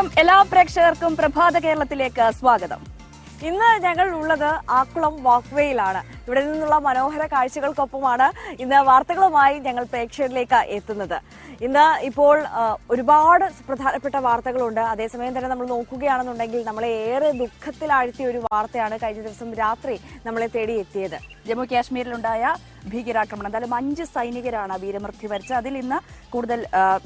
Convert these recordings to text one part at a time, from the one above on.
നമസ്കാരം എല്ലാ പ്രേക്ഷകർക്കും പ്രഭാത കേരളത്തിലേക്ക് സ്വാഗതം. ഇന്ന് ഞങ്ങൾ ഉള്ളത് ആക്കുളം വാക്വേയിലാണ്. ഇവിടെ നിന്നുള്ള മനോഹര കാഴ്ചകൾക്കൊപ്പമാണ് ഇന്ന് വാർത്തകളുമായി ഞങ്ങൾ പ്രേക്ഷകരിലേക്ക് എത്തുന്നത്. ഇന്ന് ഇപ്പോൾ ഒരുപാട് പ്രധാനപ്പെട്ട വാർത്തകളുണ്ട്. അതേസമയം തന്നെ നമ്മൾ നോക്കുകയാണെന്നുണ്ടെങ്കിൽ നമ്മളെ ഏറെ ദുഃഖത്തിലാഴ്ത്തിയ ഒരു വാർത്തയാണ് കഴിഞ്ഞ ദിവസം രാത്രി നമ്മളെ തേടി എത്തിയത്. ജമ്മു കാശ്മീരിലുണ്ടായ ഭീകരാക്രമണം. എന്തായാലും 5 സൈനികരാണ് വീരമൃത്യു വരിച്ചത്. അതിൽ ഇന്ന് കൂടുതൽ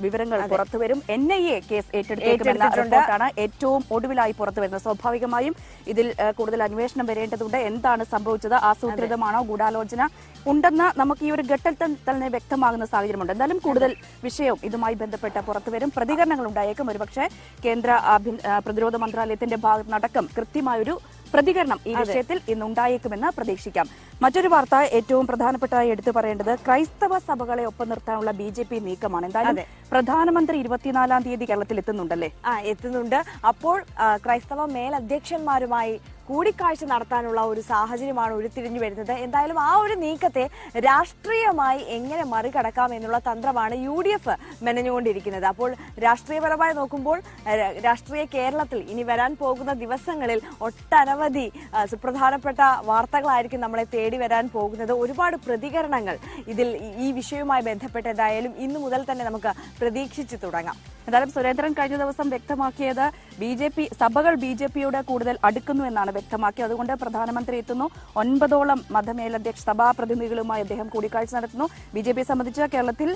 വിവരങ്ങൾ പുറത്തുവരും. NIA കേസ് ഏറ്റെടുത്തേക്കുമെന്ന റിപ്പോർട്ടാണ് ഏറ്റവും ഒടുവിലായി പുറത്തുവരുന്നത്. സ്വാഭാവികമായും ഇതിൽ കൂടുതൽ അന്വേഷണം വരേണ്ടതുണ്ട്. എന്താണ് സംഭവിച്ചത്? ആസൂത്രിതമാണോ? ഗൂഢാലോചന ഉണ്ടെന്ന് നമുക്ക് ഈ ഒരു ഘട്ടത്തിൽ തന്നെ വ്യക്തമാകുന്ന സാഹചര്യമുണ്ട്. എന്തായാലും കൂടുതൽ വിഷയവും ഇതുമായി ബന്ധപ്പെട്ട് പുറത്തുവരും. പ്രതികരണങ്ങൾ ഉണ്ടായേക്കും. ഒരുപക്ഷെ കേന്ദ്ര പ്രതിരോധ മന്ത്രാലയത്തിന്റെ ഭാഗത്തുനിന്നടക്കം കൃത്യമായൊരു പ്രതികരണം ഈ വിഷയത്തിൽ ഇന്നുണ്ടായേക്കുമെന്ന് പ്രതീക്ഷിക്കാം. മറ്റൊരു വാർത്ത ഏറ്റവും പ്രധാനപ്പെട്ടതായി എടുത്തു പറയേണ്ടത് ക്രൈസ്തവ സഭകളെ ഒപ്പം നിർത്താനുള്ള BJP നീക്കമാണ്. എന്തായാലും പ്രധാനമന്ത്രി 24-ാം തീയതി കേരളത്തിൽ എത്തുന്നുണ്ടല്ലേ? എത്തുന്നുണ്ട്. അപ്പോൾ ക്രൈസ്തവ മേലധ്യക്ഷന്മാരുമായി കൂടിക്കാഴ്ച നടത്താനുള്ള ഒരു സാഹചര്യമാണ് ഉരുത്തിരിഞ്ഞു വരുന്നത്. എന്തായാലും ആ ഒരു നീക്കത്തെ രാഷ്ട്രീയമായി എങ്ങനെ മറികടക്കാം എന്നുള്ള തന്ത്രമാണ് UDF മെനഞ്ഞുകൊണ്ടിരിക്കുന്നത്. അപ്പോൾ രാഷ്ട്രീയപരമായി നോക്കുമ്പോൾ രാഷ്ട്രീയ കേരളത്തിൽ ഇനി വരാൻ പോകുന്ന ദിവസങ്ങളിൽ ഒട്ടനവധി സുപ്രധാനപ്പെട്ട വാർത്തകളായിരിക്കും നമ്മളെ തേടി വരാൻ പോകുന്നത്. ഒരുപാട് പ്രതികരണങ്ങൾ ഇതിൽ ഈ വിഷയവുമായി ബന്ധപ്പെട്ട് എന്തായാലും ഇന്നു മുതൽ തന്നെ നമുക്ക് പ്രതീക്ഷിച്ചു തുടങ്ങാം. എന്തായാലും സുരേന്ദ്രൻ കഴിഞ്ഞ ദിവസം വ്യക്തമാക്കിയത് സഭകൾ BJPയോട് കൂടുതൽ അടുക്കുന്നു എന്നാണ് വ്യക്തമാക്കിയത്. അതുകൊണ്ട് പ്രധാനമന്ത്രി എത്തുന്നു. 9ഓളം മതമേലധ്യക്ഷ സഭാ പ്രതിനിധികളുമായി അദ്ദേഹം കൂടിക്കാഴ്ച നടത്തുന്നു. BJPയെ സംബന്ധിച്ച് കേരളത്തിൽ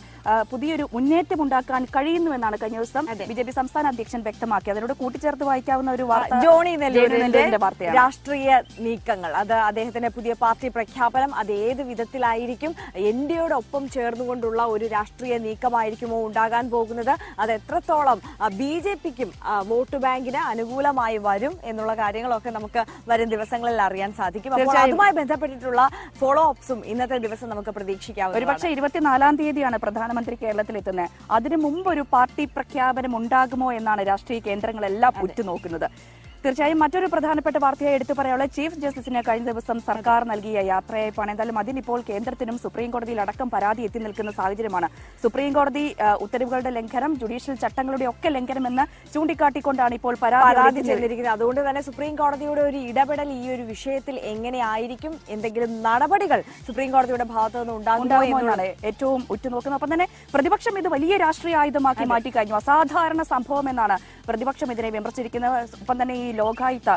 പുതിയൊരു മുന്നേറ്റം ഉണ്ടാക്കാൻ കഴിയുന്നുവെന്നാണ് കഴിഞ്ഞ ദിവസം BJP സംസ്ഥാന അധ്യക്ഷൻ വ്യക്തമാക്കി. അതിനോട് കൂട്ടിച്ചേർത്ത് വായിക്കാവുന്ന ഒരു വാർത്ത ജോണി നെല്ലൂരിന്റെ വാർത്തയാണ്. രാഷ്ട്രീയ നീക്കങ്ങൾ, അത് അദ്ദേഹത്തിന്റെ പുതിയ പാർട്ടി പ്രഖ്യാപനം, അത് ഏത് വിധത്തിലായിരിക്കും? NDAയോടൊപ്പം ചേർന്നുകൊണ്ടുള്ള ഒരു രാഷ്ട്രീയ നീക്കമായിരിക്കുമോ ഉണ്ടാകാൻ പോകുന്നത്? അത് എത്രത്തോളം BJPക്കും വോട്ട് ബാങ്കിന് അനുകൂലമായി വരും എന്നുള്ള കാര്യങ്ങളൊക്കെ നമുക്ക് വരും ദിവസങ്ങളിൽ അറിയാൻ സാധിക്കും. അപ്പോൾ അതുമായി ബന്ധപ്പെട്ടിട്ടുള്ള ഫോളോ അപ്സും ഇന്നത്തെ ദിവസം നമുക്ക് പ്രതീക്ഷിക്കാം. ഒരുപക്ഷെ 24-ാം തീയതിയാണ് പ്രധാനമന്ത്രി കേരളത്തിൽ എത്തുന്നത്. അതിനു മുമ്പ് ഒരു പാർട്ടി പ്രഖ്യാപനം ഉണ്ടാകുമോ എന്നാണ് രാഷ്ട്രീയ കേന്ദ്രങ്ങളെല്ലാം ഉറ്റുനോക്കുന്നത്. തീർച്ചയായും മറ്റൊരു പ്രധാനപ്പെട്ട വാർത്തയായി എടുത്തു പറയാനുള്ള ചീഫ് ജസ്റ്റിസിന് കഴിഞ്ഞ ദിവസം സർക്കാർ നൽകിയ യാത്രയയപ്പാണ്. എന്തായാലും അതിനിപ്പോൾ കേന്ദ്രത്തിനും സുപ്രീം കോടതിയിൽ അടക്കം പരാതി എത്തി നിൽക്കുന്ന സാഹചര്യമാണ്. സുപ്രീം കോടതി ഉത്തരവുകളുടെ ലംഘനം, ജുഡീഷ്യൽ ചട്ടങ്ങളുടെ ഒക്കെ ലംഘനം എന്ന് ചൂണ്ടിക്കാട്ടിക്കൊണ്ടാണ് ഇപ്പോൾ പരാതി ചെന്നിരിക്കുന്നത്. അതുകൊണ്ട് തന്നെ സുപ്രീം കോടതിയുടെ ഒരു ഇടപെടൽ ഈ ഒരു വിഷയത്തിൽ എങ്ങനെയായിരിക്കും? എന്തെങ്കിലും നടപടികൾ സുപ്രീം കോടതിയുടെ ഭാഗത്തു നിന്ന് ഉണ്ടാകുമോ എന്നാണ് ഏറ്റവും ഉറ്റുനോക്കുന്നത്. ഒപ്പം തന്നെ പ്രതിപക്ഷം ഇത് വലിയ രാഷ്ട്രീയ ആയുധമാക്കി മാറ്റിക്കഴിഞ്ഞു. അസാധാരണ സംഭവം എന്നാണ് പ്രതിപക്ഷം ഇതിനെ വിമർശിച്ചിരിക്കുന്നത്. ഒപ്പം തന്നെ ഈ ലോകായുക്ത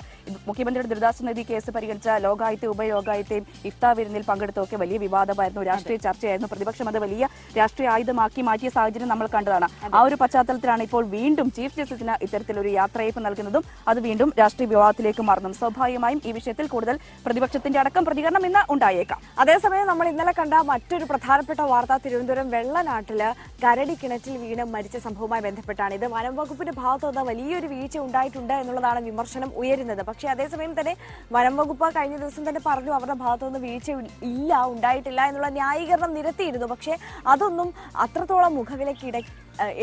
മുഖ്യമന്ത്രിയുടെ ദുരിതാശ്വാസ നിധി കേസ് പരിഗണിച്ച ലോകായുക്ത ഉപയോഗായുക്തയും ഇഫ്താർ വിരുന്നിൽ പങ്കെടുത്തൊക്കെ വലിയ വിവാദമായിരുന്നു, രാഷ്ട്രീയ ചർച്ചയായിരുന്നു. പ്രതിപക്ഷം അത് വലിയ രാഷ്ട്രീയ ആയുധമാക്കി മാറ്റിയ സാഹചര്യം നമ്മൾ കണ്ടതാണ്. ആ ഒരു പശ്ചാത്തലത്തിലാണ് ഇപ്പോൾ വീണ്ടും ചീഫ് ജസ്റ്റിസിന് ഇത്തരത്തിലൊരു യാത്രയയപ്പ് നൽകുന്നതും അത് വീണ്ടും രാഷ്ട്രീയ വിവാദത്തിലേക്ക് മാറുന്നു. സ്വാഭാവികമായും ഈ വിഷയത്തിൽ കൂടുതൽ പ്രതിപക്ഷത്തിന്റെ അടക്കം പ്രതികരണം ഇന്ന് ഉണ്ടായേക്കാം. അതേസമയം നമ്മൾ ഇന്നലെ കണ്ട മറ്റൊരു പ്രധാനപ്പെട്ട വാർത്ത തിരുവനന്തപുരം വെള്ളനാട്ടില് കരടി കിണറ്റിൽ വീണ് മരിച്ച സംഭവവുമായി ബന്ധപ്പെട്ടാണ്. ഇത് വനം വകുപ്പിന്റെ ഭാഗത്തുനിന്ന് വലിയൊരു വീഴ്ച ഉണ്ടായിട്ടുണ്ട് എന്നുള്ളതാണ് വിമർശനം ഉയരുന്നത്. പക്ഷേ അതേസമയം തന്നെ വനം വകുപ്പ് കഴിഞ്ഞ ദിവസം തന്നെ പറഞ്ഞു അവരുടെ ഭാഗത്തുനിന്ന് വീഴ്ച ഉണ്ടായിട്ടില്ല എന്നുള്ള ന്യായീകരണം നിരത്തിയിരുന്നു. പക്ഷേ അതൊന്നും അത്രത്തോളം മുഖവിലയ്ക്ക്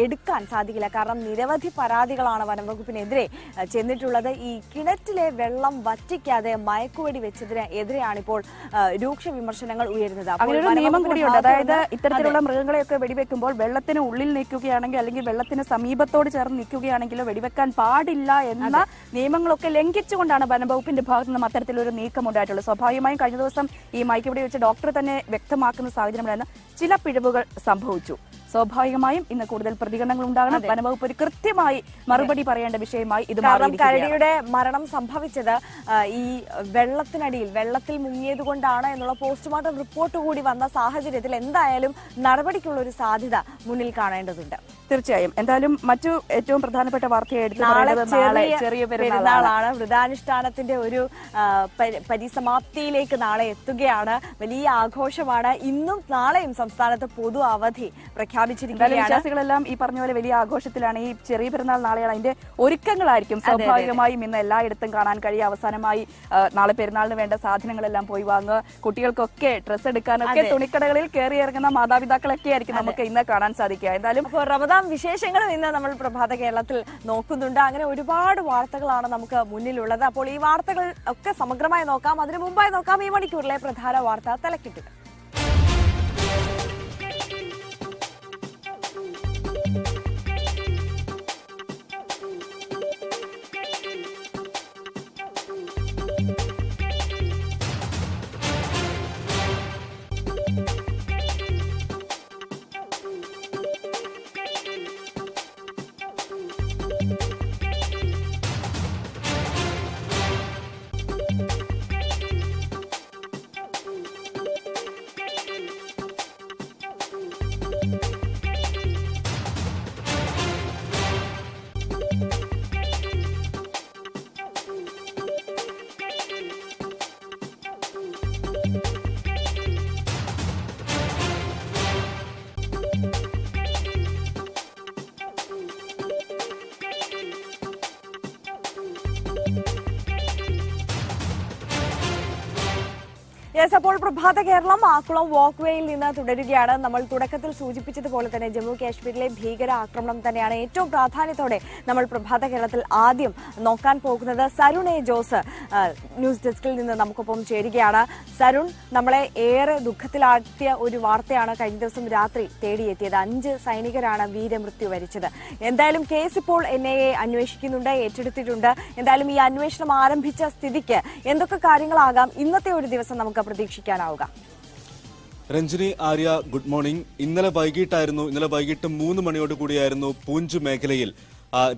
എടുക്കാൻ സാധിക്കില്ല. കാരണം നിരവധി പരാതികളാണ് വനംവകുപ്പിനെതിരെ ചെന്നിട്ടുള്ളത്. ഈ കിണറ്റിലെ വെള്ളം വറ്റിക്കാതെ മയക്കുവെടി വെച്ചതിന് എതിരെയാണ് ഇപ്പോൾ രൂക്ഷ വിമർശനങ്ങൾ ഉയരുന്നത്. അങ്ങനൊരു നിയമം കൂടിയുണ്ട്. അതായത് ഇത്തരത്തിലുള്ള മൃഗങ്ങളെയൊക്കെ വെടിവെക്കുമ്പോൾ വെള്ളത്തിന് ഉള്ളിൽ നിൽക്കുകയാണെങ്കിൽ അല്ലെങ്കിൽ വെള്ളത്തിന് സമീപത്തോട് ചേർന്ന് നിൽക്കുകയാണെങ്കിലോ വെടിവെക്കാൻ പാടില്ല എന്ന നിയമങ്ങളൊക്കെ ലംഘിച്ചുകൊണ്ടാണ് വനംവകുപ്പിന്റെ ഭാഗത്തു നിന്നും അത്തരത്തിലൊരു നീക്കം ഉണ്ടായിട്ടുള്ളത്. സ്വാഭാവികമായും കഴിഞ്ഞ ദിവസം ഈ മയക്കുവെടി വെച്ച് ഡോക്ടർ തന്നെ വ്യക്തമാക്കുന്ന സാഹചര്യമുണ്ടായിരുന്നു. ചില പിഴവുകൾ സംഭവിച്ചു. സ്വാഭാവികമായും ഇന്ന് കൂടുതൽ പ്രതികരണങ്ങൾ ഉണ്ടാകണം. വനംവകുപ്പ് ഒരു കൃത്യമായി മറുപടി പറയേണ്ട വിഷയമായി ഇത് മാറി. കരടിയുടെ മരണം സംഭവിച്ചത് ഈ വെള്ളത്തിൽ മുങ്ങിയത് കൊണ്ടാണ് എന്നുള്ള പോസ്റ്റ്മോർട്ടം റിപ്പോർട്ട് കൂടി വന്ന സാഹചര്യത്തിൽ എന്തായാലും നടപടിക്കുള്ള ഒരു സാധ്യത മുന്നിൽ കാണേണ്ടതുണ്ട്. തീർച്ചയായും. എന്തായാലും മറ്റു ഏറ്റവും പ്രധാനപ്പെട്ട വാർത്തയെ എടുത്തു പറയുന്നത് ചെറിയ പെരുന്നാളാണ്. വ്രതാനുഷ്ഠാനത്തിന്റെ ഒരു പരിസമാപ്തിയിലേക്ക് നാളെ എത്തുകയാണ്. വലിയ ആഘോഷമാണ്. ഇന്നും നാളെയും സംസ്ഥാനത്ത് പൊതു അവധി പ്രഖ്യാപിച്ചിരിക്കുകയാണ്. വിശ്വാസികളെല്ലാം ഈ പറഞ്ഞ പോലെ വലിയ ആഘോഷത്തിലാണ്. ഈ ചെറിയ പെരുന്നാൾ നാളെയാണ്. അതിന്റെ ഒരുക്കങ്ങളായിരിക്കും സ്വാഭാവികമായും ഇന്ന് എല്ലായിടത്തും കാണാൻ കഴിയും. അവസാനമായി നാളെ പെരുന്നാളിന് വേണ്ട സാധനങ്ങളെല്ലാം പോയി വാങ്ങുക, കുട്ടികൾക്കൊക്കെ ഡ്രസ്സ് എടുക്കാനൊക്കെ തുണിക്കടകളിൽ കയറി ഇറങ്ങുന്ന മാതാപിതാക്കളൊക്കെ ആയിരിക്കും നമുക്ക് ഇന്ന് കാണാൻ സാധിക്കുക. എന്തായാലും റമദാൻ വിശേഷങ്ങളും ഇന്ന് നമ്മൾ പ്രഭാത കേരളത്തിൽ നോക്കുന്നുണ്ട്. അങ്ങനെ ഒരുപാട് വാർത്തകളാണ് നമുക്ക് മുന്നിലുള്ളത്. അപ്പോൾ ഈ വാർത്തകൾ ഒക്കെ സമഗ്രമായി നോക്കാം. അതിനു മുമ്പായി നോക്കാം ഈ മണിക്കൂറിലെ പ്രധാന വാർത്താ തലക്കെട്ടുകൾ. യെസ്, അപ്പോൾ പ്രഭാത കേരളം ആക്കുളം വാക്ക് വേയിൽ നിന്ന് തുടരുകയാണ്. നമ്മൾ തുടക്കത്തിൽ സൂചിപ്പിച്ചതുപോലെ തന്നെ ജമ്മു കാശ്മീരിലെ ഭീകര ആക്രമണം തന്നെയാണ് ഏറ്റവും പ്രാധാന്യത്തോടെ നമ്മൾ പ്രഭാത കേരളത്തിൽ ആദ്യം നോക്കാൻ പോകുന്നത്. സരുൺ എ ജോസ് ന്യൂസ് ഡെസ്കിൽ നിന്ന് നമുക്കൊപ്പം ചേരുകയാണ്. സരുൺ, നമ്മളെ ഏറെ ദുഃഖത്തിലാഴ്ത്തിയ ഒരു വാർത്തയാണ് കഴിഞ്ഞ ദിവസം രാത്രി തേടിയെത്തിയത്. 5 സൈനികരാണ് വീരമൃത്യു വരിച്ചത്. എന്തായാലും കേസ് ഇപ്പോൾ NIA അന്വേഷിക്കുന്നുണ്ട്, ഏറ്റെടുത്തിട്ടുണ്ട്. എന്തായാലും ഈ അന്വേഷണം ആരംഭിച്ച സ്ഥിതിക്ക് എന്തൊക്കെ കാര്യങ്ങളാകാം ഇന്നത്തെ ഒരു ദിവസം നമുക്ക് പ്രതീക്ഷിക്കാനാവുക? Ranjini, Arya, good morning. ഇന്നലെ വൈകിട്ട് 3 മണിയോട് കൂടിയായിരുന്നു പൂഞ്ച് മേഖലയിൽ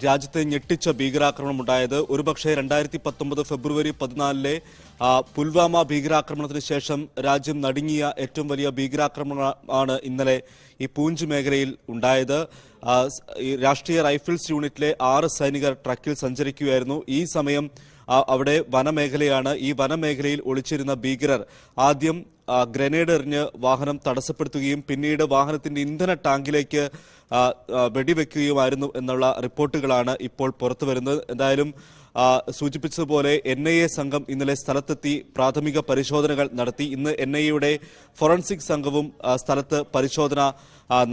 രാജ്യത്തെ ഞെട്ടിച്ച ഭീകരാക്രമണം ഉണ്ടായത്. ഒരുപക്ഷെ 2019 ഫെബ്രുവരി 14 പുൽവാമ ഭീകരാക്രമണത്തിന് ശേഷം രാജ്യം നടുങ്ങിയ ഏറ്റവും വലിയ ഭീകരാക്രമണമാണ് ഇന്നലെ ഈ പൂഞ്ച് മേഖലയിൽ ഉണ്ടായത്. രാഷ്ട്രീയ റൈഫിൾസ് യൂണിറ്റിലെ 6 സൈനികർ ട്രക്കിൽ സഞ്ചരിക്കുകയായിരുന്നു. ഈ സമയം അവിടെ വനമേഖലയാണ്. ഈ വനമേഖലയിൽ ഒളിച്ചിരുന്ന ഭീകരർ ആദ്യം ഗ്രനേഡ് എറിഞ്ഞ് വാഹനം തടസ്സപ്പെടുത്തുകയും പിന്നീട് വാഹനത്തിന്റെ ഇന്ധന ടാങ്കിലേക്ക് വെടിവെക്കുകയുമായിരുന്നു എന്നുള്ള റിപ്പോർട്ടുകളാണ് ഇപ്പോൾ പുറത്തുവരുന്നത്. എന്തായാലും സൂചിപ്പിച്ചതുപോലെ NIA സംഘം ഇന്നലെ സ്ഥലത്തെത്തി പ്രാഥമിക പരിശോധനകൾ നടത്തി. ഇന്ന് NIAയുടെ ഫോറൻസിക് സംഘവും സ്ഥലത്ത് പരിശോധന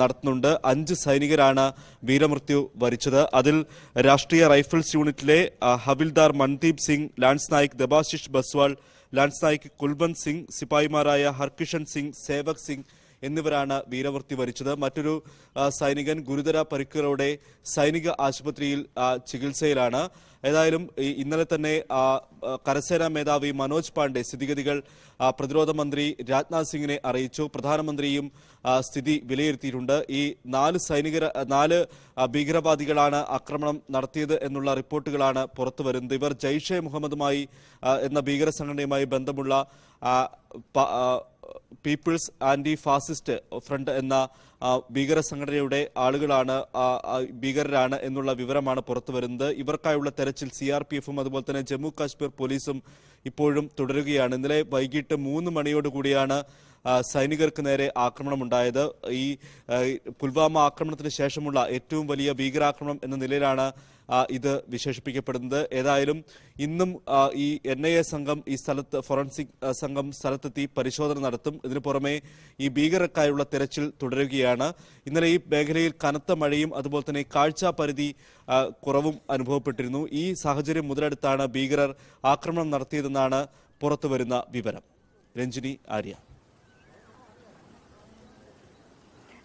നടത്തുന്നുണ്ട്. 5 സൈനികരാണ് വീരമൃത്യു വരിച്ചത്. അതിൽ രാഷ്ട്രീയ റൈഫിൾസ് യൂണിറ്റിലെ ഹവിൽദാർ മൻദീപ് സിംഗ്, ലാൻസ് നായിക് ദബാശിഷ് ബസ്വാൾ, ലാൻസ് നായിക് കുൽബന്ത് സിംഗ്, സിപ്പായിമാരായ ഹർകിഷൻ സിംഗ്, സേവക് സിംഗ് എന്നിവരാണ് വീരമൃത്യു വരിച്ചത്. മറ്റൊരു സൈനികൻ ഗുരുതര പരിക്കുകളോടെ സൈനിക ആശുപത്രിയിൽ ചികിത്സയിലാണ്. ഏതായാലും ഇന്നലെ തന്നെ കരസേനാ മേധാവി മനോജ് പാണ്ഡെ സ്ഥിതിഗതികൾ പ്രതിരോധ മന്ത്രി രാജ്നാഥ് സിംഗിനെ അറിയിച്ചു. പ്രധാനമന്ത്രിയും സ്ഥിതി വിലയിരുത്തിയിട്ടുണ്ട്. ഈ 4 ഭീകരവാദികളാണ് ആക്രമണം നടത്തിയത് എന്നുള്ള റിപ്പോർട്ടുകളാണ് പുറത്തുവരുന്നത്. ഇവർ ജയ്ഷെ മുഹമ്മദുമായി എന്ന ഭീകര സംഘടനയുമായി ബന്ധമുള്ള പീപ്പിൾസ് ആന്റി ഫാസിസ്റ്റ് ഫ്രണ്ട് എന്ന ഭീകര സംഘടനയുടെ ഭീകരരാണ് എന്നുള്ള വിവരമാണ് പുറത്തുവരുന്നത്. ഇവർക്കായുള്ള തെരച്ചിൽ CRPFും അതുപോലെ തന്നെ ജമ്മു കാശ്മീർ പോലീസും ഇപ്പോഴും തുടരുകയാണ്. ഇന്നലെ വൈകിട്ട് 3 മണിയോടുകൂടിയാണ് സൈനികർക്ക് നേരെ ആക്രമണമുണ്ടായത്. ഈ പുൽവാമ ആക്രമണത്തിന് ശേഷമുള്ള ഏറ്റവും വലിയ ഭീകരാക്രമണം എന്ന നിലയിലാണ് ഇത് വിശേഷിപ്പിക്കപ്പെടുന്നത്. ഏതായാലും ഇന്നും ഈ NIA സംഘം ഈ സ്ഥലത്ത് ഫോറൻസിക് സംഘം സ്ഥലത്തെത്തി പരിശോധന നടത്തും. ഇതിനു പുറമെ ഈ ഭീകരർക്കായുള്ള തെരച്ചിൽ തുടരുകയാണ്. ഇന്നലെ ഈ മേഖലയിൽ കനത്ത മഴയും അതുപോലെ തന്നെ കാഴ്ചാ പരിധി കുറവും അനുഭവപ്പെട്ടിരുന്നു. ഈ സാഹചര്യം മുതലെടുത്താണ് ഭീകരർ ആക്രമണം നടത്തിയതെന്നാണ് പുറത്തുവരുന്ന വിവരം. രഞ്ജിനി, ആര്യ.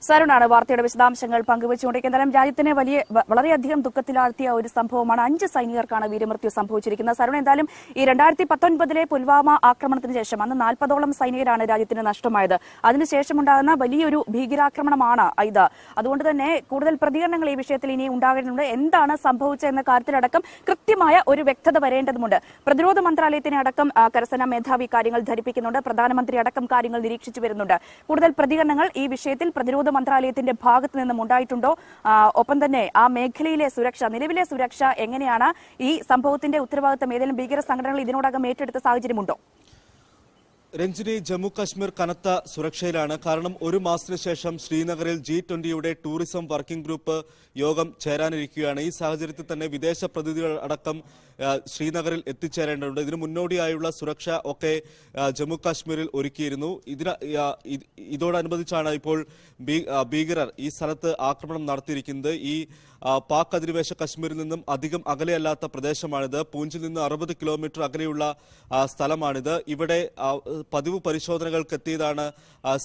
സരുണാണ് വാർത്തയുടെ വിശദാംശങ്ങൾ പങ്കുവച്ചുകൊണ്ടിരിക്കുന്നത്. രാജ്യത്തിനെ വളരെയധികം ദുഃഖത്തിലാഴ്ത്തിയ ഒരു സംഭവമാണ്. 5 സൈനികർക്കാണ് വീരമൃത്യു സംഭവിച്ചിരിക്കുന്നത്. സരുൺ, എന്തായാലും ഈ 2019 പുൽവാമ ആക്രമണത്തിന് ശേഷം അന്ന് 40ഓളം സൈനികരാണ് രാജ്യത്തിന് നഷ്ടമായത്. അതിനുശേഷമുണ്ടാകുന്ന വലിയൊരു ഭീകരാക്രമണമാണ് ഇത്. അതുകൊണ്ട് തന്നെ കൂടുതൽ പ്രതികരണങ്ങൾ ഈ വിഷയത്തിൽ ഇനി ഉണ്ടാകേണ്ടതുണ്ട്. എന്താണ് സംഭവിച്ചത് എന്ന കാര്യത്തിലടക്കം കൃത്യമായ ഒരു വ്യക്തത വരേണ്ടതുണ്ട്. പ്രതിരോധ മന്ത്രാലയത്തിനെ അടക്കം കരസേനാ മേധാവി കാര്യങ്ങൾ ധരിപ്പിക്കുന്നുണ്ട്. പ്രധാനമന്ത്രി അടക്കം കാര്യങ്ങൾ നിരീക്ഷിച്ചു വരുന്നുണ്ട്. കൂടുതൽ പ്രതികരണങ്ങൾ ഈ വിഷയത്തിൽ പ്രതിരോധ മന്ത്രാലയത്തിന്റെ ഭാഗത്ത് നിന്നും ഉണ്ടായിട്ടുണ്ടോ? ഒപ്പം തന്നെ ആ മേഖലയിലെ നിലവിലെ സുരക്ഷ എങ്ങനെയാണ്? ഈ സംഭവത്തിന്റെ ഉത്തരവാദിത്തം ഏതെങ്കിലും ഭീകര സംഘടനകൾ ഇതിനോടകം ഏറ്റെടുത്ത സാഹചര്യമുണ്ടോ? രഞ്ജിനി, ജമ്മു കാശ്മീർ കനത്ത സുരക്ഷയിലാണ്. കാരണം 1 മാസത്തിന് ശേഷം ശ്രീനഗറിൽ G20യുടെ ടൂറിസം വർക്കിംഗ് ഗ്രൂപ്പ് യോഗം ചേരാനിരിക്കുകയാണ്. ഈ സാഹചര്യത്തിൽ തന്നെ വിദേശ പ്രതിനിധികൾ അടക്കം ശ്രീനഗറിൽ എത്തിച്ചേരേണ്ടതുണ്ട്. ഇതിനു മുന്നോടിയായുള്ള സുരക്ഷ ഒക്കെ ജമ്മു കാശ്മീരിൽ ഒരുക്കിയിരുന്നു. ഇതോടനുബന്ധിച്ചാണ് ഇപ്പോൾ ഭീകരർ ഈ സ്ഥലത്ത് ആക്രമണം നടത്തിയിരിക്കുന്നത്. ഈ പാക് അധിനിവേശ കശ്മീരിൽ നിന്നും അധികം അകലെയല്ലാത്ത പ്രദേശമാണിത്. പൂഞ്ചിൽ നിന്ന് 60 കിലോമീറ്റർ അകലെയുള്ള സ്ഥലമാണിത്. ഇവിടെ പതിവ് പരിശോധനകൾക്ക് എത്തിയതാണ്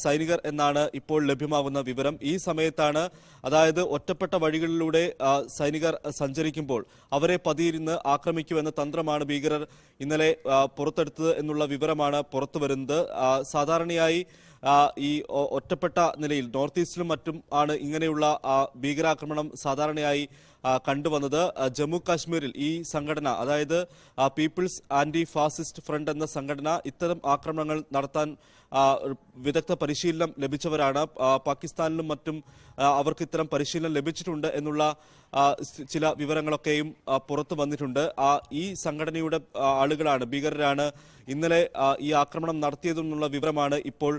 സൈനികർ എന്നാണ് ഇപ്പോൾ ലഭ്യമാകുന്ന വിവരം. ഈ സമയത്താണ്, അതായത് ഒറ്റപ്പെട്ട വഴികളിലൂടെ സൈനികർ സഞ്ചരിക്കുമ്പോൾ അവരെ പതിയിരുന്ന് ആക്രമിക്കുമെന്ന തന്ത്രമാണ് ഭീകരർ ഇന്നലെ പുറത്തെടുത്തത് എന്നുള്ള വിവരമാണ് പുറത്തുവരുന്നത്. സാധാരണയായി ഈ ഒറ്റപ്പെട്ട നിലയിൽ നോർത്ത് ഈസ്റ്റിലും മറ്റും ആണ് ഇങ്ങനെയുള്ള ഭീകരാക്രമണം സാധാരണയായി കണ്ടുവന്നത്. ജമ്മു കാശ്മീരിൽ ഈ സംഘടന, അതായത് പീപ്പിൾസ് ആന്റി ഫാസിസ്റ്റ് ഫ്രണ്ട് എന്ന സംഘടന ഇത്തരം ആക്രമണങ്ങൾ നടത്താൻ വിദഗ്ധ പരിശീലനം ലഭിച്ചവരാണ്. പാകിസ്ഥാനിലും മറ്റും അവർക്ക് ഇത്തരം പരിശീലനം ലഭിച്ചിട്ടുണ്ട് എന്നുള്ള ചില വിവരങ്ങളൊക്കെയും പുറത്തു വന്നിട്ടുണ്ട്. ഈ സംഘടനയുടെ ആളുകളാണ്, ഭീകരരാണ് ഇന്നലെ ഈ ആക്രമണം നടത്തിയതെന്നുള്ള വിവരമാണ് ഇപ്പോൾ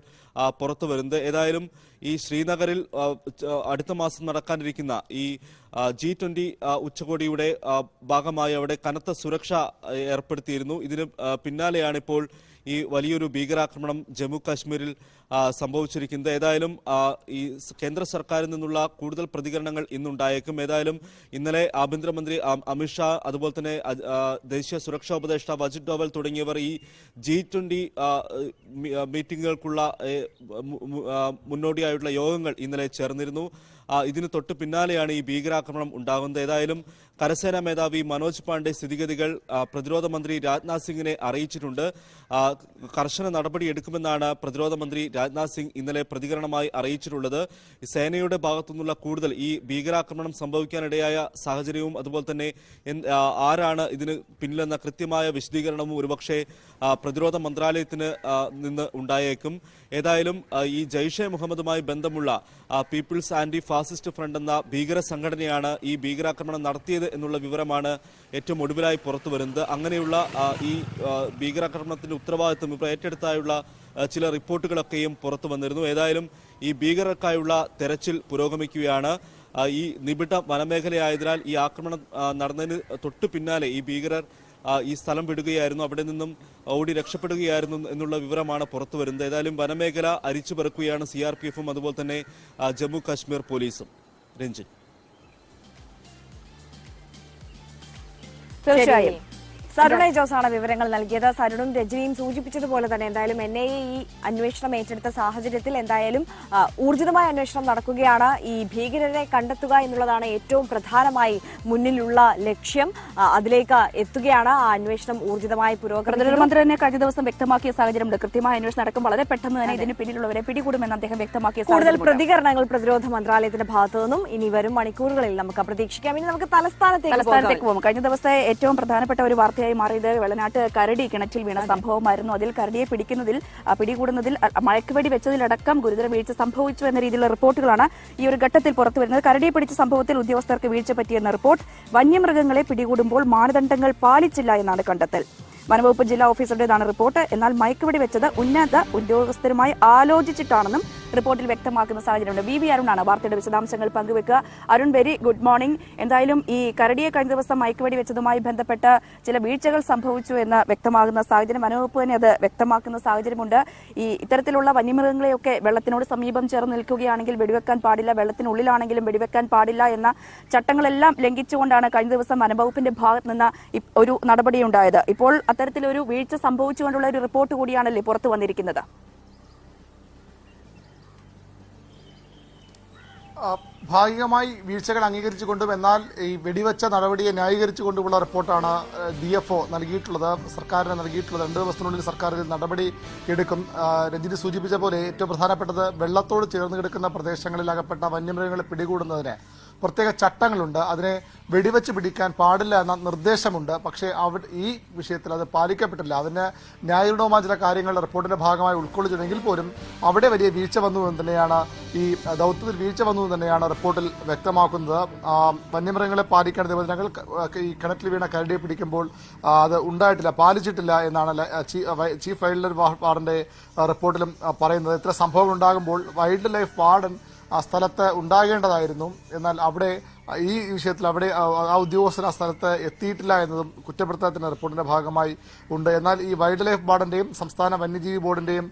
പുറത്തു വരുന്നത്. ഏതായാലും ഈ ശ്രീനഗറിൽ അടുത്ത മാസം നടക്കാനിരിക്കുന്ന ഈ G20 ഉച്ചകോടിയുടെ ഭാഗമായി അവിടെ കനത്ത സുരക്ഷ ഏർപ്പെടുത്തിയിരുന്നു. ഇതിന് പിന്നാലെയാണ് ഇപ്പോൾ ഈ വലിയൊരു ഭീകരാക്രമണം ജമ്മു കാശ്മീരിൽ സംഭവിച്ചിരിക്കുന്നത്. ഏതായാലും ഈ കേന്ദ്ര സർക്കാരിൽ നിന്നുള്ള കൂടുതൽ പ്രതികരണങ്ങൾ ഇന്നുണ്ടായേക്കും. ഏതായാലും ഇന്നലെ ആഭ്യന്തരമന്ത്രി അമിത്ഷാ, അതുപോലെ തന്നെ ദേശീയ സുരക്ഷാ ഉപദേഷ്ടാവ് അജിത് ഡോവൽ തുടങ്ങിയവർ ഈ G20 മീറ്റിംഗുകൾക്കുള്ള മുന്നോടിയായിട്ടുള്ള യോഗങ്ങൾ ഇന്നലെ ചേർന്നിരുന്നു. ഇതിന് തൊട്ട് പിന്നാലെയാണ് ഈ ഭീകരാക്രമണം ഉണ്ടാകുന്നത്. ഏതായാലും കരസേനാ മേധാവി മനോജ് പാണ്ഡെ സ്ഥിതിഗതികൾ പ്രതിരോധ മന്ത്രി രാജ്നാഥ് സിംഗിനെ അറിയിച്ചിട്ടുണ്ട്. കർശന നടപടി എടുക്കുമെന്നാണ് പ്രതിരോധ മന്ത്രി രാജ്നാഥ് സിംഗ് ഇന്നലെ പ്രതികരണമായി അറിയിച്ചിട്ടുള്ളത്. സേനയുടെ ഭാഗത്തുനിന്നുള്ള കൂടുതൽ ഈ ഭീകരാക്രമണം സംഭവിക്കാനിടയായ സാഹചര്യവും അതുപോലെ തന്നെ ആരാണ് ഇതിന് പിന്നിലെന്ന കൃത്യമായ വിശദീകരണവും ഒരുപക്ഷെ പ്രതിരോധ മന്ത്രാലയത്തിന് നിന്ന് ഉണ്ടായേക്കും. ഏതായാലും ഈ ജയ്ഷെ മുഹമ്മദുമായി ബന്ധമുള്ള പീപ്പിൾസ് ആന്റി ഫാസിസ്റ്റ് ഫ്രണ്ട് എന്ന ഭീകര സംഘടനയാണ് ഈ ഭീകരാക്രമണം നടത്തിയത് എന്നുള്ള വിവരമാണ് ഏറ്റവും ഒടുവിലായി പുറത്തു വരുന്നത്. അങ്ങനെയുള്ള ഈ ഭീകരാക്രമണത്തിന്റെ ഉത്തരവാദിത്വം ഇപ്പോൾ ഏറ്റെടുത്തായുള്ള ചില റിപ്പോർട്ടുകളൊക്കെയും പുറത്തു വന്നിരുന്നു. ഏതായാലും ഈ ഭീകരർക്കായുള്ള തെരച്ചിൽ പുരോഗമിക്കുകയാണ്. ഈ നിബിഡ വനമേഖലയായതിനാൽ ഈ ആക്രമണം നടന്നതിന് തൊട്ടു പിന്നാലെ ഈ ഭീകരർ ഈ സ്ഥലം വിടുകയായിരുന്നു, അവിടെ നിന്നും ഓടി രക്ഷപ്പെടുകയായിരുന്നു എന്നുള്ള വിവരമാണ് പുറത്തു വരുന്നത്. ഏതായാലും വനമേഖല അരിച്ചു പെറുക്കുകയാണ് CRPF-ഉം അതുപോലെ തന്നെ ജമ്മു കാശ്മീർ പോലീസും. രഞ്ജിത്ത്, തീർച്ചയായും സരുണ ജോസാണ് വിവരങ്ങൾ നൽകിയത്. സരുണും രജനിയും സൂചിപ്പിച്ചതുപോലെ തന്നെ എന്തായാലും NIA ഈ അന്വേഷണം ഏറ്റെടുത്ത സാഹചര്യത്തിൽ എന്തായാലും ഊർജിതമായ അന്വേഷണം നടക്കുകയാണ്. ഈ ഭീകരരെ കണ്ടെത്തുക എന്നുള്ളതാണ് ഏറ്റവും പ്രധാനമായി മുന്നിലുള്ള ലക്ഷ്യം. അതിലേക്ക് എത്തുകയാണ്. ആ അന്വേഷണം ഊർജിതമായി പ്രധാനമന്ത്രി തന്നെ കഴിഞ്ഞ ദിവസം വ്യക്തമാക്കിയ സാഹചര്യമുണ്ട്. കൃത്യമായ അന്വേഷണം നടക്കും, വളരെ പെട്ടെന്ന് തന്നെ ഇതിന് പിന്നിലുള്ളവരെ പിടികൂടുമെന്ന് അദ്ദേഹം വ്യക്തമാക്കിയ കൂടുതൽ പ്രതികരണങ്ങൾ പ്രതിരോധ മന്ത്രാലയത്തിന്റെ ഭാഗത്തു നിന്നും ഇനി വരും മണിക്കൂറുകളിൽ നമുക്ക് പ്രതീക്ഷിക്കാം. ഇനി നമുക്ക് തലസ്ഥാനത്തേക്ക് പോകും. കഴിഞ്ഞ ദിവസത്തെ ഏറ്റവും പ്രധാനപ്പെട്ട ഒരു വാർത്തയായി മാറിയത് വെള്ളനാട്ട് കരടി കിണറ്റിൽ വീണ സംഭവമായിരുന്നു. അതിൽ കരടിയെ പിടികൂടുന്നതിൽ മയക്കുവെടി വെച്ചതിലടക്കം ഗുരുതര വീഴ്ച സംഭവിച്ചു എന്ന രീതിയിലുള്ള റിപ്പോർട്ടുകളാണ് ഈ ഒരു ഘട്ടത്തിൽ പുറത്തുവരുന്നത്. കരടിയെ പിടിച്ച സംഭവത്തിൽ ഉദ്യോഗസ്ഥർക്ക് വീഴ്ച പറ്റിയെന്ന റിപ്പോർട്ട്. വന്യമൃഗങ്ങളെ പിടികൂടുമ്പോൾ മാനദണ്ഡങ്ങൾ പാലിച്ചില്ല എന്നാണ് കണ്ടെത്തൽ. വനംവകുപ്പ് ജില്ലാ ഓഫീസറുടേതാണ് റിപ്പോർട്ട്. എന്നാൽ മയക്കുവെടി വെച്ചത് ഉന്നത ഉദ്യോഗസ്ഥരുമായി ആലോചിച്ചിട്ടാണെന്നും റിപ്പോർട്ടിൽ വ്യക്തമാക്കുന്ന സാഹചര്യമുണ്ട്. BB അരുണാണ് വാർത്തയുടെ വിശദാംശങ്ങൾ പങ്കുവെക്കുക. Arun, very good morning. എന്തായാലും ഈ കരടിയെ കഴിഞ്ഞ ദിവസം മയക്കുവെടി വെച്ചതുമായി ബന്ധപ്പെട്ട് ചില വീഴ്ചകൾ സംഭവിച്ചു എന്ന് വ്യക്തമാകുന്ന സാഹചര്യം, വനംവകുപ്പ് തന്നെ അത് വ്യക്തമാക്കുന്ന സാഹചര്യമുണ്ട്. ഈ ഇത്തരത്തിലുള്ള വന്യമൃഗങ്ങളെയൊക്കെ വെള്ളത്തിനോട് സമീപം ചേർന്ന് നിൽക്കുകയാണെങ്കിൽ വെടിവെക്കാൻ പാടില്ല, വെള്ളത്തിനുള്ളിലാണെങ്കിലും വെടിവെക്കാൻ പാടില്ല എന്ന ചട്ടങ്ങളെല്ലാം ലംഘിച്ചുകൊണ്ടാണ് കഴിഞ്ഞ ദിവസം വനംവകുപ്പിന്റെ ഭാഗത്ത് നിന്ന് ഒരു നടപടിയുണ്ടായത്. ഇപ്പോൾ അത്തരത്തിലൊരു വീഴ്ച സംഭവിച്ചുകൊണ്ടുള്ള ഒരു റിപ്പോർട്ട് കൂടിയാണല്ലേ പുറത്തു വന്നിരിക്കുന്നത്? ഭാഗികമായി വീഴ്ചകൾ അംഗീകരിച്ചുകൊണ്ടും എന്നാൽ ഈ വെടിവെച്ച നടപടിയെ ന്യായീകരിച്ചുകൊണ്ടുമുള്ള റിപ്പോർട്ടാണ് DFO നൽകിയിട്ടുള്ളത്, സർക്കാരിന് നൽകിയിട്ടുള്ളത്. 2 ദിവസത്തിനുള്ളിൽ സർക്കാർ ഇതിൽ നടപടി എടുക്കും. രഞ്ജിനി സൂചിപ്പിച്ച പോലെ ഏറ്റവും പ്രധാനപ്പെട്ടത് വെള്ളത്തോട് ചേർന്ന് കിടക്കുന്ന പ്രദേശങ്ങളിൽ അകപ്പെട്ട വന്യമൃഗങ്ങളെ പിടികൂടുന്നതിന് പ്രത്യേക ചട്ടങ്ങളുണ്ട്. അതിനെ വെടിവെച്ച് പിടിക്കാൻ പാടില്ല എന്ന നിർദ്ദേശമുണ്ട്. പക്ഷേ ഈ വിഷയത്തിൽ അത് പാലിക്കപ്പെട്ടില്ല. അതിന് ന്യായീകരണവുമായ ചില കാര്യങ്ങൾ റിപ്പോർട്ടിന്റെ ഭാഗമായി ഉൾക്കൊള്ളിച്ചിരുന്നെങ്കിൽ പോലും അവിടെ വലിയ വീഴ്ച വന്നു എന്ന് തന്നെയാണ്, ഈ ദൗത്യത്തിൽ വീഴ്ച വന്നു എന്ന് തന്നെയാണ് റിപ്പോർട്ടിൽ വ്യക്തമാക്കുന്നത്. വന്യമൃഗങ്ങളെ പാലിക്കേണ്ട നിബന്ധനകൾ ഈ കിണറ്റിൽ വീണ കരടിയെ പിടിക്കുമ്പോൾ അത് ഉണ്ടായിട്ടില്ല, പാലിച്ചിട്ടില്ല എന്നാണ് ചീഫ് വൈൽഡ് ലൈഫ് വാർഡന്റെ റിപ്പോർട്ടിലും പറയുന്നത്. ഇത്ര സംഭവങ്ങൾ ഉണ്ടാകുമ്പോൾ വൈൽഡ് ലൈഫ് വാർഡൻ ആ സ്ഥലത്ത് ഉണ്ടാകേണ്ടതായിരുന്നു. എന്നാൽ അവിടെ ഈ വിഷയത്തിൽ അവിടെ ആ ഉദ്യോഗസ്ഥർ ആ സ്ഥലത്ത് എത്തിയിട്ടില്ല എന്നതും കുറ്റപ്പെടുത്തലിന്റെ റിപ്പോർട്ടിന്റെ ഭാഗമായി ഉണ്ട്. എന്നാൽ ഈ വൈൽഡ് ലൈഫ് വാർഡന്റെയും സംസ്ഥാന വന്യജീവി ബോർഡിന്റെയും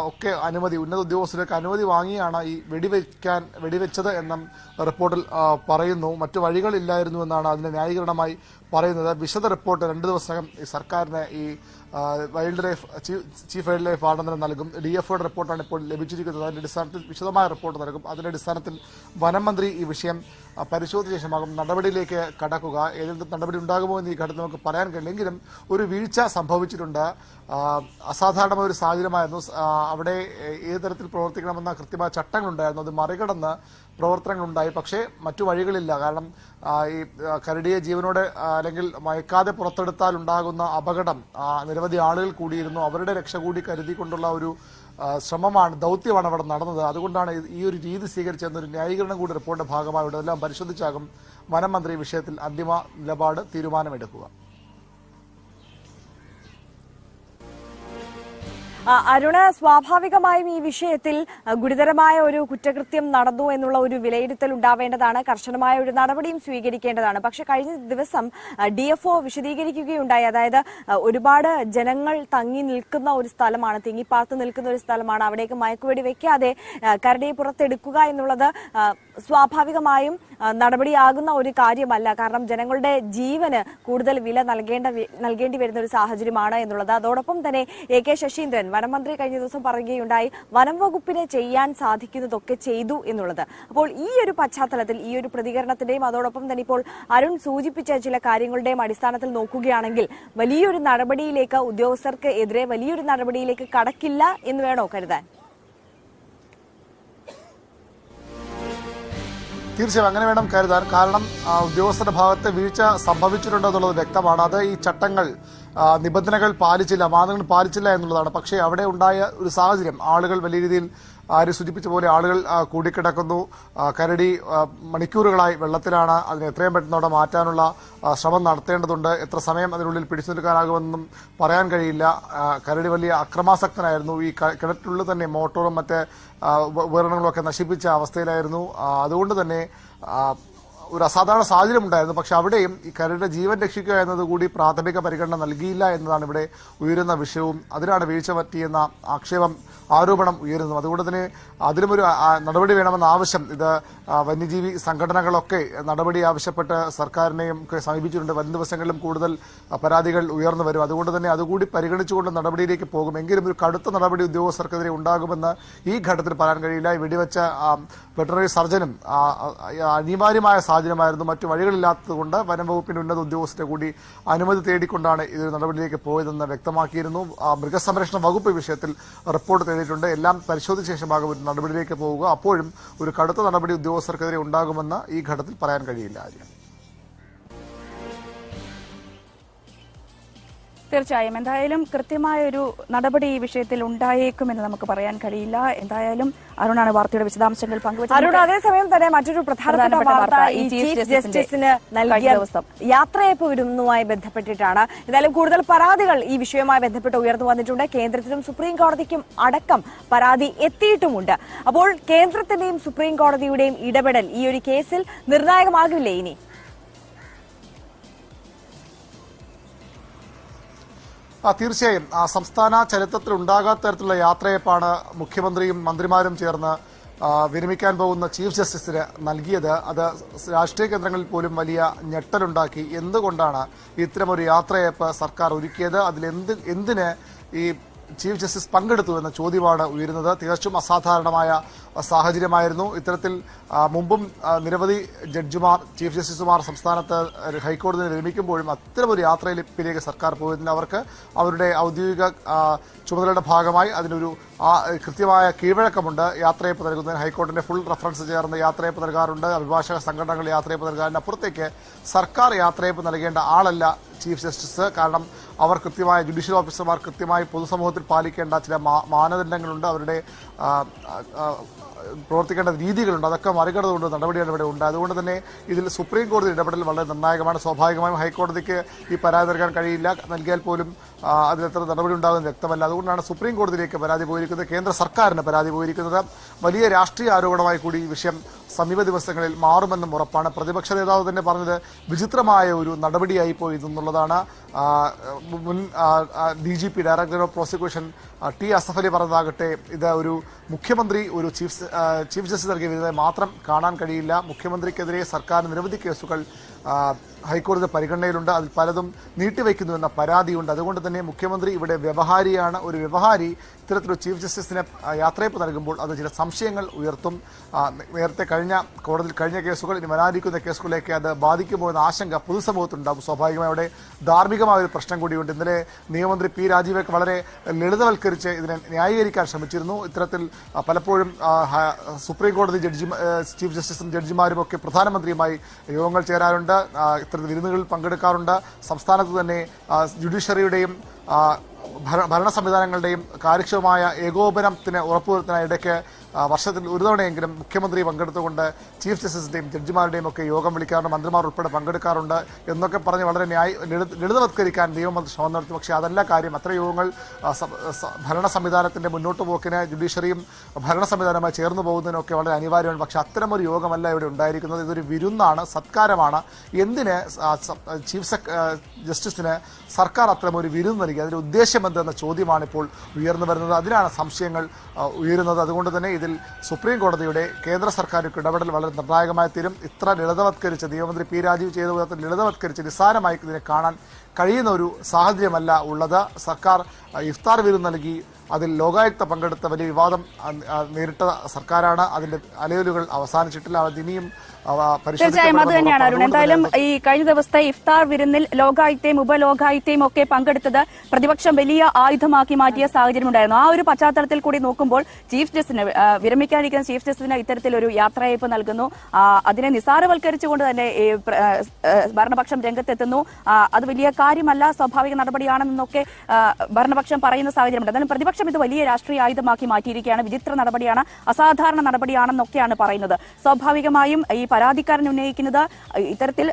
ഒക്കെ അനുമതി, ഉന്നത ഉദ്യോഗസ്ഥർക്ക് അനുമതി വാങ്ങിയാണ് ഈ വെടിവെച്ചത് എന്നും റിപ്പോർട്ടിൽ പറയുന്നു. മറ്റു വഴികളില്ലായിരുന്നു എന്നാണ് അതിന്റെ ന്യായീകരണമായി പറയുന്നത്. വിശദ റിപ്പോർട്ട് 2 ദിവസം ഈ സർക്കാരിന് ഈ ചീഫ് വൈൽഡ് ലൈഫ് വാർഡൻ നൽകും. DFOയുടെ റിപ്പോർട്ടാണ് ഇപ്പോൾ ലഭിച്ചിരിക്കുന്നത്. അതിന്റെ അടിസ്ഥാനത്തിൽ വിശദമായ റിപ്പോർട്ട് നൽകും. അതിന്റെ അടിസ്ഥാനത്തിൽ വനം മന്ത്രി ഈ വിഷയം പരിശോധിച്ച ശേഷമാകും നടപടിയിലേക്ക് കടക്കുക. ഏതെങ്കിലും നടപടി ഉണ്ടാകുമോ എന്ന് ഈ ഘട്ടത്തിൽ നമുക്ക് പറയാൻ കഴിയില്ലെങ്കിലും ഒരു വീഴ്ച സംഭവിച്ചിട്ടുണ്ട്. അസാധാരണമായ ഒരു സാഹചര്യമായിരുന്നു. അവിടെ ഏത് തരത്തിൽ പ്രവർത്തിക്കണമെന്ന കൃത്യമായ ചട്ടങ്ങളുണ്ടായിരുന്നു. അത് മറികടന്ന് പ്രവർത്തനങ്ങളുണ്ടായി. പക്ഷേ മറ്റു വഴികളില്ല. കാരണം ഈ കരടിയെ ജീവനോടെ അല്ലെങ്കിൽ മയക്കാതെ പുറത്തെടുത്താൽ ഉണ്ടാകുന്ന അപകടം, നിരവധി ആളുകൾ കൂടിയിരുന്നു, അവരുടെ രക്ഷ കൂടി കരുതിക്കൊണ്ടുള്ള ഒരു ദൗത്യമാണ് അവിടെ നടന്നത്. അതുകൊണ്ടാണ് ഈ ഒരു രീതി സ്വീകരിച്ചെന്നൊരു ന്യായീകരണം കൂടി റിപ്പോർട്ടിന്റെ ഭാഗമായിട്ട് അതെല്ലാം പരിശോധിച്ചാകും വനം മന്ത്രി വിഷയത്തിൽ അന്തിമ നിലപാട് തീരുമാനമെടുക്കുക. അരുണ്, സ്വാഭാവികമായും ഈ വിഷയത്തിൽ ഗുരുതരമായ ഒരു കുറ്റകൃത്യം നടന്നു എന്നുള്ള ഒരു വിലയിരുത്തൽ ഉണ്ടാവേണ്ടതാണ്. കർശനമായ ഒരു നടപടിയും സ്വീകരിക്കേണ്ടതാണ്. പക്ഷെ കഴിഞ്ഞ ദിവസം DFO വിശദീകരിക്കുകയുണ്ടായി. അതായത് ഒരുപാട് ജനങ്ങൾ തങ്ങി നിൽക്കുന്ന ഒരു സ്ഥലമാണ്, തിങ്ങിപ്പാർത്ത് നിൽക്കുന്ന ഒരു സ്ഥലമാണ്. അവിടേക്ക് മയക്കുവെടി വെക്കാതെ കരടിയെ പുറത്തെടുക്കുക എന്നുള്ളത് സ്വാഭാവികമായും നടപടിയാകുന്ന ഒരു കാര്യമല്ല. കാരണം ജനങ്ങളുടെ ജീവന് കൂടുതൽ വില നൽകേണ്ടി വരുന്ന ഒരു സാഹചര്യമാണ് എന്നുള്ളത്. അതോടൊപ്പം തന്നെ AK ശശീന്ദ്രൻ വനമന്ത്രി കഴിഞ്ഞ ദിവസം പറയുകയുണ്ടായി, വനം വകുപ്പിന് ചെയ്യാൻ സാധിക്കുന്നതൊക്കെ ചെയ്തു എന്നുള്ളത്. അപ്പോൾ ഈ ഒരു പശ്ചാത്തലത്തിൽ ഈ ഒരു പ്രതികരണത്തിന്റെയും അതോടൊപ്പം തന്നെ ഇപ്പോൾ അരുൺ സൂചിപ്പിച്ച ചില കാര്യങ്ങളുടെയും അടിസ്ഥാനത്തിൽ നോക്കുകയാണെങ്കിൽ വലിയൊരു നടപടിയിലേക്ക് ഉദ്യോഗസ്ഥർക്ക് എതിരെ വലിയൊരു നടപടിയിലേക്ക് കടക്കില്ല എന്ന് വേണോ കരുതാൻ? തീർച്ചയായും അങ്ങനെ വേണം കരുതാൻ. കാരണം ഉദ്യോഗസ്ഥരുടെ ഭാഗത്ത് വീഴ്ച സംഭവിച്ചിട്ടുണ്ടോ എന്നുള്ളത് വ്യക്തമാണ്. അത് ഈ ചട്ടങ്ങൾ നിബന്ധനകൾ പാലിച്ചില്ല, മാനദണ്ഡങ്ങൾ പാലിച്ചില്ല എന്നുള്ളതാണ്. പക്ഷേ അവിടെ ഉണ്ടായ ഒരു സാഹചര്യം, ആളുകൾ വലിയ രീതിയിൽ ആര് സൂചിപ്പിച്ച പോലെ ആളുകൾ കൂടിക്കിടക്കുന്നു. കരടി മണിക്കൂറുകളായി വെള്ളത്തിലാണ്. അതിനെ എത്രയും പെട്ടെന്ന് അവിടെ മാറ്റാനുള്ള ശ്രമം നടത്തേണ്ടതുണ്ട്. എത്ര സമയം അതിനുള്ളിൽ പിടിച്ചു നിൽക്കാനാകുമെന്നും പറയാൻ കഴിയില്ല. കരടി വലിയ അക്രമാസക്തനായിരുന്നു. ഈ കിണറ്റിനുള്ളിൽ തന്നെ മോട്ടോറും മറ്റ് ഉപകരണങ്ങളും ഒക്കെ നശിപ്പിച്ച അവസ്ഥയിലായിരുന്നു. അതുകൊണ്ട് തന്നെ ഒരു അസാധാരണ സാഹചര്യം ഉണ്ടായിരുന്നു. പക്ഷെ അവിടെയും ഈ കരടിയുടെ ജീവൻ രക്ഷിക്കുക എന്നത് കൂടി പ്രാഥമിക പരിഗണന നൽകിയില്ല എന്നതാണ് ഇവിടെ ഉയരുന്ന വിഷയവും. അതിനാണ് വീഴ്ച പറ്റിയെന്ന ആരോപണം ഉയരുന്നു. അതുകൊണ്ട് തന്നെ അതിലുമൊരു നടപടി വേണമെന്ന ആവശ്യം ഇത് വന്യജീവി സംഘടനകളൊക്കെ നടപടി ആവശ്യപ്പെട്ട് സർക്കാരിനെയും ഒക്കെ സമീപിച്ചിട്ടുണ്ട്. വരും ദിവസങ്ങളിലും കൂടുതൽ പരാതികൾ ഉയർന്നു വരും. അതുകൊണ്ട് തന്നെ അതുകൂടി പരിഗണിച്ചുകൊണ്ട് നടപടിയിലേക്ക് പോകും. എങ്കിലും ഒരു കടുത്ത നടപടി ഉദ്യോഗസ്ഥർക്കെതിരെ ഉണ്ടാകുമെന്ന് ഈ ഘട്ടത്തിൽ പറയാൻ കഴിയില്ല. വെടിവെച്ച വെറ്ററിനറി സർജനും അനിവാര്യമായ സാഹചര്യമായിരുന്നു. മറ്റു വഴികളില്ലാത്തതുകൊണ്ട് വനം വകുപ്പിന്റെ ഉന്നത ഉദ്യോഗസ്ഥരെ കൂടി അനുമതി തേടിക്കൊണ്ടാണ് ഇതൊരു നടപടിയിലേക്ക് പോയതെന്ന് വ്യക്തമാക്കിയിരുന്നു. മൃഗസംരക്ഷണ വകുപ്പ് വിഷയത്തിൽ റിപ്പോർട്ട് തേടിയിട്ടുണ്ട്. എല്ലാം പരിശോധിച്ച ശേഷമാകും ഒരു നടപടിയിലേക്ക് പോവുക. അപ്പോഴും ഒരു കടുത്ത നടപടി ഉദ്യോഗസ്ഥർക്കെതിരെ ഉണ്ടാകുമെന്ന് ഈ ഘട്ടത്തിൽ പറയാൻ കഴിയില്ല. തീർച്ചയായും എന്തായാലും കൃത്യമായ ഒരു നടപടി ഈ വിഷയത്തിൽ ഉണ്ടായേക്കുമെന്ന് നമുക്ക് പറയാൻ കഴിയില്ല. എന്തായാലും അരുണാണ് വാർത്തയുടെ വിശദാംശങ്ങൾ പങ്കുവച്ചത്. അരുൺ, അതേസമയം തന്നെ മറ്റൊരു പ്രധാനപ്പെട്ട വാർത്ത ഈ ചീഫ് ജസ്റ്റിസിന് നൽകിയ യാത്രയയപ്പ് വിരുന്നുമായി ബന്ധപ്പെട്ടിട്ടാണ്. എന്തായാലും കൂടുതൽ പരാതികൾ ഈ വിഷയവുമായി ബന്ധപ്പെട്ട് ഉയർന്നു വന്നിട്ടുണ്ട്. കേന്ദ്രത്തിനും സുപ്രീം കോടതിക്കും അടക്കം പരാതി എത്തിയിട്ടുമുണ്ട്. അപ്പോൾ കേന്ദ്രത്തിന്റെയും സുപ്രീം കോടതിയുടെയും ഇടപെടൽ ഈ ഒരു കേസിൽ നിർണായകമാകില്ലേ ഇനി? തീർച്ചയായും സംസ്ഥാന ചരിത്രത്തിൽ ഉണ്ടാകാത്ത തരത്തിലുള്ള യാത്രയപ്പാണ് മുഖ്യമന്ത്രിയും മന്ത്രിമാരും ചേർന്ന് വിരമിക്കാൻ പോകുന്ന ചീഫ് ജസ്റ്റിസിന് നൽകിയത്. അത് രാഷ്ട്രീയ കേന്ദ്രങ്ങളിൽ പോലും വലിയ ഞെട്ടലുണ്ടാക്കി. എന്തുകൊണ്ടാണ് ഇത്തരമൊരു യാത്രയപ്പ് സർക്കാർ ഒരുക്കിയത്? എന്തിന് ഈ ചീഫ് ജസ്റ്റിസ് പങ്കെടുത്തു എന്ന ചോദ്യമാണ് ഉയരുന്നത്. തികച്ചും അസാധാരണമായ സാഹചര്യമായിരുന്നു. ഇത്തരത്തിൽ മുമ്പും നിരവധി ജഡ്ജിമാർ, ചീഫ് ജസ്റ്റിസുമാർ സംസ്ഥാനത്ത് ഹൈക്കോടതിയിൽ വിരമിക്കുമ്പോഴും അത്തരമൊരു യാത്രയിലേക്ക് സർക്കാർ പോയതിന് അവർക്ക് അവരുടെ ഔദ്യോഗിക ചുമതലയുടെ ഭാഗമായി അതിനൊരു കൃത്യമായ കീഴ്വഴക്കമുണ്ട്. യാത്രയപ്പ് നൽകുന്നതിന് ഹൈക്കോടതിന്റെ ഫുൾ റഫറൻസ് ചേർന്ന് യാത്രയപ്പ് നൽകാറുണ്ട്. അഭിഭാഷക സംഘടനകൾ യാത്രയപ്പ് നൽകാറുണ്ട്. അപ്പുറത്തേക്ക് സർക്കാർ യാത്രയപ്പ് നൽകേണ്ട ആളല്ല ചീഫ് ജസ്റ്റിസ്. കാരണം അവർ കൃത്യമായ ജുഡീഷ്യൽ ഓഫീസർമാർ കൃത്യമായി പൊതുസമൂഹത്തിൽ പാലിക്കേണ്ട ചില മാനദണ്ഡങ്ങളുണ്ട്. അവരുടെ പ്രവർത്തിക്കേണ്ട രീതികളുണ്ട്. അതൊക്കെ മറികടന്നുകൊണ്ട് നടപടിയാണ് ഇവിടെ ഉണ്ട്. അതുകൊണ്ട് തന്നെ ഇതിൽ സുപ്രീം കോടതി ഇടപെടൽ വളരെ നിർണായകമാണ്. സ്വാഭാവികമായും ഹൈക്കോടതിക്ക് ഈ പരാതി നൽകാൻ കഴിയില്ല. നൽകിയാൽ പോലും അതിലെത്ര നടപടി ഉണ്ടാകുമെന്ന് വ്യക്തമല്ല. അതുകൊണ്ടാണ് സുപ്രീം കോടതിയിലേക്ക് പരാതി പോയിരിക്കുന്നത്. കേന്ദ്ര സർക്കാരിന് പരാതി പോയിരിക്കുന്നത്. വലിയ രാഷ്ട്രീയ ആരോപണമായി കൂടി ഈ വിഷയം സമീപ ദിവസങ്ങളിൽ മാറുമെന്നും ഉറപ്പാണ്. പ്രതിപക്ഷ നേതാവ് തന്നെ പറഞ്ഞത് വിചിത്രമായ ഒരു നടപടിയായിപ്പോയി എന്നുള്ളതാണ്. മുൻ DGP director of prosecution T Asaf Ali പറഞ്ഞതാകട്ടെ, ഇത് ഒരു മുഖ്യമന്ത്രി ഒരു ചീഫ് ജസ്റ്റിസ് നൽകിയ വിധത്തെ മാത്രം കാണാൻ കഴിയില്ല. മുഖ്യമന്ത്രിക്കെതിരെ സർക്കാരിന് നിരവധി കേസുകൾ ഹൈക്കോടതി പരിഗണനയിലുണ്ട്. അതിൽ പലതും നീട്ടിവെക്കുന്നു എന്ന പരാതിയുണ്ട്. അതുകൊണ്ട് തന്നെ മുഖ്യമന്ത്രി ഇവിടെ വ്യവഹാരിയാണ്. ഒരു വ്യവഹാരി ഇത്തരത്തിലൊരു ചീഫ് ജസ്റ്റിസിന് യാത്രയപ്പ് നൽകുമ്പോൾ അത് ചില സംശയങ്ങൾ ഉയർത്തും. നേരത്തെ കോടതിയിൽ കഴിഞ്ഞ കേസുകൾ ഇനി വരാനിരിക്കുന്ന കേസുകളിലേക്ക് അത് ബാധിക്കുമോ എന്ന ആശങ്ക പൊതുസമൂഹത്തിനുണ്ടാകും. സ്വാഭാവികമായി അവിടെ ധാർമ്മികമായ ഒരു പ്രശ്നം കൂടിയുണ്ട്. ഇന്നലെ നിയമമന്ത്രി P രാജീവൊക്കെ വളരെ ലളിതവൽക്കരിച്ച് ഇതിനെ ന്യായീകരിക്കാൻ ശ്രമിച്ചിരുന്നു. ഇത്തരത്തിൽ പലപ്പോഴും സുപ്രീം കോടതി ചീഫ് ജസ്റ്റിസും ജഡ്ജിമാരും ഒക്കെ പ്രധാനമന്ത്രിയുമായി യോഗങ്ങൾ ചേരാറുണ്ട്. ഇത്തരത്തിൽ വിരുന്നുകളിൽ പങ്കെടുക്കാറുണ്ട്. സംസ്ഥാനത്ത് തന്നെ ജുഡീഷ്യറിയുടെയും ഭരണ സംവിധാനങ്ങളുടെയും കാര്യക്ഷമമായ ഏകോപനത്തിന് ഉറപ്പുവരുത്താൻ ഇടയ്ക്ക് വർഷത്തിൽ ഒരു തവണയെങ്കിലും മുഖ്യമന്ത്രി പങ്കെടുത്തുകൊണ്ട് ചീഫ് ജസ്റ്റിസിന്റെയും ജഡ്ജിമാരുടെയും ഒക്കെ യോഗം വിളിക്കാറുണ്ട്, മന്ത്രിമാർ ഉൾപ്പെടെ പങ്കെടുക്കാറുണ്ട് എന്നൊക്കെ പറഞ്ഞ് വളരെ ലളിതവത്കരിക്കാൻ നിയമമന്ത്രി ശ്രമം നടത്തി. പക്ഷേ അതല്ല കാര്യം. അത്ര യോഗങ്ങൾ ഭരണ സംവിധാനത്തിന്റെ മുന്നോട്ട് പോക്കിന് ജുഡീഷ്യറിയും ഭരണ സംവിധാനവുമായി ചേർന്ന് പോകുന്നതിനൊക്കെ വളരെ അനിവാര്യമാണ്. പക്ഷേ അത്തരമൊരു യോഗമല്ല ഇവിടെ ഉണ്ടായിരിക്കുന്നത്. ഇതൊരു വിരുന്നാണ്, സത്കാരമാണ്. എന്തിന് ചീഫ് ജസ്റ്റിസിന് സർക്കാർ അത്തരമൊരു വിരുന്ന് നൽകി? അതിന്റെ ഉദ്ദേശം എന്തെന്ന ചോദ്യമാണ് ഇപ്പോൾ ഉയർന്നു വരുന്നത്. അതിനാണ് സംശയങ്ങൾ ഉയരുന്നത്. അതുകൊണ്ട് തന്നെ ഇതിൽ സുപ്രീം കോടതിയുടെ കേന്ദ്ര സർക്കാരിന്റെ ഇടപെടൽ വളരെ നിർണായകമായി തീരും. ഇത്ര ലളിതവത്കരിച്ച് നിയമമന്ത്രി പി രാജീവ് ചെയ്ത വിധത്തിൽ ലളിതവത്കരിച്ച് നിസ്സാരമായി ഇതിനെ കാണാൻ കഴിയുന്ന ഒരു സാഹചര്യമല്ല ഉള്ളത്. സർക്കാർ ഇഫ്താർ വിരുന്ന് നൽകി അതിൽ ലോകായുക്ത പങ്കെടുത്ത വലിയ വിവാദം നേരിട്ട സർക്കാരാണ്. അതിന്റെ അലയലുകൾ അവസാനിച്ചിട്ടില്ല. അത് ഇനിയും തീർച്ചയായും അത് തന്നെയാണ് അരുൺ. എന്തായാലും ഈ കഴിഞ്ഞ ദിവസത്തെ ഇഫ്താർ വിരുന്നിൽ ലോകായുക്തയും ഉപലോകായുക്തയും ഒക്കെ പങ്കെടുത്തത് പ്രതിപക്ഷം വലിയ ആയുധമാക്കി മാറ്റിയ സാഹചര്യം ഉണ്ടായിരുന്നു. ആ ഒരു പശ്ചാത്തലത്തിൽ കൂടി നോക്കുമ്പോൾ ചീഫ് ജസ്റ്റിന് വിരമിക്കാനിരിക്കുന്ന ചീഫ് ജസ്റ്റിന് ഇത്തരത്തിലൊരു യാത്രയയപ്പ് നൽകുന്നു. അതിനെ നിസാരവൽക്കരിച്ചുകൊണ്ട് തന്നെ ഭരണപക്ഷം രംഗത്തെത്തുന്നു. അത് വലിയ കാര്യമല്ല, സ്വാഭാവിക നടപടിയാണെന്നൊക്കെ ഭരണപക്ഷം പറയുന്ന സാഹചര്യമുണ്ട്. എന്നാലും പ്രതിപക്ഷം ഇത് വലിയ രാഷ്ട്രീയ ആയുധമാക്കി മാറ്റിയിരിക്കുകയാണ്. വിചിത്ര നടപടിയാണ്, അസാധാരണ നടപടിയാണെന്നൊക്കെയാണ് പറയുന്നത്. സ്വാഭാവികമായും ഈ പരാതിക്കാരൻ ഉന്നയിക്കുന്നത് ഇത്തരത്തിൽ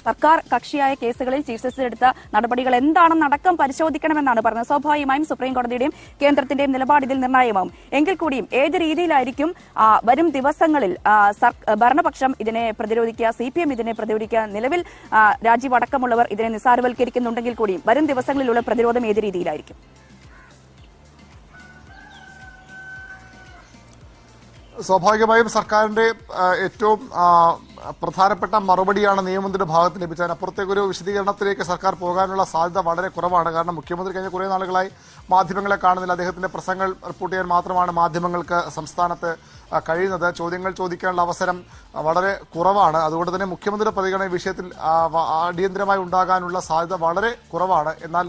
സർക്കാർ കക്ഷിയായ കേസുകളിൽ ചീഫ് ജസ്റ്റിസ് എടുത്ത നടപടികൾ എന്താണെന്നടക്കം പരിശോധിക്കണമെന്നാണ് പറഞ്ഞത്. സ്വാഭാവികമായും സുപ്രീം കോടതിയുടെയും കേന്ദ്രത്തിന്റെയും നിലപാട് ഇതിൽ നിർണായകമാവും. എങ്കിൽ കൂടിയും ഏത് രീതിയിലായിരിക്കും വരും ദിവസങ്ങളിൽ ഭരണപക്ഷം ഇതിനെ പ്രതിരോധിക്കുക, CPM ഇതിനെ പ്രതിരോധിക്കുക? നിലവിൽ രാജീവ് അടക്കമുള്ളവർ ഇതിനെ നിസ്സാരവൽക്കരിക്കുന്നുണ്ടെങ്കിൽ കൂടിയും വരും ദിവസങ്ങളിലുള്ള പ്രതിരോധം ഏത് രീതിയിലായിരിക്കും? സ്വാഭാവികമായും സർക്കാരിന്റെ ഏറ്റവും പ്രധാനപ്പെട്ട മറുപടിയാണ് നിയമമന്ത്രിയുടെ ഭാഗത്ത് ലഭിച്ചത്. അതിനപ്പുറത്തേക്കൊരു വിശദീകരണത്തിലേക്ക് സർക്കാർ പോകാനുള്ള സാധ്യത വളരെ കുറവാണ്. കാരണം മുഖ്യമന്ത്രി കഴിഞ്ഞ കുറേ നാളുകളായി മാധ്യമങ്ങളെ കാണുന്നില്ല. അദ്ദേഹത്തിന്റെ പ്രസംഗങ്ങൾ റിപ്പോർട്ട് ചെയ്യാൻ മാത്രമാണ് മാധ്യമങ്ങൾക്ക് സംസ്ഥാനത്ത് കഴിയുന്നത്. ചോദ്യങ്ങൾ ചോദിക്കാനുള്ള അവസരം വളരെ കുറവാണ്. അതുകൊണ്ട് തന്നെ മുഖ്യമന്ത്രിയുടെ പ്രതികരണ വിഷയത്തിൽ അടിയന്തരമായി ഉണ്ടാകാനുള്ള സാധ്യത വളരെ കുറവാണ്. എന്നാൽ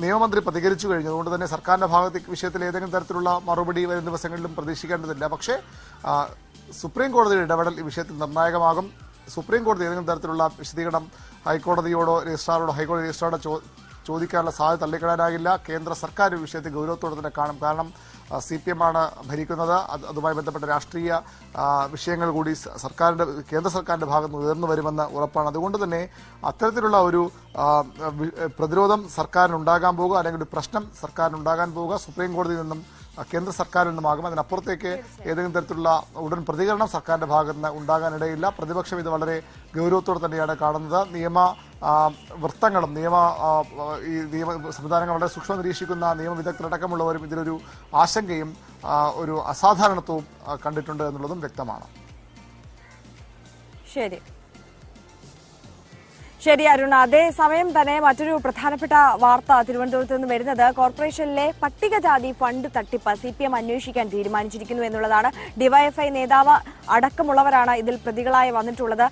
നിയമമന്ത്രി പ്രതികരിച്ചു കഴിഞ്ഞു. അതുകൊണ്ട് തന്നെ സർക്കാരിന്റെ ഭാഗത്ത് വിഷയത്തിൽ ഏതെങ്കിലും തരത്തിലുള്ള മറുപടി വരും ദിവസങ്ങളിലും പ്രതീക്ഷിക്കേണ്ടതില്ല. പക്ഷേ സുപ്രീം കോടതിയുടെ ഇടപെടൽ ഈ വിഷയത്തിൽ നിർണായകമാകും. സുപ്രീം കോടതി ഏതെങ്കിലും തരത്തിലുള്ള വിശദീകരണം ഹൈക്കോടതിയോടോ രജിസ്ട്രാറോടോ ഹൈക്കോടതി രജിസ്ട്രാറോടോ ചോദിക്കാനുള്ള സാധ്യത തള്ളിക്കളയാനാകില്ല. കേന്ദ്ര സർക്കാർ ഈ വിഷയത്തിൽ ഗൗരവത്തോടെ തന്നെ കാണും. കാരണം CPM ആണ് ഭരിക്കുന്നത്. അതുമായി ബന്ധപ്പെട്ട രാഷ്ട്രീയ വിഷയങ്ങൾ കൂടി കേന്ദ്ര സർക്കാരിന്റെ ഭാഗത്ത് നിന്ന് ഉയർന്നു വരുമെന്ന് ഉറപ്പാണ്. അതുകൊണ്ട് തന്നെ അത്തരത്തിലുള്ള ഒരു പ്രതിരോധം സർക്കാരിനുണ്ടാകാൻ പോകുക, അല്ലെങ്കിൽ ഒരു പ്രശ്നം സർക്കാരിനുണ്ടാകാൻ പോവുക സുപ്രീം കോടതിയിൽ നിന്നും കേന്ദ്ര സർക്കാരിൽ നിന്നുമാകും. അതിനപ്പുറത്തേക്ക് ഏതെങ്കിലും തരത്തിലുള്ള ഉടൻ പ്രതികരണം സർക്കാരിന്റെ ഭാഗത്ത് നിന്ന് ഉണ്ടാകാനിടയില്ല. പ്രതിപക്ഷം ഇത് വളരെ ഗൗരവത്തോടെ തന്നെയാണ് കാണുന്നത്. വൃത്തങ്ങളും നിയമ സംവിധാനങ്ങൾ വളരെ സൂക്ഷ്മം നിരീക്ഷിക്കുന്ന നിയമവിദഗ്ധരടക്കമുള്ളവരും ഇതിലൊരു ആശങ്കയും ഒരു അസാധാരണത്വവും കണ്ടിട്ടുണ്ട് എന്നുള്ളതും വ്യക്തമാണ്. ശരി അരുൺ. അതേസമയം തന്നെ മറ്റൊരു പ്രധാനപ്പെട്ട വാർത്ത തിരുവനന്തപുരത്ത് നിന്ന് വരുന്നത് കോർപ്പറേഷനിലെ പട്ടികജാതി ഫണ്ട് തട്ടിപ്പ് CPM അന്വേഷിക്കാൻ തീരുമാനിച്ചിരിക്കുന്നു എന്നുള്ളതാണ്. ഡിവൈഎഫ്ഐ നേതാവ് അടക്കമുള്ളവരാണ് ഇതിൽ പ്രതികളായി വന്നിട്ടുള്ളത്.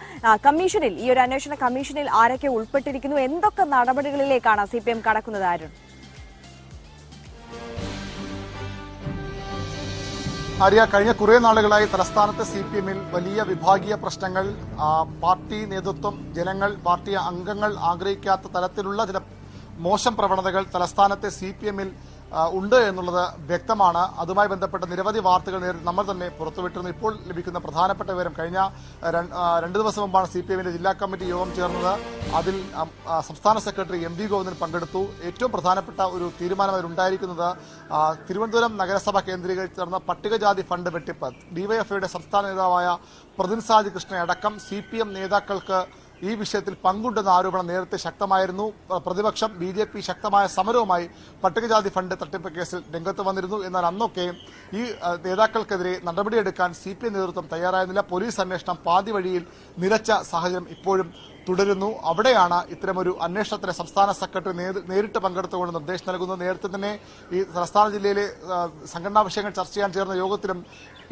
കമ്മീഷനിൽ, ഈ ഒരു അന്വേഷണ കമ്മീഷനിൽ ആരൊക്കെ ഉൾപ്പെട്ടിരിക്കുന്നു, എന്തൊക്കെ നടപടികളിലേക്കാണ് CPM കടക്കുന്നത് അരുൺ? ആര്യ, കഴിഞ്ഞ കുറേ നാളുകളായി തലസ്ഥാനത്തെ CPM-ൽ വലിയ വിഭാഗീയ പ്രശ്നങ്ങൾ, പാർട്ടി നേതൃത്വം, ജനങ്ങൾ, പാർട്ടി അംഗങ്ങൾ ആഗ്രഹിക്കാത്ത തരത്തിലുള്ള ചില മോശം പ്രവണതകൾ തലസ്ഥാനത്തെ CPM-ൽ ഉണ്ട് എന്നുള്ളത് വ്യക്തമാണ്. അതുമായി ബന്ധപ്പെട്ട നിരവധി വാർത്തകൾ നമ്മൾ തന്നെ പുറത്തുവിട്ടിരുന്നു. ഇപ്പോൾ ലഭിക്കുന്ന പ്രധാനപ്പെട്ട വിവരം, കഴിഞ്ഞ 2 ദിവസം മുമ്പാണ് CPM-ന്റെ ജില്ലാ കമ്മിറ്റി യോഗം ചേർന്നത്. അതിൽ സംസ്ഥാന സെക്രട്ടറി MV ഗോവിന്ദൻ പങ്കെടുത്തു. ഏറ്റവും പ്രധാനപ്പെട്ട ഒരു തീരുമാനം അതിലുണ്ടായിരിക്കുന്നത് തിരുവനന്തപുരം നഗരസഭ കേന്ദ്രീകരിച്ച് നടന്ന പട്ടികജാതി ഫണ്ട് വെട്ടിപ്പ്, ഡിവൈഎഫ്ഐയുടെ സംസ്ഥാന നേതാവായ പ്രതിൻ സാജി കൃഷ്ണയടക്കം CPM നേതാക്കൾക്ക് ഈ വിഷയത്തിൽ പങ്കുണ്ടെന്ന ആരോപണം നേരത്തെ ശക്തമായിരുന്നു. പ്രതിപക്ഷം BJP ശക്തമായ സമരവുമായി പട്ടികജാതി ഫണ്ട് തട്ടിപ്പ് കേസിൽ രംഗത്ത് വന്നിരുന്നു. എന്നാൽ അന്നൊക്കെ ഈ നേതാക്കൾക്കെതിരെ നടപടിയെടുക്കാൻ CPM നേതൃത്വം തയ്യാറായിരുന്നില്ല. പോലീസ് അന്വേഷണം പാതി വഴിയിൽ നിലച്ച സാഹചര്യം ഇപ്പോഴും തുടരുന്നു. അവിടെയാണ് ഇത്തരമൊരു അന്വേഷണത്തിന് സംസ്ഥാന സെക്രട്ടറി നേരിട്ട് പങ്കെടുത്തുകൊണ്ട് നിർദ്ദേശം നൽകുന്നത്. നേരത്തെ തന്നെ ഈ തലസ്ഥാന ജില്ലയിലെ സംഘടനാ വിഷയങ്ങൾ ചർച്ച ചെയ്യാൻ ചേർന്ന യോഗത്തിലും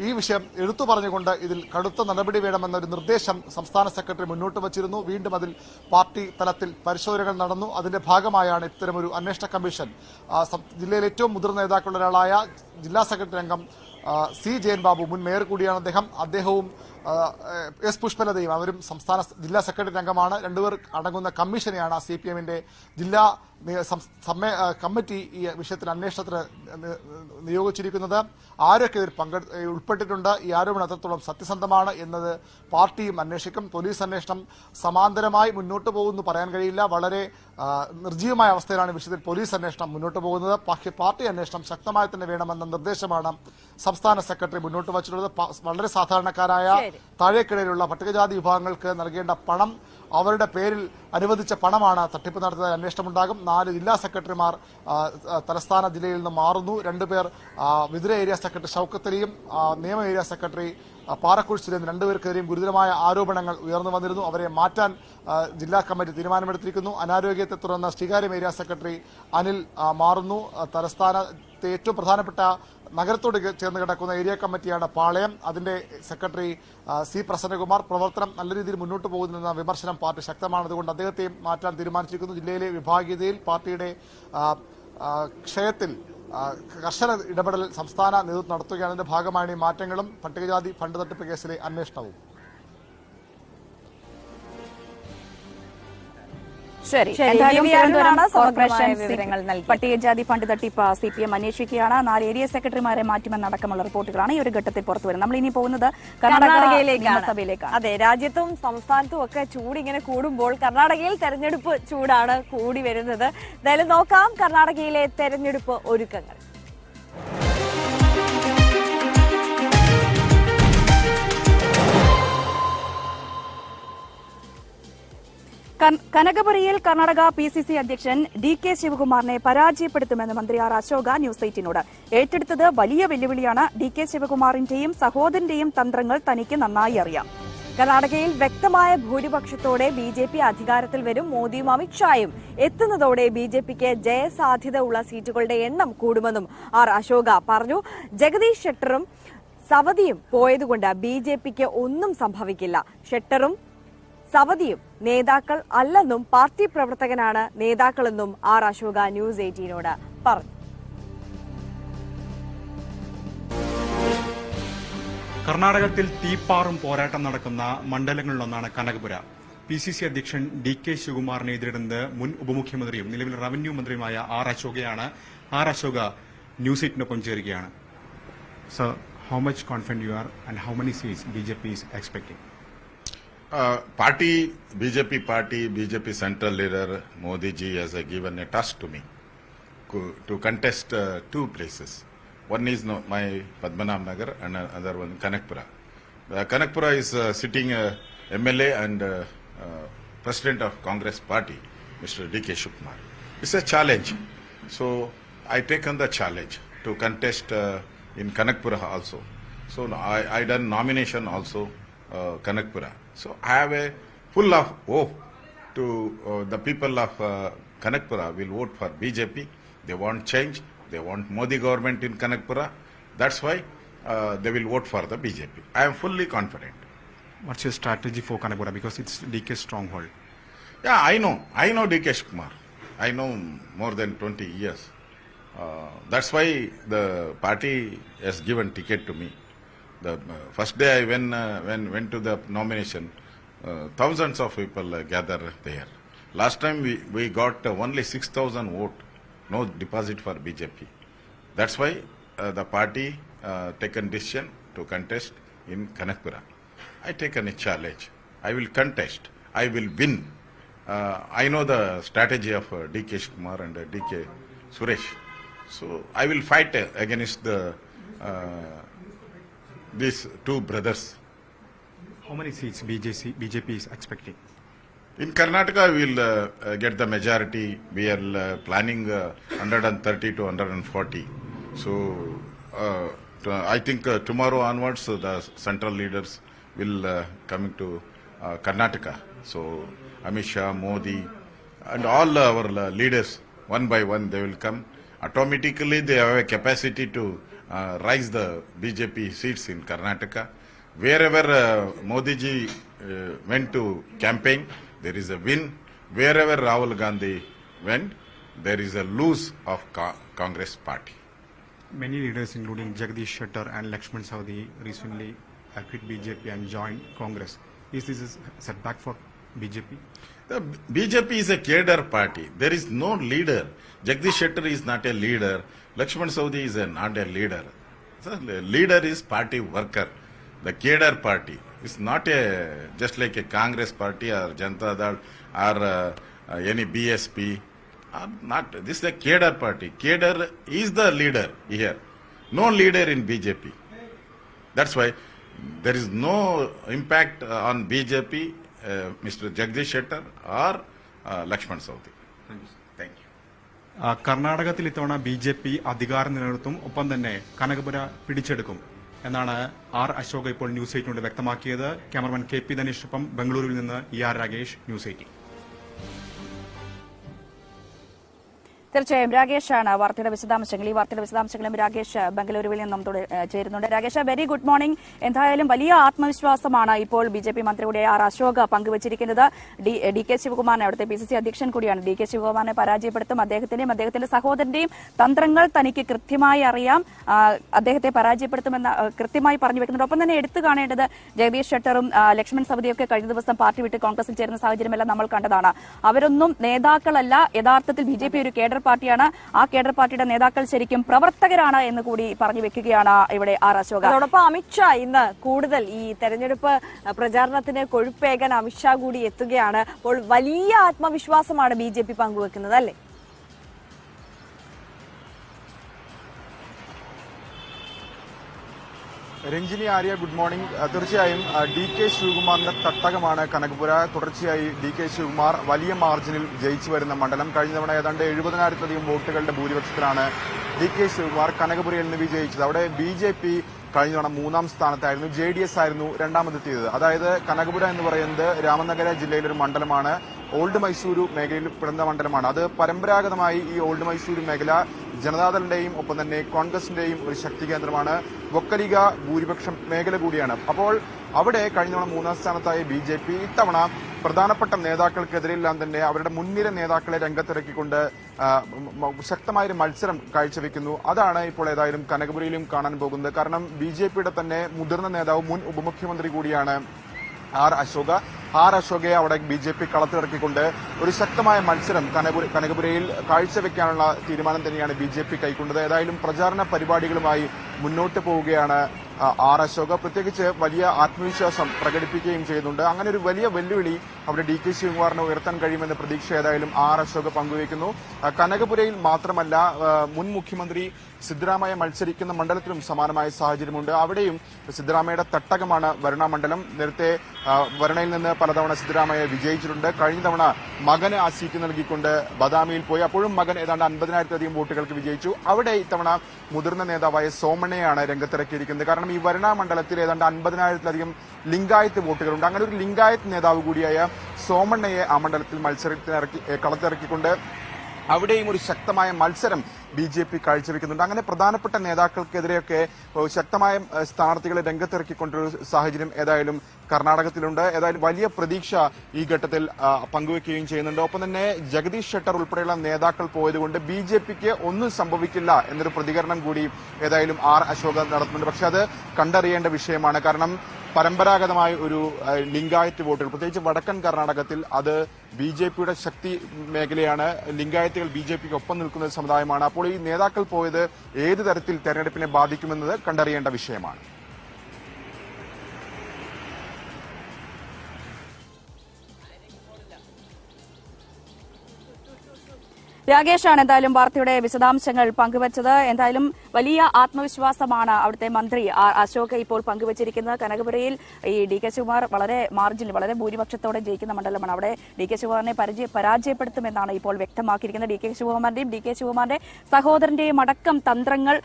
ഈ വിഷയം എടുത്തു പറഞ്ഞുകൊണ്ട് ഇതിൽ കടുത്ത നടപടി വേണമെന്നൊരു നിർദ്ദേശം സംസ്ഥാന സെക്രട്ടറി മുന്നോട്ട് വച്ചിരുന്നു. വീണ്ടും അതിൽ പാർട്ടി തലത്തിൽ പരിശോധനകൾ നടന്നു. അതിന്റെ ഭാഗമായാണ് ഇത്തരമൊരു അന്വേഷണ കമ്മീഷൻ. ജില്ലയിലെ ഏറ്റവും മുതിർന്ന നേതാക്കളുടെ ഒരാളായ ജില്ലാ സെക്രട്ടറി അംഗം C. ജയൻ ബാബു, മുൻ മേയർ കൂടിയാണ് അദ്ദേഹവും എസ് പുഷ്പലതയും അവരും സംസ്ഥാന ജില്ലാ സെക്രട്ടറി അംഗമാണ്. രണ്ടുപേർ അടങ്ങുന്ന കമ്മീഷനെയാണ് CPM-ന്റെ ജില്ലാ കമ്മിറ്റി ഈ വിഷയത്തിൽ അന്വേഷണത്തിന് നിയോഗിച്ചിരിക്കുന്നത്. ആരൊക്കെ ഇതിൽ ഉൾപ്പെട്ടിട്ടുണ്ട്, ഈ ആരോപണം എത്രത്തോളം സത്യസന്ധമാണ് എന്നത് പാർട്ടിയും അന്വേഷിക്കും. പോലീസ് അന്വേഷണം സമാന്തരമായി മുന്നോട്ട് പോകുമെന്ന് പറയാൻ കഴിയില്ല. വളരെ നിർജ്ജീവമായ അവസ്ഥയിലാണ് വിഷയത്തിൽ പോലീസ് അന്വേഷണം മുന്നോട്ട് പോകുന്നത്. പക്ഷേ പാർട്ടി അന്വേഷണം ശക്തമായി തന്നെ വേണമെന്ന നിർദ്ദേശമാണ് സംസ്ഥാന സെക്രട്ടറി മുന്നോട്ട് വച്ചിട്ടുള്ളത്. വളരെ സാധാരണക്കാരായ താഴേക്കിടയിലുള്ള പട്ടികജാതി വിഭാഗങ്ങൾക്ക് നൽകേണ്ട പണം, അവരുടെ പേരിൽ അനുവദിച്ച പണമാണ് തട്ടിപ്പ് നടത്തുന്ന അന്വേഷണമുണ്ടാകും. 4 ജില്ലാ സെക്രട്ടറിമാർ തലസ്ഥാന ജില്ലയിൽ നിന്ന് മാറുന്നു. 2 പേർ വിതുര ഏരിയ സെക്രട്ടറി ഷൌക്കത്ത് അലിയും നിയമ ഏരിയ സെക്രട്ടറി പാറക്കുഴി സുരേന്ദ്രൻ 2 പേർക്കെതിരെയും ഗുരുതരമായ ആരോപണങ്ങൾ ഉയർന്നു വന്നിരുന്നു. അവരെ മാറ്റാൻ ജില്ലാ കമ്മിറ്റി തീരുമാനമെടുത്തിരിക്കുന്നു. അനാരോഗ്യത്തെ തുടർന്ന് ശ്രീകാര്യം ഏരിയ സെക്രട്ടറി അനിൽ മാറുന്നു. തലസ്ഥാനത്തെ ഏറ്റവും പ്രധാനപ്പെട്ട നഗരത്തോട് ചേർന്ന് കിടക്കുന്ന ഏരിയ കമ്മിറ്റിയാണ് പാളയം. അതിന്റെ സെക്രട്ടറി C പ്രസന്നകുമാർ. പ്രവർത്തനം നല്ല രീതിയിൽ മുന്നോട്ട് പോകുന്നെന്ന വിമർശനം പാർട്ടി ശക്തമാണ്. അതുകൊണ്ട് അദ്ദേഹത്തെയും മാറ്റാൻ തീരുമാനിച്ചിരിക്കുന്നു. ജില്ലയിലെ വിഭാഗീയതയിൽ പാർട്ടിയുടെ ക്ഷയത്തിൽ കർശന ഇടപെടൽ സംസ്ഥാന നേതൃത്വം നടത്തുകയാണ്. അതിന്റെ ഭാഗമാണ് ഈ മാറ്റങ്ങളും പട്ടികജാതി ഫണ്ട് തട്ടിപ്പ് കേസിലെ അന്വേഷണവും. ശരി, ശരി. എന്തായാലും ദിവ്യാണുവാണ് തിരുവനന്തപുരം സമഗ്രമായ കോർപ്പറേഷൻ വിവരങ്ങൾ നൽകിയത്. പട്ടികജാതി ഫണ്ട് തട്ടിപ്പ് CPM അന്വേഷിക്കുകയാണ്. 4 ഏരിയ സെക്രട്ടറിമാരെ മാറ്റുമെന്നടക്കമുള്ള റിപ്പോർട്ടുകളാണ് ഈ ഒരു ഘട്ടത്തിൽ പുറത്തുവരുന്നത്. നമ്മൾ ഇനി പോകുന്നത് നിയമസഭയിലേക്കാണ്. അതെ, രാജ്യത്തും സംസ്ഥാനത്തും ഒക്കെ ചൂട് ഇങ്ങനെ കൂടുമ്പോൾ കർണാടകയിൽ തെരഞ്ഞെടുപ്പ് ചൂടാണ് കൂടി വരുന്നത്. എന്തായാലും നോക്കാം കർണാടകയിലെ തെരഞ്ഞെടുപ്പ് ഒരുക്കങ്ങൾ. കനകപുരയിൽ കർണാടക PCC അധ്യക്ഷൻ DK ശിവകുമാറിനെ പരാജയപ്പെടുത്തുമെന്ന് മന്ത്രി R അശോക ന്യൂസ് 18നോട്. ഏറ്റെടുത്തത് വലിയ വെല്ലുവിളിയാണ്. DK ശിവകുമാറിന്റെയും സഹോദരന്റെയും തന്ത്രങ്ങൾ തനിക്ക് നന്നായി അറിയാം. കർണാടകയിൽ വ്യക്തമായ ഭൂരിപക്ഷത്തോടെ BJP അധികാരത്തിൽ വരും. മോദിയും അമിത്ഷായും എത്തുന്നതോടെ BJPക്ക് ജയസാധ്യത ഉള്ള സീറ്റുകളുടെ എണ്ണം കൂടുമെന്നും R അശോക പറഞ്ഞു. ജഗദീഷ് ഷെട്ടറും സവദിയും പോയതുകൊണ്ട് BJPക്ക് ഒന്നും സംഭവിക്കില്ല. ഷെട്ടറും സവദിയും നേതാക്കൾ അല്ലെന്നും പാർട്ടി പ്രവർത്തകനാണ് നേതാക്കളെന്നും R അശോക ന്യൂസ് 18നോട് പറഞ്ഞു. കർണാടകത്തിൽ തീപ്പാറും പോരാട്ടം നടക്കുന്ന മണ്ഡലങ്ങളിലൊന്നാണ് കനകപുര. PCC അധ്യക്ഷൻ DK ശിവകുമാറിനെ എതിരിടുന്നത് മുൻ ഉപമുഖ്യമന്ത്രിയും നിലവിൽ റവന്യൂ മന്ത്രിയുമായ R അശോകയാണ്. R അശോക ന്യൂസ് 18നൊപ്പം ചേരുകയാണ്. Sir, how much confident you are and how many seats BJP is expecting? BJP central leader Modi ji has given a task to me to contest 2 places. One is my Padmanabh Nagar and another one Kanakpura. Kanakpura is sitting MLA and President of Congress Party, Mr. DK Shivkumar. It's a challenge. So I taken the challenge to contest in Kanakpura also. So I done nomination also Kanakpura. So I have a full of hope to the people of Kanakpura will vote for BJP. They want change. They want Modi government in Kanakpura. That's why they will vote for the BJP. I am fully confident. What's your strategy for Kanakpura because it's DK's stronghold? Yeah, I know DK Shivkumar. I know more than 20 years. That's why the party has given ticket to me. The first day I went to the nomination, thousands of people gathered there. Last time we got only 6,000 vote, no deposit for BJP. That's why the party taken decision to contest in Kanakpura. I taken a challenge. I will contest. I will win. I know the strategy of DK Shivkumar and DK Suresh. So I will fight against these 2 brothers. How many seats BJP is expecting? In Karnataka, we will get the majority. We are planning 130 to 140. So I think tomorrow onwards, the central leaders will coming to Karnataka. So Amit Shah, Modi, and all our leaders, one by one, they will come. Automatically, they have a capacity to rise the BJP seats in Karnataka. Wherever Modi ji went to campaign, there is a win. Wherever Rahul Gandhi went, there is a lose of Congress party. Many leaders, including Jagdish Shettar and Lakshman Saudi, recently quit BJP and join Congress. Is this a setback for BJP? The BJP is a cadre party. There is no leader. Jagdish Shettar is not a leader. Lakshman Saudi is not a leader. So the leader is party worker. The cadre party is not just like a Congress party or Janata Dal or any BSP. Not. This is a cadre party. Cadre is the leader here. No leader in BJP. That's why there is no impact on BJP, Mr. Jagdish Shettar or Lakshman Saudi. Thank you. കർണാടകത്തിൽ ഇത്തവണ BJP അധികാരം നിലനിർത്തും, ഒപ്പം തന്നെ കനകപുര പിടിച്ചെടുക്കും എന്നാണ് R Ashok ഇപ്പോൾ news 8 വ്യക്തമാക്കിയത്. Cameraman KP ധനീഷിനൊപ്പം ബംഗളൂരുവിൽ നിന്ന് ER രാഗേഷ്, ന്യൂസ് 8. തീർച്ചയായും രാകേഷാണ് വാർത്തയുടെ വിശദാംശങ്ങൾ. ഈ വാർത്തയുടെ വിശദാംശങ്ങളും രാകേഷ് ബംഗളൂരുവിൽ നിന്നും ചേരുന്നുണ്ട്. Rakesh, very good morning. എന്തായാലും വലിയ ആത്മവിശ്വാസമാണ് ഇപ്പോൾ BJP മന്ത്രി കൂടിയായ ആർ അശോക് പങ്കുവച്ചിരിക്കുന്നത്. DK ശിവകുമാറിനെ, അവിടുത്തെ PCC അധ്യക്ഷൻ കൂടിയാണ്, DK ശിവകുമാറിനെ പരാജയപ്പെടുത്തും, അദ്ദേഹത്തിന്റെയും അദ്ദേഹത്തിന്റെ സഹോദരന്റെയും തന്ത്രങ്ങൾ തനിക്ക് കൃത്യമായി അറിയാം, അദ്ദേഹത്തെ പരാജയപ്പെടുത്തുമെന്ന് കൃത്യമായി പറഞ്ഞു വെക്കുന്നുണ്ട്. ഒപ്പം തന്നെ എടുത്തു കാണേണ്ടത് ജഗദീഷ് ഷെട്ടറും ലക്ഷ്മൺ സവദിയൊക്കെ കഴിഞ്ഞ ദിവസം പാർട്ടി വിട്ട് കോൺഗ്രസിൽ ചേരുന്ന സാഹചര്യമെല്ലാം നമ്മൾ കണ്ടതാണ്. അവരൊന്നും നേതാക്കളല്ല, യഥാർത്ഥത്തിൽ BJP ഒരു കേഡർ പാർട്ടിയാണ്. ആ കേഡർ പാർട്ടിയുടെ നേതാക്കൾ ശരിക്കും പ്രവർത്തകരാണ് എന്ന് കൂടി പറഞ്ഞു വെക്കുകയാണ് ഇവിടെ ആർ അശോക്. അതോടൊപ്പം അമിത്ഷാ ഇന്ന് കൂടുതൽ ഈ തെരഞ്ഞെടുപ്പ് പ്രചാരണത്തിന് കൊഴുപ്പേകാൻ അമിത്ഷാ കൂടി എത്തുകയാണ്. അപ്പോൾ വലിയ ആത്മവിശ്വാസമാണ് BJP പങ്കുവെക്കുന്നത്, അല്ലേ? Ranjini, Arya, good morning. തീർച്ചയായും DK ശിവകുമാറിന്റെ തട്ടകമാണ് കനകപുര. തുടർച്ചയായി DK ശിവകുമാർ വലിയ മാർജിനിൽ ജയിച്ചു വരുന്ന മണ്ഡലം. കഴിഞ്ഞ തവണ ഏതാണ്ട് 70,000-ലധികം വോട്ടുകളുടെ ഭൂരിപക്ഷത്തിലാണ് DK ശിവകുമാർ കനകപുരയിൽ നിന്ന് വിജയിച്ചത്. അവിടെ BJP കഴിഞ്ഞ തവണ 3ാം സ്ഥാനത്തായിരുന്നു, JDS ആയിരുന്നു രണ്ടാമതെത്തിയത്. അതായത് കനകപുര എന്ന് പറയുന്നത് രാമനഗര ജില്ലയിലൊരു മണ്ഡലമാണ്, ഓൾഡ് മൈസൂരു മേഖലയിൽ പെടുന്ന മണ്ഡലമാണ്. അത് പരമ്പരാഗതമായി ഈ ഓൾഡ് മൈസൂരു മേഖല ജനതാദളിന്റെയും ഒപ്പം തന്നെ കോൺഗ്രസിന്റെയും ഒരു ശക്തി കേന്ദ്രമാണ്, വൊക്കലിഗ ഭൂരിപക്ഷം മേഖല കൂടിയാണ്. അപ്പോൾ അവിടെ കഴിഞ്ഞ തവണ 3ാം സ്ഥാനത്തായ BJP ഇത്തവണ പ്രധാനപ്പെട്ട നേതാക്കൾക്കെതിരെല്ലാം തന്നെ അവരുടെ മുൻനിര നേതാക്കളെ രംഗത്തിറക്കിക്കൊണ്ട് ശക്തമായൊരു മത്സരം കാഴ്ചവെക്കുന്നു. അതാണ് ഇപ്പോൾ ഏതായാലും കനകപുരയിലും കാണാൻ പോകുന്നത്. കാരണം BJPയുടെ തന്നെ മുതിർന്ന നേതാവ്, മുൻ ഉപമുഖ്യമന്ത്രി കൂടിയാണ് ആർ അശോകയെ അവിടെ BJP കളത്തിറക്കിക്കൊണ്ട് ഒരു ശക്തമായ മത്സരം കനകപുരയിൽ കാഴ്ചവെക്കാനുള്ള തീരുമാനം തന്നെയാണ് BJP കൈക്കൊണ്ടത്. ഏതായാലും പ്രചാരണ പരിപാടികളുമായി മുന്നോട്ട് പോവുകയാണ് ആർ അശോക്. പ്രത്യേകിച്ച് വലിയ ആത്മവിശ്വാസം പ്രകടിപ്പിക്കുകയും ചെയ്യുന്നുണ്ട്. അങ്ങനെ ഒരു വലിയ വെല്ലുവിളി അവിടെ DK ശിവകുമാറിന് ഉയർത്താൻ കഴിയുമെന്ന പ്രതീക്ഷ ഏതായാലും ആർ അശോക് പങ്കുവയ്ക്കുന്നു. കനകപുരയിൽ മാത്രമല്ല, മുൻ മുഖ്യമന്ത്രി സിദ്ധരാമയ്യ മത്സരിക്കുന്ന മണ്ഡലത്തിലും സമാനമായ സാഹചര്യമുണ്ട്. അവിടെയും സിദ്ധരാമയ്യയുടെ തട്ടകമാണ് വരണ മണ്ഡലം. നേരത്തെ വരണയിൽ നിന്ന് പലതവണ സിദ്ധരാമയ്യ വിജയിച്ചിട്ടുണ്ട്. കഴിഞ്ഞ തവണ മകന് ആ സീറ്റ് നൽകിക്കൊണ്ട് ബദാമിയിൽ പോയി, അപ്പോഴും മകൻ ഏതാണ്ട് 50,000-ലധികം വോട്ടുകൾക്ക് വിജയിച്ചു. അവിടെ ഇത്തവണ മുതിർന്ന നേതാവായ സോമണ്ണയെയാണ് രംഗത്തിറക്കിയിരിക്കുന്നത്. കാരണം ഈ വരണ മണ്ഡലത്തിൽ ഏതാണ്ട് 50,000-ലധികം ലിംഗായത്ത് വോട്ടുകളുണ്ട്. അങ്ങനെ ഒരു ലിംഗായത്ത് നേതാവ് കൂടിയായ സോമണ്ണയെ ആ മണ്ഡലത്തിൽ കളത്തിറക്കിക്കൊണ്ട് അവിടെയും ഒരു ശക്തമായ മത്സരം BJP കാഴ്ചവെക്കുന്നുണ്ട്. അങ്ങനെ പ്രധാനപ്പെട്ട നേതാക്കൾക്കെതിരെയൊക്കെ ശക്തമായ സ്ഥാനാർത്ഥികളെ രംഗത്തിറക്കിക്കൊണ്ടൊരു സാഹചര്യം ഏതായാലും കർണാടകത്തിലുണ്ട്. ഏതായാലും വലിയ പ്രതീക്ഷ ഈ ഘട്ടത്തിൽ പങ്കുവെക്കുകയും ചെയ്യുന്നുണ്ട്. ഒപ്പം തന്നെ ജഗദീഷ് ഷെട്ടർ ഉൾപ്പെടെയുള്ള നേതാക്കൾ പോയതുകൊണ്ട് BJPക്ക് ഒന്നും സംഭവിക്കില്ല എന്നൊരു പ്രതികരണം കൂടി ഏതായാലും ആർ അശോക് നടത്തുന്നുണ്ട്. പക്ഷെ അത് കണ്ടറിയേണ്ട വിഷയമാണ്. കാരണം പരമ്പരാഗതമായ ഒരു ലിംഗായത്ത് വോട്ടുകൾ, പ്രത്യേകിച്ച് വടക്കൻ കർണാടകത്തിൽ അത് BJPയുടെ ശക്തി മേഖലയാണ്. ലിംഗായത്തുകൾ BJPക്ക് ഒപ്പം നിൽക്കുന്ന ഒരു സമുദായമാണ്. അപ്പോൾ ഈ നേതാക്കൾ പോയത് ഏത് തരത്തിൽ തെരഞ്ഞെടുപ്പിനെ ബാധിക്കുമെന്നത് കണ്ടറിയേണ്ട വിഷയമാണ്. രാകേഷാണ് എന്തായാലും വാർത്തയുടെ വിശദാംശങ്ങൾ പങ്കുവച്ചത്. എന്തായാലും വലിയ ആത്മവിശ്വാസമാണ് അവിടുത്തെ മന്ത്രി ആർ അശോക് ഇപ്പോൾ പങ്കുവച്ചിരിക്കുന്നത്. കനകപുരയിൽ ഈ DK ശിവകുമാർ വളരെ മാർജിനിൽ, വളരെ ഭൂരിപക്ഷത്തോടെ ജയിക്കുന്ന മണ്ഡലമാണ്. അവിടെ DK ശിവകുമാറിനെ പരാജയപ്പെടുത്തുമെന്നാണ് ഇപ്പോൾ വ്യക്തമാക്കിയിരിക്കുന്നത്. DK ശിവകുമാറിന്റെ സഹോദരന്റെയും അടക്കം തന്ത്രങ്ങൾ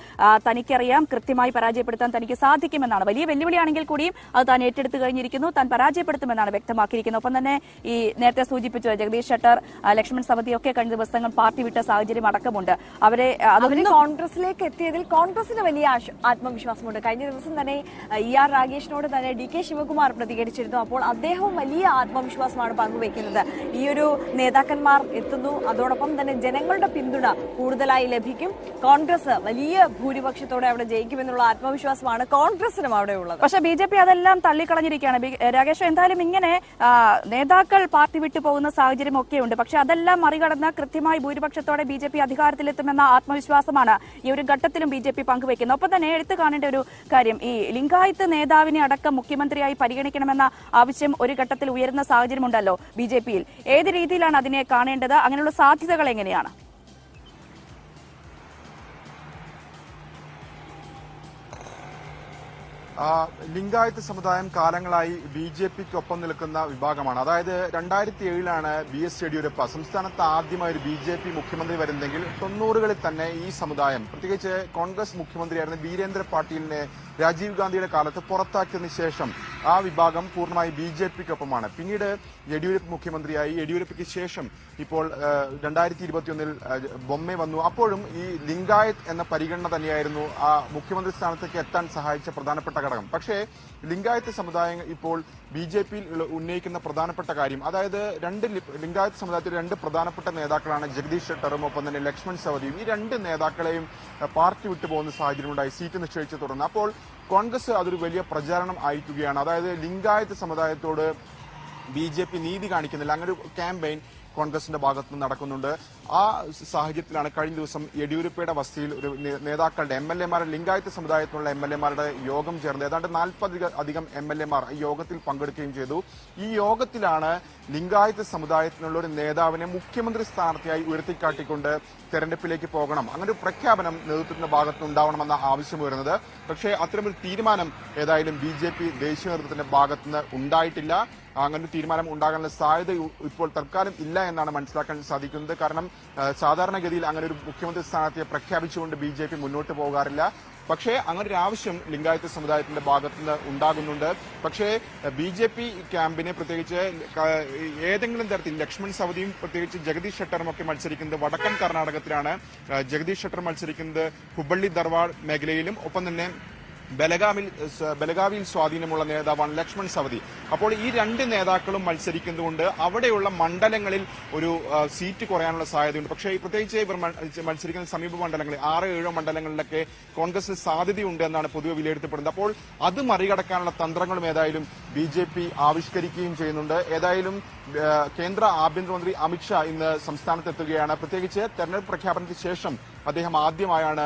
തനിക്കറിയാം, കൃത്യമായി പരാജയപ്പെടുത്താൻ തനിക്ക് സാധിക്കുമെന്നാണ്. വലിയ വെല്ലുവിളിയാണെങ്കിൽ കൂടിയും അത് താൻ ഏറ്റെടുത്തു കഴിഞ്ഞിരിക്കുന്നു, താൻ പരാജയപ്പെടുത്തുമെന്നാണ് വ്യക്തമാക്കിയിരിക്കുന്നത്. ഒപ്പം തന്നെ ഈ നേരത്തെ സൂചിപ്പിച്ചത് ജഗദീഷ് ഷെട്ടർ, ലക്ഷ്മൺ സവദിയൊക്കെ കഴിഞ്ഞ ദിവസങ്ങൾ പാർട്ടി വിട്ട സാഹചര്യം അടക്കമുണ്ട്. അവരെ കോൺഗ്രസിലേക്ക് എത്തിയതിൽ കോൺഗ്രസിന് വലിയ ആത്മവിശ്വാസമുണ്ട്. കഴിഞ്ഞ ദിവസം തന്നെ ER രാഗേഷിനോട് തന്നെ DK ശിവകുമാർ പ്രതികരിച്ചിരുന്നു. അപ്പോൾ അദ്ദേഹവും വലിയ ആത്മവിശ്വാസമാണ് പങ്കുവയ്ക്കുന്നത്. ഈ ഒരു നേതാക്കന്മാർ എത്തുന്നു, അതോടൊപ്പം തന്നെ ജനങ്ങളുടെ പിന്തുണ കൂടുതലായി ലഭിക്കും, കോൺഗ്രസ് വലിയ ഭൂരിപക്ഷത്തോടെ അവിടെ ജയിക്കുമെന്നുള്ള ആത്മവിശ്വാസമാണ് കോൺഗ്രസിനും അവിടെ ഉള്ളത്. പക്ഷേ BJP അതെല്ലാം തള്ളിക്കളഞ്ഞിരിക്കുകയാണ്. രാകേഷ്, എന്തായാലും ഇങ്ങനെ നേതാക്കൾ പാർട്ടി വിട്ടു പോകുന്ന സാഹചര്യം ഒക്കെയുണ്ട്. പക്ഷെ അതെല്ലാം മറികടന്ന് കൃത്യമായി ഭൂരിപക്ഷത്തോടെ BJP അധികാരത്തിലെത്തുമെന്ന ആത്മവിശ്വാസമാണ് ഈ ഒരു ഘട്ടത്തിലും BJP പങ്കുവയ്ക്കുന്നത്. ഒപ്പം തന്നെ എടുത്തു കാണേണ്ട ഒരു കാര്യം, ഈ ലിംഗായത്ത് നേതാവിനെ അടക്കം മുഖ്യമന്ത്രിയായി പരിഗണിക്കണമെന്ന ആവശ്യം ഒരു ഘട്ടത്തിൽ ഉയരുന്ന സാഹചര്യമുണ്ടല്ലോ BJP-യിൽ. ഏത് രീതിയിലാണ് അതിനെ കാണേണ്ടത്? അങ്ങനെയുള്ള സാധ്യതകൾ എങ്ങനെയാണ്? ലിംഗായത്ത് സമുദായം കാലങ്ങളായി BJP-ക്കൊപ്പം നിൽക്കുന്ന വിഭാഗമാണ്. അതായത് 2007 BS യെഡിയൂരപ്പ സംസ്ഥാനത്ത് ആദ്യമായി ഒരു BJP മുഖ്യമന്ത്രി വരുന്നെങ്കിൽ 90-കളിൽ തന്നെ ഈ സമുദായം, പ്രത്യേകിച്ച് കോൺഗ്രസ് മുഖ്യമന്ത്രിയായിരുന്ന വീരേന്ദ്ര പാട്ടീലിനെ രാജീവ് ഗാന്ധിയുടെ കാലത്ത് പുറത്താക്കിയതിനു ശേഷം ആ വിഭാഗം പൂർണ്ണമായി BJP-ക്കൊപ്പമാണ്. പിന്നീട് യെഡിയൂരപ്പ മുഖ്യമന്ത്രിയായി. യെഡിയൂരപ്പയ്ക്ക് ശേഷം ഇപ്പോൾ 2021-ൽ ബൊമ്മെ വന്നു. അപ്പോഴും ഈ ലിംഗായത്ത് എന്ന പരിഗണന തന്നെയായിരുന്നു ആ മുഖ്യമന്ത്രി സ്ഥാനത്തേക്ക് എത്താൻ സഹായിച്ച പ്രധാനപ്പെട്ട ഘടകം. പക്ഷേ ലിംഗായത്ത് സമുദായം ഇപ്പോൾ BJP-യിൽ ഉന്നയിക്കുന്ന പ്രധാനപ്പെട്ട കാര്യം, അതായത് ലിംഗായത്ത് സമുദായത്തിലെ 2 പ്രധാനപ്പെട്ട നേതാക്കളാണ് ജഗദീഷ് ഷെട്ടറും ഒപ്പം തന്നെ ലക്ഷ്മൺ സവദിയും. ഈ 2 നേതാക്കളെയും പാർട്ടി വിട്ടുപോകുന്ന സാഹചര്യമുണ്ടായി സീറ്റ് നിശ്ചയിച്ചു തുടർന്ന്. അപ്പോൾ കോൺഗ്രസ് അതൊരു വലിയ പ്രചാരണം അയക്കുകയാണ്. അതായത് ലിംഗായത്ത് സമുദായത്തോട് BJP നീതി കാണിക്കുന്നില്ല, അങ്ങനെ ഒരു ക്യാമ്പയിൻ കോൺഗ്രസിന്റെ ഭാഗത്ത് നിന്ന് നടക്കുന്നുണ്ട്. ആ സാഹചര്യത്തിലാണ് കഴിഞ്ഞ ദിവസം യെഡിയൂരപ്പയുടെ വസതിയിൽ ഒരു നേതാക്കളുടെ MLA-മാരുടെ ലിംഗായത്ത് സമുദായത്തിലുള്ള MLA-മാരുടെ യോഗം ചേർന്നത്. ഏതാണ്ട് 40-അധികം MLA-മാർ ഈ യോഗത്തിൽ പങ്കെടുക്കുകയും ചെയ്തു. ഈ യോഗത്തിലാണ് ലിംഗായത്ത് സമുദായത്തിനുള്ള ഒരു നേതാവിനെ മുഖ്യമന്ത്രി സ്ഥാനാർത്ഥിയായി ഉയർത്തിക്കാട്ടിക്കൊണ്ട് തെരഞ്ഞെടുപ്പിലേക്ക് പോകണം, അങ്ങനെ ഒരു പ്രഖ്യാപനം നേതൃത്വത്തിന്റെ ഭാഗത്ത് ഉണ്ടാവണമെന്ന ആവശ്യം വരുന്നത്. പക്ഷേ അത്തരമൊരു തീരുമാനം ഏതായാലും BJP ദേശീയ നേതൃത്വത്തിന്റെ ഭാഗത്തുനിന്ന് ഉണ്ടായിട്ടില്ല. അങ്ങനെ ഒരു തീരുമാനം ഉണ്ടാകാനുള്ള സാധ്യത ഇപ്പോൾ തൽക്കാലം ഇല്ല എന്നാണ് മനസ്സിലാക്കാൻ സാധിക്കുന്നത്. കാരണം സാധാരണഗതിയിൽ അങ്ങനെ ഒരു മുഖ്യമന്ത്രി സ്ഥാനാർത്ഥിയെ പ്രഖ്യാപിച്ചുകൊണ്ട് BJP മുന്നോട്ട് പോകാറില്ല. പക്ഷേ അങ്ങനെ ഒരു ആവശ്യം ലിംഗായത്ത് സമുദായത്തിന്റെ ഭാഗത്തുനിന്ന് ഉണ്ടാകുന്നുണ്ട്. പക്ഷേ BJP ക്യാമ്പിനെ പ്രത്യേകിച്ച് ഏതെങ്കിലും തരത്തിൽ ലക്ഷ്മൺ സവദിയും പ്രത്യേകിച്ച് ജഗദീഷ് ഷെട്ടറും ഒക്കെ മത്സരിക്കുന്നത് വടക്കൻ കർണാടകത്തിലാണ്. ജഗദീഷ് ഷെട്ടർ മത്സരിക്കുന്നത് ഹുബ്ബള്ളി ധാർവാഡ് മേഖലയിലും ഒപ്പം തന്നെ ബലഗാവിയിൽ സ്വാധീനമുള്ള നേതാവാണ് ലക്ഷ്മൺ സവദി. അപ്പോൾ ഈ 2 നേതാക്കളും മത്സരിക്കുന്നതുകൊണ്ട് അവിടെയുള്ള മണ്ഡലങ്ങളിൽ ഒരു സീറ്റ് കുറയാനുള്ള സാധ്യതയുണ്ട്. പക്ഷേ പ്രത്യേകിച്ച് ഇവർ മത്സരിക്കുന്ന സമീപ മണ്ഡലങ്ങളിൽ 6-7 മണ്ഡലങ്ങളിലൊക്കെ കോൺഗ്രസിന് സാധ്യതയുണ്ട് എന്നാണ് പൊതുവെ വിലയിരുത്തപ്പെടുന്നത്. അപ്പോൾ അത് മറികടക്കാനുള്ള തന്ത്രങ്ങളും ഏതായാലും BJP ആവിഷ്കരിക്കുകയും ചെയ്യുന്നുണ്ട്. ഏതായാലും കേന്ദ്ര ആഭ്യന്തരമന്ത്രി അമിത്ഷാ ഇന്ന് സംസ്ഥാനത്തെത്തുകയാണ്. പ്രത്യേകിച്ച് തെരഞ്ഞെടുപ്പ് പ്രഖ്യാപനത്തിന് ശേഷം അദ്ദേഹം ആദ്യമായാണ്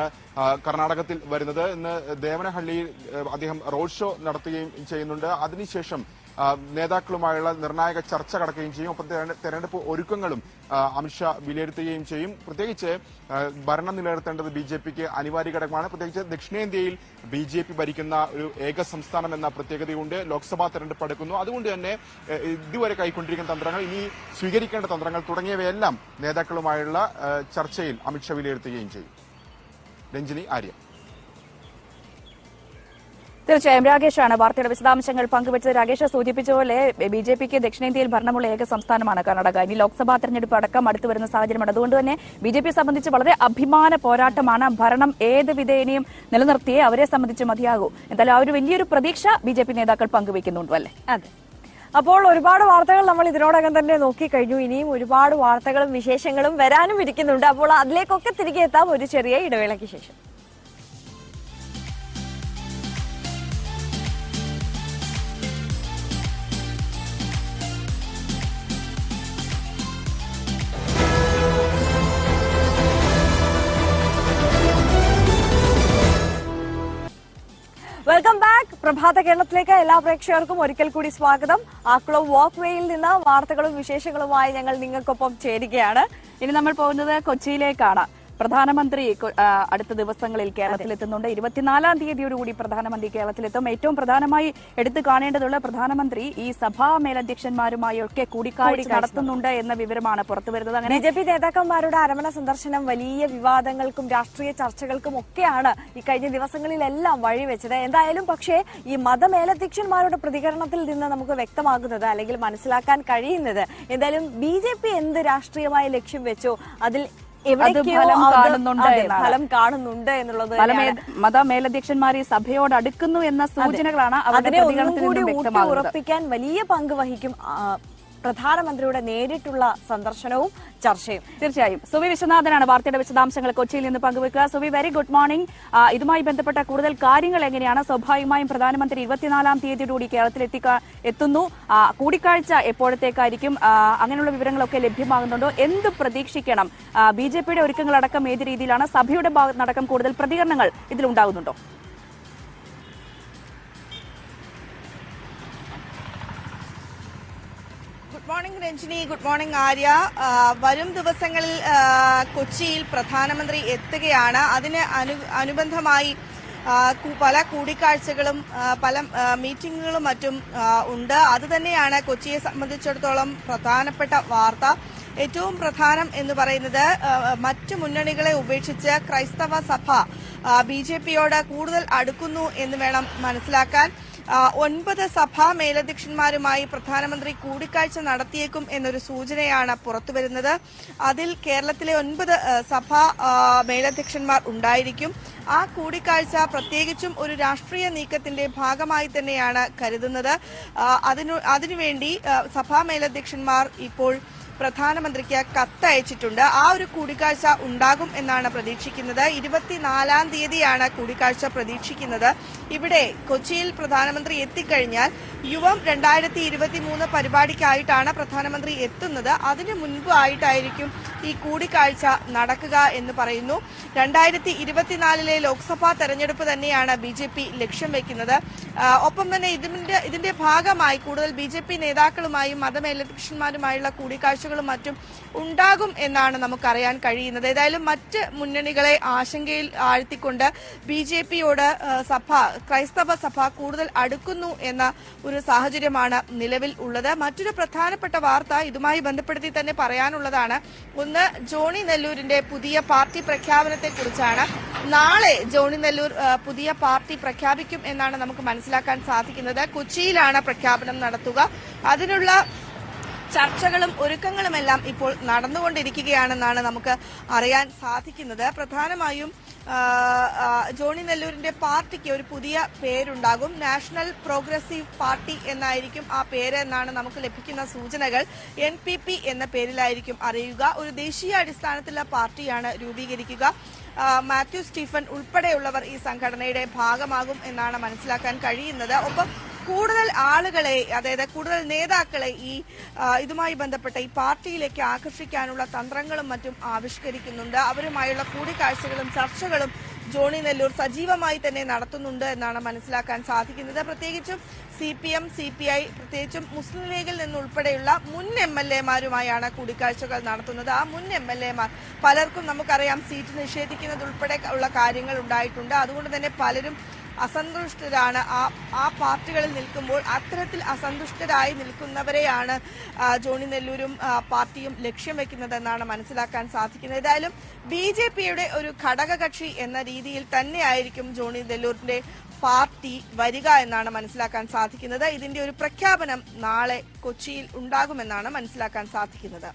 കർണാടകത്തിൽ വരുന്നത്. ഇന്ന് ദേവനഹള്ളിയിൽ അദ്ദേഹം റോഡ് ഷോ നടത്തുകയും ചെയ്യുന്നുണ്ട്. അതിനുശേഷം നേതാക്കളുമായുള്ള നിർണായക ചർച്ച നടക്കുകയും ചെയ്യും. ഒപ്പം തെരഞ്ഞെടുപ്പ് ഒരുക്കങ്ങളും അമിത്ഷാ വിലയിരുത്തുകയും ചെയ്യും. പ്രത്യേകിച്ച് ഭരണം നിലനിർത്തേണ്ടത് BJP-ക്ക് അനിവാര്യ ഘടകമാണ്. പ്രത്യേകിച്ച് ദക്ഷിണേന്ത്യയിൽ BJP ഭരിക്കുന്ന ഒരു ഏക സംസ്ഥാനം എന്ന പ്രത്യേകതയുണ്ട്. ലോക്സഭാ തെരഞ്ഞെടുപ്പ് അടുക്കുന്നു. അതുകൊണ്ട് തന്നെ ഇതുവരെ കൈക്കൊണ്ടിരിക്കുന്ന തന്ത്രങ്ങൾ, ഇനി സ്വീകരിക്കേണ്ട തന്ത്രങ്ങൾ തുടങ്ങിയവയെല്ലാം നേതാക്കളുമായുള്ള ചർച്ചയിൽ അമിത്ഷാ വിലയിരുത്തുകയും ചെയ്യും. രഞ്ജിനി, ആര്യ. തീർച്ചയായും രാകേഷാണ് വാർത്തയുടെ വിശദാംശങ്ങൾ പങ്കുവച്ചത്. രാകേഷ് സൂചിപ്പിച്ച പോലെ BJP-ക്ക് ദക്ഷിണേന്ത്യയിൽ ഭരണമുള്ള ഏക സംസ്ഥാനമാണ് കർണാടക. ഇനി ലോക്സഭാ തെരഞ്ഞെടുപ്പ് അടക്കം അടുത്തു വരുന്ന സാഹചര്യമാണ്. അതുകൊണ്ട് തന്നെ BJP സംബന്ധിച്ച് വളരെ അഭിമാന പോരാട്ടമാണ്. ഭരണം ഏത് വിധേനയും നിലനിർത്തിയേ അവരെ സംബന്ധിച്ച് മതിയാകൂ. എന്തായാലും ആ ഒരു വലിയൊരു പ്രതീക്ഷ BJP നേതാക്കൾ പങ്കുവയ്ക്കുന്നുണ്ട് അല്ലേ? അതെ. അപ്പോൾ ഒരുപാട് വാർത്തകൾ നമ്മൾ ഇതിനോടകം തന്നെ നോക്കിക്കഴിഞ്ഞു. ഇനിയും ഒരുപാട് വാർത്തകളും വിശേഷങ്ങളും വരാനും ഇരിക്കുന്നുണ്ട്. അപ്പോൾ അതിലേക്കൊക്കെ തിരികെ എത്താം ഒരു ചെറിയ ഇടവേളയ്ക്ക് ശേഷം. Welcome back. പ്രഭാത കേരളത്തിലേക്ക് എല്ലാ പ്രേക്ഷകർക്കും ഒരിക്കൽ കൂടി സ്വാഗതം. ആക്കുളം വാക്ക് വേയിൽ നിന്ന് വാർത്തകളും വിശേഷങ്ങളുമായി ഞങ്ങൾ നിങ്ങൾക്കൊപ്പം ചേരുകയാണ്. ഇനി നമ്മൾ പോകുന്നത് കൊച്ചിയിലേക്കാണ്. പ്രധാനമന്ത്രി അടുത്ത ദിവസങ്ങളിൽ കേരളത്തിലെത്തുന്നുണ്ട്. 24-ാം തീയതിയോടുകൂടി പ്രധാനമന്ത്രി കേരളത്തിലെത്തും. ഏറ്റവും പ്രധാനമായി എടുത്തു കാണേണ്ടതുള്ള പ്രധാനമന്ത്രി ഈ സഭാ മേലധ്യക്ഷന്മാരുമായൊക്കെ കൂടിക്കാഴ്ച നടത്തുന്നുണ്ട് എന്ന വിവരമാണ് പുറത്തുവരുന്നത്. അങ്ങനെ BJP നേതാക്കന്മാരുടെ അരമന സന്ദർശനം വലിയ വിവാദങ്ങൾക്കും രാഷ്ട്രീയ ചർച്ചകൾക്കും ഒക്കെയാണ് ഈ കഴിഞ്ഞ ദിവസങ്ങളിലെല്ലാം വഴിവെച്ചത്. എന്തായാലും പക്ഷേ ഈ മതമേലധ്യക്ഷന്മാരുടെ പ്രതികരണത്തിൽ നിന്ന് നമുക്ക് വ്യക്തമാകുന്നത് അല്ലെങ്കിൽ മനസ്സിലാക്കാൻ കഴിയുന്നത് എന്തായാലും BJP എന്ത് രാഷ്ട്രീയമായ ലക്ഷ്യം വെച്ചോ അതിൽ എവിടേക്കോ ഫലം അത് കാണുന്നുണ്ട് അതെ, എന്നാണ്. ഫലം കാണുന്നുണ്ട് എന്നുള്ളത് പല തന്നെയാണ്. മതമേലധ്യക്ഷന്മാർ ഈ സഭയോട് അടുക്കുന്നു എന്ന സൂചനകളാണ് അവരുടെ അതിനെ ഒന്നും പ്രതികരണത്തിൽ കൂടി നിന്നും ഊട്ടി വ്യക്തമാകുന്നത്. ഉറപ്പിക്കാൻ വലിയ പങ്ക് വഹിക്കും പ്രധാനമന്ത്രിയുടെ നേരിട്ടുള്ള സന്ദർശനവും ചർച്ചയും. തീർച്ചയായും. സുവി വിശ്വനാഥനാണ് വാർത്തയുടെ വിശദാംശങ്ങൾ കൊച്ചിയിൽ നിന്ന് പങ്കുവെക്കുക. Suvi, very good morning. ഇതുമായി ബന്ധപ്പെട്ട കൂടുതൽ കാര്യങ്ങൾ എങ്ങനെയാണ്? സ്വാഭാവികമായും പ്രധാനമന്ത്രി 24-ാം തീയതിയോടുകൂടി കേരളത്തിൽ എത്തുന്നു. കൂടിക്കാഴ്ച എപ്പോഴത്തേക്കായിരിക്കും? അങ്ങനെയുള്ള വിവരങ്ങളൊക്കെ ലഭ്യമാകുന്നുണ്ടോ? എന്ത് പ്രതീക്ഷിക്കണം? BJPയുടെ ഒരുക്കങ്ങളടക്കം ഏത് രീതിയിലാണ്? സഭയുടെ ഭാഗത്തുനിന്നടക്കം കൂടുതൽ പ്രതികരണങ്ങൾ ഇതിലുണ്ടാകുന്നുണ്ടോ? Good morning Ranjini, good morning Arya. വരും ദിവസങ്ങളിൽ കൊച്ചിയിൽ പ്രധാനമന്ത്രി എത്തുകയാണ്. അതിന് അനുബന്ധമായി പല കൂടിക്കാഴ്ചകളും പല മീറ്റിംഗുകളും മറ്റും ഉണ്ട്. അതുതന്നെയാണ് കൊച്ചിയെ സംബന്ധിച്ചിടത്തോളം പ്രധാനപ്പെട്ട വാർത്ത. ഏറ്റവും പ്രധാനം എന്ന് പറയുന്നത് മറ്റു മുന്നണികളെ ഉപേക്ഷിച്ച് ക്രൈസ്തവ സഭ BJPയോട് കൂടുതൽ അടുക്കുന്നു എന്ന് വേണം മനസ്സിലാക്കാൻ. 9 സഭാ മേലധ്യക്ഷന്മാരുമായി പ്രധാനമന്ത്രി കൂടിക്കാഴ്ച നടത്തിയേക്കും എന്നൊരു സൂചനയാണ് പുറത്തുവരുന്നത്. അതിൽ കേരളത്തിലെ 9 സഭാ മേലധ്യക്ഷന്മാർ ഉണ്ടായിരിക്കും. ആ കൂടിക്കാഴ്ച പ്രത്യേകിച്ചും ഒരു രാഷ്ട്രീയ നീക്കത്തിന്റെ ഭാഗമായി തന്നെയാണ് കരുതുന്നത്. അതിനുവേണ്ടി സഭാ മേലധ്യക്ഷന്മാർ ഇപ്പോൾ പ്രധാനമന്ത്രിക്ക് കത്തയച്ചിട്ടുണ്ട്. ആ ഒരു കൂടിക്കാഴ്ച ഉണ്ടാകും എന്നാണ് പ്രതീക്ഷിക്കുന്നത്. 24-ാം തീയതിയാണ് കൂടിക്കാഴ്ച പ്രതീക്ഷിക്കുന്നത്. ഇവിടെ കൊച്ചിയിൽ പ്രധാനമന്ത്രി എത്തിക്കഴിഞ്ഞാൽ യുവം 2023 പരിപാടിക്കായിട്ടാണ് പ്രധാനമന്ത്രി എത്തുന്നത്. അതിനു മുൻപായിട്ടായിരിക്കും ഈ കൂടിക്കാഴ്ച നടക്കുക എന്ന് പറയുന്നു. 2024-ലെ ലോക്സഭാ തെരഞ്ഞെടുപ്പ് തന്നെയാണ് BJP ലക്ഷ്യം വെക്കുന്നത്. ഒപ്പം തന്നെ ഇതിന്റെ ഭാഗമായി കൂടുതൽ BJP നേതാക്കളുമായും മതമേലധ്യക്ഷന്മാരുമായുള്ള കൂടിക്കാഴ്ചകളും മറ്റും ഉണ്ടാകും എന്നാണ് നമുക്കറിയാൻ കഴിയുന്നത്. ഏതായാലും മറ്റ് മുന്നണികളെ ആശങ്കയിൽ ആഴ്ത്തിക്കൊണ്ട് BJPയോട് ക്രൈസ്തവ സഭ കൂടുതൽ അടുക്കുന്നു എന്ന ഒരു സാഹചര്യമാണ് നിലവിൽ ഉള്ളത്. മറ്റൊരു പ്രധാനപ്പെട്ട വാർത്ത ഇതുമായി ബന്ധപ്പെടുത്തി തന്നെ പറയാനുള്ളതാണ്. ഒന്ന്, ജോണി നെല്ലൂരിന്റെ പുതിയ പാർട്ടി പ്രഖ്യാപനത്തെ കുറിച്ചാണ്. നാളെ ജോണി നെല്ലൂർ പുതിയ പാർട്ടി പ്രഖ്യാപിക്കും എന്നാണ് നമുക്ക് മനസ്സിലാക്കാൻ സാധിക്കുന്നത്. കൊച്ചിയിലാണ് പ്രഖ്യാപനം നടത്തുക. അതിനുള്ള ചർച്ചകളും ഒരുക്കങ്ങളുമെല്ലാം ഇപ്പോൾ നടന്നുകൊണ്ടിരിക്കുകയാണെന്നാണ് നമുക്ക് അറിയാൻ സാധിക്കുന്നത്. പ്രധാനമായും ജോണി നെല്ലൂരിന്റെ പാർട്ടിക്ക് ഒരു പുതിയ പേരുണ്ടാകും. നാഷണൽ പ്രോഗ്രസീവ് പാർട്ടി എന്നായിരിക്കും ആ പേര് എന്നാണ് നമുക്ക് ലഭിക്കുന്ന സൂചനകൾ. NPP എന്ന പേരിലായിരിക്കും അറിയുക. ഒരു ദേശീയ അടിസ്ഥാനത്തിലുള്ള പാർട്ടിയാണ് രൂപീകരിക്കുക. മാത്യു സ്റ്റീഫൻ ഉൾപ്പെടെയുള്ളവർ ഈ സംഘടനയുടെ ഭാഗമാകും എന്നാണ് മനസ്സിലാക്കാൻ കഴിയുന്നത്. ഒപ്പം കൂടുതൽ ആളുകളെ, അതായത് കൂടുതൽ നേതാക്കളെ ഇതുമായി ബന്ധപ്പെട്ട ഈ പാർട്ടിയിലേക്ക് ആകർഷിക്കാനുള്ള തന്ത്രങ്ങളും മറ്റും ആവിഷ്കരിക്കുന്നുണ്ട്. അവരുമായുള്ള കൂടിക്കാഴ്ചകളും ചർച്ചകളും ജോണി നെല്ലൂർ സജീവമായി തന്നെ നടത്തുന്നുണ്ട് എന്നാണ് മനസ്സിലാക്കാൻ സാധിക്കുന്നത്. പ്രത്യേകിച്ചും CPM, CPI, പ്രത്യേകിച്ചും മുസ്ലിം ലീഗിൽ നിന്നുൾപ്പെടെയുള്ള മുൻ MLA-മാരുമായാണ് കൂടിക്കാഴ്ചകൾ നടത്തുന്നത്. ആ മുൻ MLA-മാർ പലർക്കും നമുക്കറിയാം സീറ്റ് നിഷേധിക്കുന്നതുൾപ്പെടെ ഉള്ള കാര്യങ്ങൾ ഉണ്ടായിട്ടുണ്ട്. അതുകൊണ്ട് തന്നെ പലരും അസന്തുഷ്ടരാണ് ആ പാർട്ടികളിൽ നിൽക്കുമ്പോൾ. അത്തരത്തിൽ അസന്തുഷ്ടരായി നിൽക്കുന്നവരെയാണ് ജോണി നെല്ലൂരും പാർട്ടിയും ലക്ഷ്യം വെക്കുന്നതെന്നാണ് മനസ്സിലാക്കാൻ സാധിക്കുന്നത്. ഏതായാലും BJPയുടെ ഒരു ഘടകകക്ഷി എന്ന രീതിയിൽ തന്നെയായിരിക്കും ജോണി നെല്ലൂരിന്റെ പാർട്ടി വരിക എന്നാണ് മനസ്സിലാക്കാൻ സാധിക്കുന്നത്. ഇതിന്റെ ഒരു പ്രഖ്യാപനം നാളെ കൊച്ചിയിൽ ഉണ്ടാകുമെന്നാണ് മനസ്സിലാക്കാൻ സാധിക്കുന്നത്.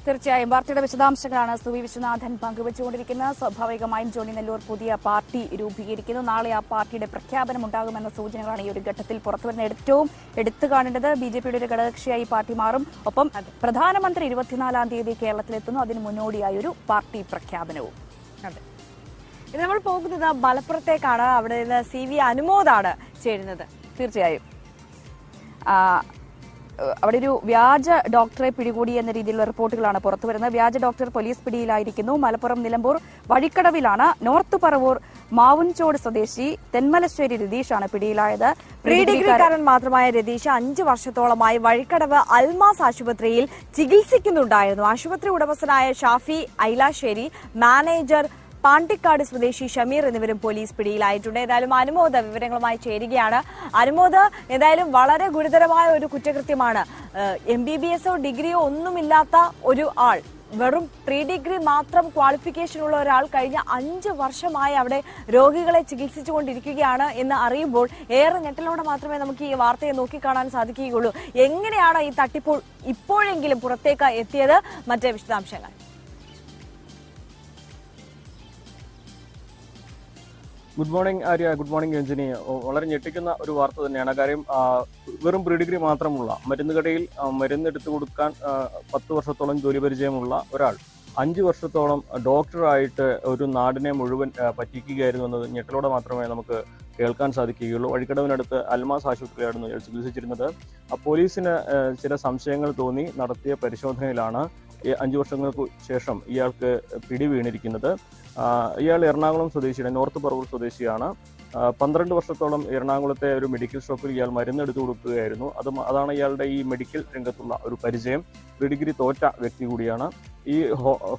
തീർച്ചയായും വാർത്തയുടെ വിശദാംശങ്ങളാണ് സുവി വിശ്വനാഥൻ പങ്കുവച്ചുകൊണ്ടിരിക്കുന്നത്. സ്വാഭാവികമായും ജോണി നെല്ലൂർ പുതിയ പാർട്ടി രൂപീകരിക്കുന്നു. നാളെ ആ പാർട്ടിയുടെ പ്രഖ്യാപനം ഉണ്ടാകുമെന്ന സൂചനകളാണ് ഈ ഒരു ഘട്ടത്തിൽ പുറത്തുവരുന്ന ഏറ്റവും എടുത്തു കാണേണ്ടത്. BJPയുടെ ഒരു ഘടകകക്ഷിയായി പാർട്ടി മാറും. ഒപ്പം പ്രധാനമന്ത്രി 24-ാം തീയതി കേരളത്തിലെത്തുന്നു. അതിന് മുന്നോടിയായി ഒരു പാർട്ടി പ്രഖ്യാപനവും. അതെ, ഇത് നമ്മൾ പോകുന്നത് മലപ്പുറത്തേക്കാണ്. അവിടെ നിന്ന് CV അനുമോദാണ് ചേരുന്നത്. തീർച്ചയായും അവിടെ ഒരു വ്യാജ ഡോക്ടറെ പിടികൂടി എന്ന രീതിയിലുള്ള റിപ്പോർട്ടുകളാണ് പുറത്തുവരുന്നത്. വ്യാജ ഡോക്ടർ പോലീസ് പിടിയിലായിരിക്കുന്നു. മലപ്പുറം നിലമ്പൂർ വഴിക്കടവിലാണ് നോർത്ത് പറവൂർ മാവുൻചോട് സ്വദേശി തെന്മലശ്ശേരി രതീഷാണ് പിടിയിലായത്. പ്രീ ഡിഗ്രിക്കാരൻ മാത്രമായ രതീഷ് 5 വർഷത്തോളമായി വഴിക്കടവ് അൽമാസ് ആശുപത്രിയിൽ ചികിത്സിക്കുന്നുണ്ടായിരുന്നു. ആശുപത്രി ഉടമസ്ഥനായ ഷാഫി ഐലാശ്ശേരി, മാനേജർ പാണ്ടിക്കാട് സ്വദേശി ഷമീർ എന്നിവരും പോലീസ് പിടിയിലായിട്ടുണ്ട്. ഏതായാലും അനുമോദ വിവരങ്ങളുമായി ചേരുകയാണ്. അനുമോദ, ഏതായാലും വളരെ ഗുരുതരമായ ഒരു കുറ്റകൃത്യമാണ്. MBBS ഡിഗ്രിയോ ഒന്നുമില്ലാത്ത ഒരു ആൾ വെറും പ്രീ ഡിഗ്രി മാത്രം ക്വാളിഫിക്കേഷൻ ഉള്ള ഒരാൾ കഴിഞ്ഞ 5 വർഷമായി അവിടെ രോഗികളെ ചികിത്സിച്ചുകൊണ്ടിരിക്കുകയാണ് എന്ന് അറിയുമ്പോൾ ഏറെ ഞെട്ടലോടെ മാത്രമേ നമുക്ക് ഈ വാർത്തയെ നോക്കിക്കാണാൻ സാധിക്കുകയുള്ളൂ. എങ്ങനെയാണ് ഈ തട്ടിപ്പ് ഇപ്പോഴെങ്കിലും പുറത്തേക്ക് എത്തിയത്? മറ്റേ വിശദാംശങ്ങൾ. Good morning Arya, good morning Ranjini. വളരെ ഞെട്ടിക്കുന്ന ഒരു വാർത്ത തന്നെയാണ്. കാര്യം വെറും പ്രീ ഡിഗ്രി മാത്രമുള്ള മരുന്നുകടയിൽ മരുന്ന് എടുത്തു കൊടുക്കാൻ 10 വർഷത്തോളം ജോലി പരിചയമുള്ള ഒരാൾ 5 വർഷത്തോളം ഡോക്ടറായിട്ട് ഒരു നാടിനെ മുഴുവൻ പറ്റിക്കുകയായിരുന്നു എന്നത് ഞെട്ടലോടെ മാത്രമേ നമുക്ക് കേൾക്കാൻ സാധിക്കുകയുള്ളൂ. വഴിക്കടവിനടുത്ത് അൽമാസ് ആശുപത്രിയായിരുന്നു ഇയാൾ ചികിത്സിച്ചിരുന്നത്. പോലീസിന് ചില സംശയങ്ങൾ തോന്നി നടത്തിയ പരിശോധനയിലാണ് 5 വർഷങ്ങൾക്ക് ശേഷം ഇയാൾക്ക് പിടി വീണിരിക്കുന്നത്. ഇയാൾ എറണാകുളം സ്വദേശിയാണ്, നോർത്ത് പറവൂർ സ്വദേശിയാണ്. 12 വർഷത്തോളം എറണാകുളത്തെ ഒരു മെഡിക്കൽ ഷോപ്പിൽ ഇയാൾ മരുന്നെടുത്തു കൊടുക്കുകയായിരുന്നു. അതാണ് ഇയാളുടെ ഈ മെഡിക്കൽ രംഗത്തുള്ള ഒരു പരിചയം. പ്രീ ഡിഗ്രി തോറ്റ വ്യക്തി കൂടിയാണ്. ഈ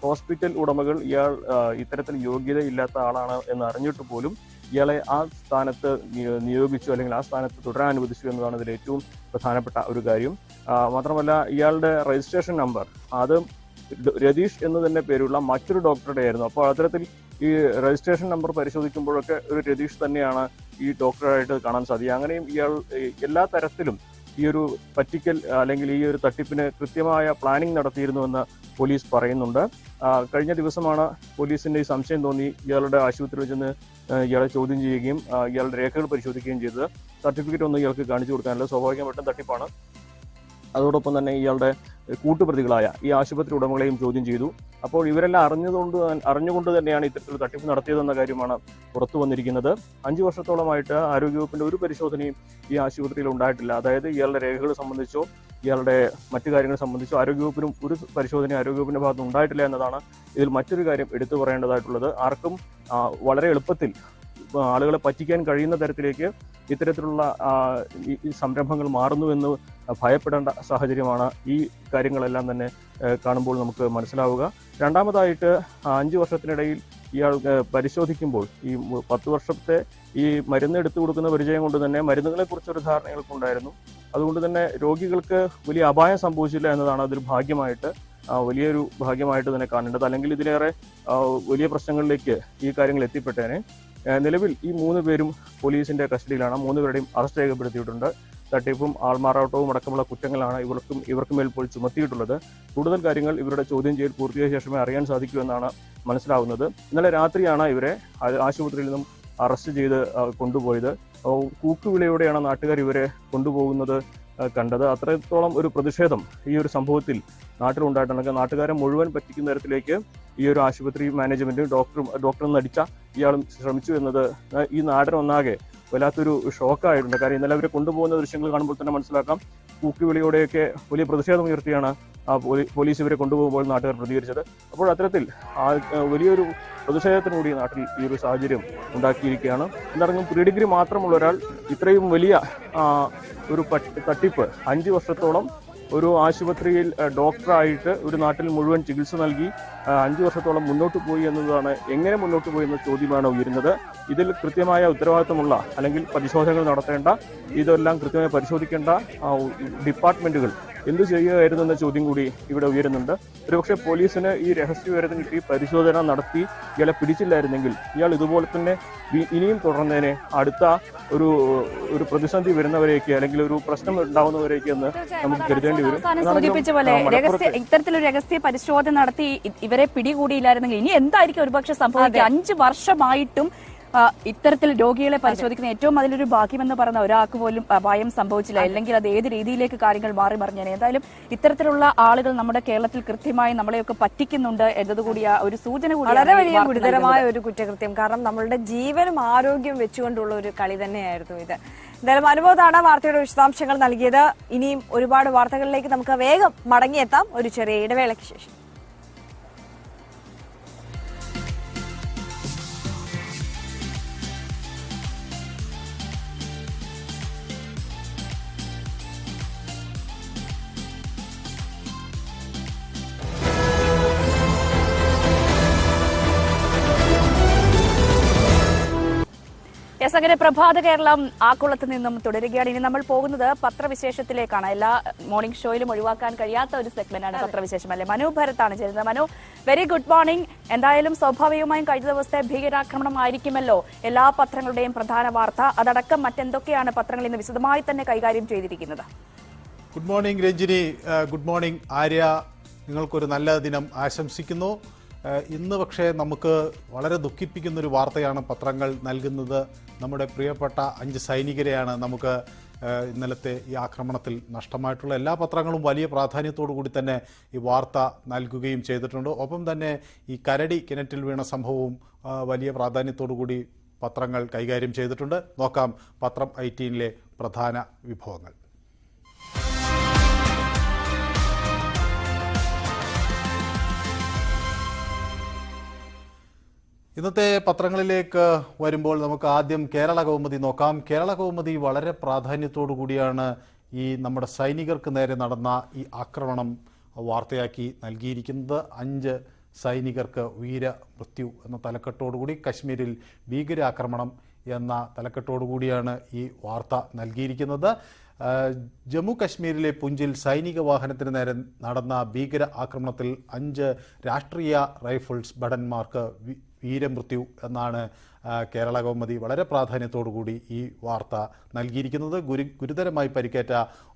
ഹോസ്പിറ്റൽ ഉടമകൾ ഇയാൾ ഇത്തരത്തിൽ യോഗ്യതയില്ലാത്ത ആളാണ് എന്ന് അറിഞ്ഞിട്ട് പോലും ഇയാളെ ആ സ്ഥാനത്ത് നിയോഗിച്ചു, അല്ലെങ്കിൽ ആ സ്ഥാനത്ത് തുടരാൻ അനുവദിച്ചു എന്നതാണ് ഇതിൽ ഏറ്റവും പ്രധാനപ്പെട്ട ഒരു കാര്യം. മാത്രമല്ല ഇയാളുടെ രജിസ്ട്രേഷൻ നമ്പർ അത് രതീഷ് എന്ന് തന്നെ പേരുള്ള മറ്റൊരു ഡോക്ടറുടെ ആയിരുന്നു. അപ്പോൾ അത്തരത്തിൽ ഈ രജിസ്ട്രേഷൻ നമ്പർ പരിശോധിക്കുമ്പോഴൊക്കെ ഒരു രതീഷ് തന്നെയാണ് ഈ ഡോക്ടറായിട്ട് കാണാൻ സാധിക്കുക. അങ്ങനെയും ഇയാൾ എല്ലാ തരത്തിലും ഈ ഒരു പറ്റിക്കൽ അല്ലെങ്കിൽ ഈ ഒരു തട്ടിപ്പിന് കൃത്യമായ പ്ലാനിംഗ് നടത്തിയിരുന്നുവെന്ന് പോലീസ് പറയുന്നുണ്ട്. കഴിഞ്ഞ ദിവസമാണ് പോലീസിന്റെ ഈ സംശയം തോന്നി ഇയാളുടെ ആശുപത്രിയിൽ ചെന്ന് ഇയാളെ ചോദ്യം ചെയ്യുകയും ഇയാളുടെ രേഖകൾ പരിശോധിക്കുകയും ചെയ്തത്. സർട്ടിഫിക്കറ്റ് ഒന്നും ഇയാൾക്ക് കാണിച്ചു കൊടുക്കാനല്ല, സ്വാഭാവികമായിട്ടും തട്ടിപ്പാണ്. അതോടൊപ്പം തന്നെ ഇയാളുടെ കൂട്ടുപ്രതികളായ ഈ ആശുപത്രി ഉടമകളെയും ചോദ്യം ചെയ്തു. അപ്പോൾ ഇവരെല്ലാം അറിഞ്ഞുകൊണ്ട് തന്നെയാണ് ഇത്തരത്തിൽ തട്ടിപ്പ് നടത്തിയതെന്ന കാര്യമാണ് പുറത്തു വന്നിരിക്കുന്നത്. 5 വർഷത്തോളമായിട്ട് ആരോഗ്യവകുപ്പിന്റെ ഒരു പരിശോധനയും ഈ ആശുപത്രിയിൽ ഉണ്ടായിട്ടില്ല. അതായത് ഇയാളുടെ രേഖകൾ സംബന്ധിച്ചോ ഇയാളുടെ മറ്റു കാര്യങ്ങൾ സംബന്ധിച്ചോ ആരോഗ്യവകുപ്പിനും ഒരു പരിശോധന ആരോഗ്യവകുപ്പിന്റെ ഭാഗത്ത് ഉണ്ടായിട്ടില്ല എന്നതാണ് ഇതിൽ മറ്റൊരു കാര്യം എടുത്തു പറയേണ്ടതായിട്ടുള്ളത്. ആർക്കും വളരെ എളുപ്പത്തിൽ ആളുകളെ പറ്റിക്കാൻ കഴിയുന്ന തരത്തിലേക്ക് ഇത്തരത്തിലുള്ള ഈ സംരംഭങ്ങൾ മാറുന്നുവെന്ന് ഭയപ്പെടേണ്ട സാഹചര്യമാണ് ഈ കാര്യങ്ങളെല്ലാം തന്നെ കാണുമ്പോൾ നമുക്ക് മനസ്സിലാവുക. രണ്ടാമതായിട്ട് 5 വർഷത്തിനിടയിൽ ഇയാൾ പരിശോധിക്കുമ്പോൾ ഈ 10 വർഷത്തെ ഈ മരുന്ന് എടുത്തു കൊടുക്കുന്ന പരിചയം കൊണ്ട് തന്നെ മരുന്നുകളെ കുറിച്ചൊരു ധാരണകൾക്കുണ്ടായിരുന്നു. അതുകൊണ്ട് തന്നെ രോഗികൾക്ക് വലിയ അപായം സംഭവിച്ചില്ല എന്നതാണ് അതിൽ വലിയൊരു ഭാഗ്യമായിട്ട് തന്നെ കാണേണ്ടത്. അല്ലെങ്കിൽ ഇതിലേറെ വലിയ പ്രശ്നങ്ങളിലേക്ക് ഈ കാര്യങ്ങൾ എത്തിപ്പെട്ടേനെ. നിലവിൽ ഈ 3 പേരും പോലീസിന്റെ കസ്റ്റഡിയിലാണ്. 3 പേരുടെയും അറസ്റ്റ് രേഖപ്പെടുത്തിയിട്ടുണ്ട്. തട്ടിപ്പും ആൾമാറാട്ടവും അടക്കമുള്ള കുറ്റങ്ങളാണ് ഇവർക്ക് മേൽ ഇപ്പോൾ ചുമത്തിയിട്ടുള്ളത്. കൂടുതൽ കാര്യങ്ങൾ ഇവരുടെ ചോദ്യം ചെയ്യൽ പൂർത്തിയായ ശേഷമേ അറിയാൻ സാധിക്കൂ എന്നാണ് മനസ്സിലാവുന്നത്. ഇന്നലെ രാത്രിയാണ് ഇവരെ ആശുപത്രിയിൽ നിന്നും അറസ്റ്റ് ചെയ്ത് കൊണ്ടുപോയത്. കൂക്കുവിളിയോടെയാണ് നാട്ടുകാർ ഇവരെ കൊണ്ടുപോകുന്നത് കണ്ടത്. അത്രത്തോളം ഒരു പ്രതിഷേധം ഈ ഒരു സംഭവത്തിൽ നാട്ടിലുണ്ടായിട്ടുണ്ടെങ്കിൽ നാട്ടുകാരെ മുഴുവൻ പറ്റിക്കുന്ന തരത്തിലേക്ക് ഈ ഒരു ആശുപത്രി മാനേജ്മെന്റും ഡോക്ടറും നടിച്ച ഇയാളും ശ്രമിച്ചു എന്നത് ഈ നാടിനൊന്നാകെ വല്ലാത്തൊരു ഷോക്കായിട്ടുണ്ട്. കാര്യം ഇന്നലെ അവരെ കൊണ്ടുപോകുന്ന ദൃശ്യങ്ങൾ കാണുമ്പോൾ തന്നെ മനസ്സിലാക്കാം കൂക്കുവിളിയോടെയൊക്കെ വലിയ പ്രതിഷേധം ഉയർത്തിയാണ് പോലീസ് ഇവരെ കൊണ്ടുപോകുമ്പോൾ നാട്ടുകാർ പ്രതികരിച്ചത്. അപ്പോൾ അത്തരത്തിൽ വലിയൊരു പ്രതിഷേധത്തിനുകൂടി നാട്ടിൽ ഈ ഒരു സാഹചര്യം ഉണ്ടാക്കിയിരിക്കുകയാണ്. എന്നറിഞ്ഞും പ്രീ ഡിഗ്രി മാത്രമുള്ള ഒരാൾ ഇത്രയും വലിയ ഒരു തട്ടിപ്പ് 5 വർഷത്തോളം ഒരു ആശുപത്രിയിൽ ഡോക്ടറായിട്ട് ഒരു നാട്ടിൽ മുഴുവൻ ചികിത്സ നൽകി 5 വർഷത്തോളം മുന്നോട്ട് പോയി എന്നതാണ്. എങ്ങനെ മുന്നോട്ട് പോയി എന്ന ചോദ്യമാണ് ഉയരുന്നത്. ഇതിൽ കൃത്യമായ ഉത്തരവാദിത്തമുള്ള അല്ലെങ്കിൽ പരിശോധനകൾ നടത്തേണ്ട, ഇതെല്ലാം കൃത്യമായി പരിശോധിക്കേണ്ട ഡിപ്പാർട്ട്മെന്റുകൾ എന്ത് ചെയ്യുകയായിരുന്നു എന്ന ചോദ്യം കൂടി ഇവിടെ ഉയരുന്നുണ്ട്. ഒരുപക്ഷെ പോലീസിന് ഈ രഹസ്യവിവരം കിട്ടി പരിശോധന നടത്തി ഇയാളെ പിടിച്ചില്ലായിരുന്നെങ്കിൽ ഇയാൾ ഇതുപോലെ തന്നെ ഇനിയും തുടർന്നതിനെ അടുത്ത ഒരു പ്രതിസന്ധി വരുന്നവരേക്ക് അല്ലെങ്കിൽ ഒരു പ്രശ്നം ഉണ്ടാവുന്നവരേക്ക് എന്ന് നമുക്ക് കരുതേണ്ടി വരും. സൂചിപ്പിച്ച പോലെ ഇത്തരത്തിലൊരു രഹസ്യ പരിശോധന നടത്തി ഇവരെ പിടികൂടിയില്ലായിരുന്നെങ്കിൽ ഇനി എന്തായിരിക്കും ഒരുപക്ഷെ സംഭവിക്കുക? 5 വർഷമായിട്ടും ഇത്തരത്തിൽ രോഗികളെ പരിശോധിക്കുന്ന ഏറ്റവും അതിലൊരു ഭാഗ്യമെന്ന് പറയുന്ന ഒരാൾക്ക് പോലും അപായം സംഭവിച്ചില്ല. അല്ലെങ്കിൽ അത് ഏത് രീതിയിലേക്ക് കാര്യങ്ങൾ മാറി മറിഞ്ഞേനെ. എന്തായാലും ഇത്തരത്തിലുള്ള ആളുകൾ നമ്മുടെ കേരളത്തിൽ കൃത്യമായി നമ്മളെയൊക്കെ പറ്റിക്കുന്നുണ്ട് എന്നതുകൂടി ഒരു സൂചന കൂടി. വളരെ വലിയ ഗുരുതരമായ ഒരു കുറ്റകൃത്യം. കാരണം നമ്മളുടെ ജീവനും ആരോഗ്യം വെച്ചുകൊണ്ടുള്ള ഒരു കളി തന്നെയായിരുന്നു ഇത്. എന്തായാലും അനുഭവത്താണ് വാർത്തയുടെ വിശദാംശങ്ങൾ നൽകിയത്. ഇനിയും ഒരുപാട് വാർത്തകളിലേക്ക് നമുക്ക് വേഗം മടങ്ങിയെത്താം ഒരു ചെറിയ ഇടവേളയ്ക്ക് ശേഷം. യെസ്, അങ്ങനെ പ്രഭാത കേരളം ആക്കുളത്ത് നിന്നും തുടരുകയാണ്. ഇനി നമ്മൾ പോകുന്നത് പത്രവിശേഷത്തിലേക്കാണ്. എല്ലാ മോർണിംഗ് ഷോയിലും ഒഴിവാക്കാൻ കഴിയാത്ത ഒരു സെഗ്മെന്റാണ് പത്രവിശേഷം, അല്ലെ? മനു ഭരത്താണ് ചേരുന്നത്. Manu, very good morning. എന്തായാലും സ്വാഭാവികമായും കഴിഞ്ഞ ദിവസത്തെ ഭീകരാക്രമണം ആയിരിക്കുമല്ലോ എല്ലാ പത്രങ്ങളുടെയും പ്രധാന വാർത്ത. അതടക്കം മറ്റെന്തൊക്കെയാണ് പത്രങ്ങൾ ഇന്ന് വിശദമായി തന്നെ കൈകാര്യം ചെയ്തിരിക്കുന്നത്? Good morning Ranjini, good morning Arya. നിങ്ങൾക്കൊരു നല്ല ദിനം ആശംസിക്കുന്നു. ഇന്ന് പക്ഷേ നമുക്ക് വളരെ ദുഃഖിപ്പിക്കുന്നൊരു വാർത്തയാണ് പത്രങ്ങൾ നൽകുന്നത്. നമ്മുടെ പ്രിയപ്പെട്ട 5 സൈനികരെയാണ് നമുക്ക് ഇന്നലത്തെ ഈ ആക്രമണത്തിൽ നഷ്ടമായിട്ടുള്ള. എല്ലാ പത്രങ്ങളും വലിയ പ്രാധാന്യത്തോടു കൂടി തന്നെ ഈ വാർത്ത നൽകുകയും ചെയ്തിട്ടുണ്ട്. ഒപ്പം തന്നെ ഈ കരടി കിണറ്റിൽ വീണ സംഭവവും വലിയ പ്രാധാന്യത്തോടു കൂടി പത്രങ്ങൾ കൈകാര്യം ചെയ്തിട്ടുണ്ട്. നോക്കാം പത്രം 18-ലെ പ്രധാന വിഭവങ്ങൾ. ഇന്നത്തെ പത്രങ്ങളിലേക്ക് വരുമ്പോൾ നമുക്ക് ആദ്യം കേരള കൗമുദി നോക്കാം. കേരള കൗമുദി വളരെ പ്രാധാന്യത്തോടു കൂടിയാണ് ഈ നമ്മുടെ സൈനികർക്ക് നേരെ നടന്ന ഈ ആക്രമണം വാർത്തയാക്കി നൽകിയിരിക്കുന്നത്. 5 സൈനികർക്ക് വീരമൃത്യു എന്ന തലക്കെട്ടോടുകൂടി, കശ്മീരിൽ ഭീകരാക്രമണം എന്ന തലക്കെട്ടോടുകൂടിയാണ് ഈ വാർത്ത നൽകിയിരിക്കുന്നത്. ജമ്മു കശ്മീരിലെ പുഞ്ചിൽ സൈനിക വാഹനത്തിന് നേരെ നടന്ന ഭീകര ആക്രമണത്തിൽ 5 രാഷ്ട്രീയ റൈഫിൾസ് ഭടന്മാർക്ക് വീരമൃത്യു എന്നാണ് കേരള കൗമുദി വളരെ പ്രാധാന്യത്തോടുകൂടി ഈ വാർത്ത നൽകിയിരിക്കുന്നത്. ഗുരുതരമായി പരിക്കേറ്റ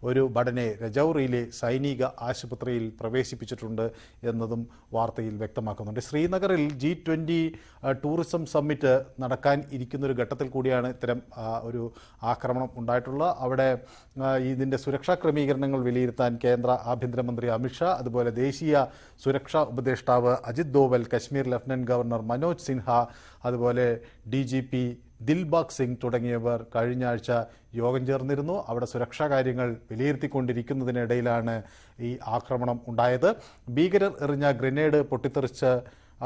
ഒരു ഭടനെ രജൌറിയിലെ സൈനിക ആശുപത്രിയിൽ പ്രവേശിപ്പിച്ചിട്ടുണ്ട് എന്നതും വാർത്തയിൽ വ്യക്തമാക്കുന്നുണ്ട്. ശ്രീനഗറിൽ G20 ടൂറിസം സമ്മിറ്റ് നടക്കാൻ ഇരിക്കുന്നൊരു ഘട്ടത്തിൽ കൂടിയാണ് ഇത്തരം ഒരു ആക്രമണം ഉണ്ടായിട്ടുള്ളത്. അവിടെ ഇതിൻ്റെ സുരക്ഷാ ക്രമീകരണങ്ങൾ വിലയിരുത്താൻ കേന്ദ്ര ആഭ്യന്തരമന്ത്രി അമിത്ഷാ, അതുപോലെ ദേശീയ സുരക്ഷാ ഉപദേഷ്ടാവ് അജിത് ദോവൽ, കശ്മീർ ലഫ്റ്റനന്റ് ഗവർണർ മനോജ് സിൻഹ, അതുപോലെ DGP ദിൽബാഗ് സിംഗ് തുടങ്ങിയവർ കഴിഞ്ഞ ആഴ്ച യോഗം ചേർന്നിരുന്നു. അവിടെ സുരക്ഷാ കാര്യങ്ങൾ വിലയിരുത്തിക്കൊണ്ടിരിക്കുന്നതിനിടയിലാണ് ഈ ആക്രമണം ഉണ്ടായത്. ഭീകരർ എറിഞ്ഞ ഗ്രനേഡ് പൊട്ടിത്തെറിച്ച്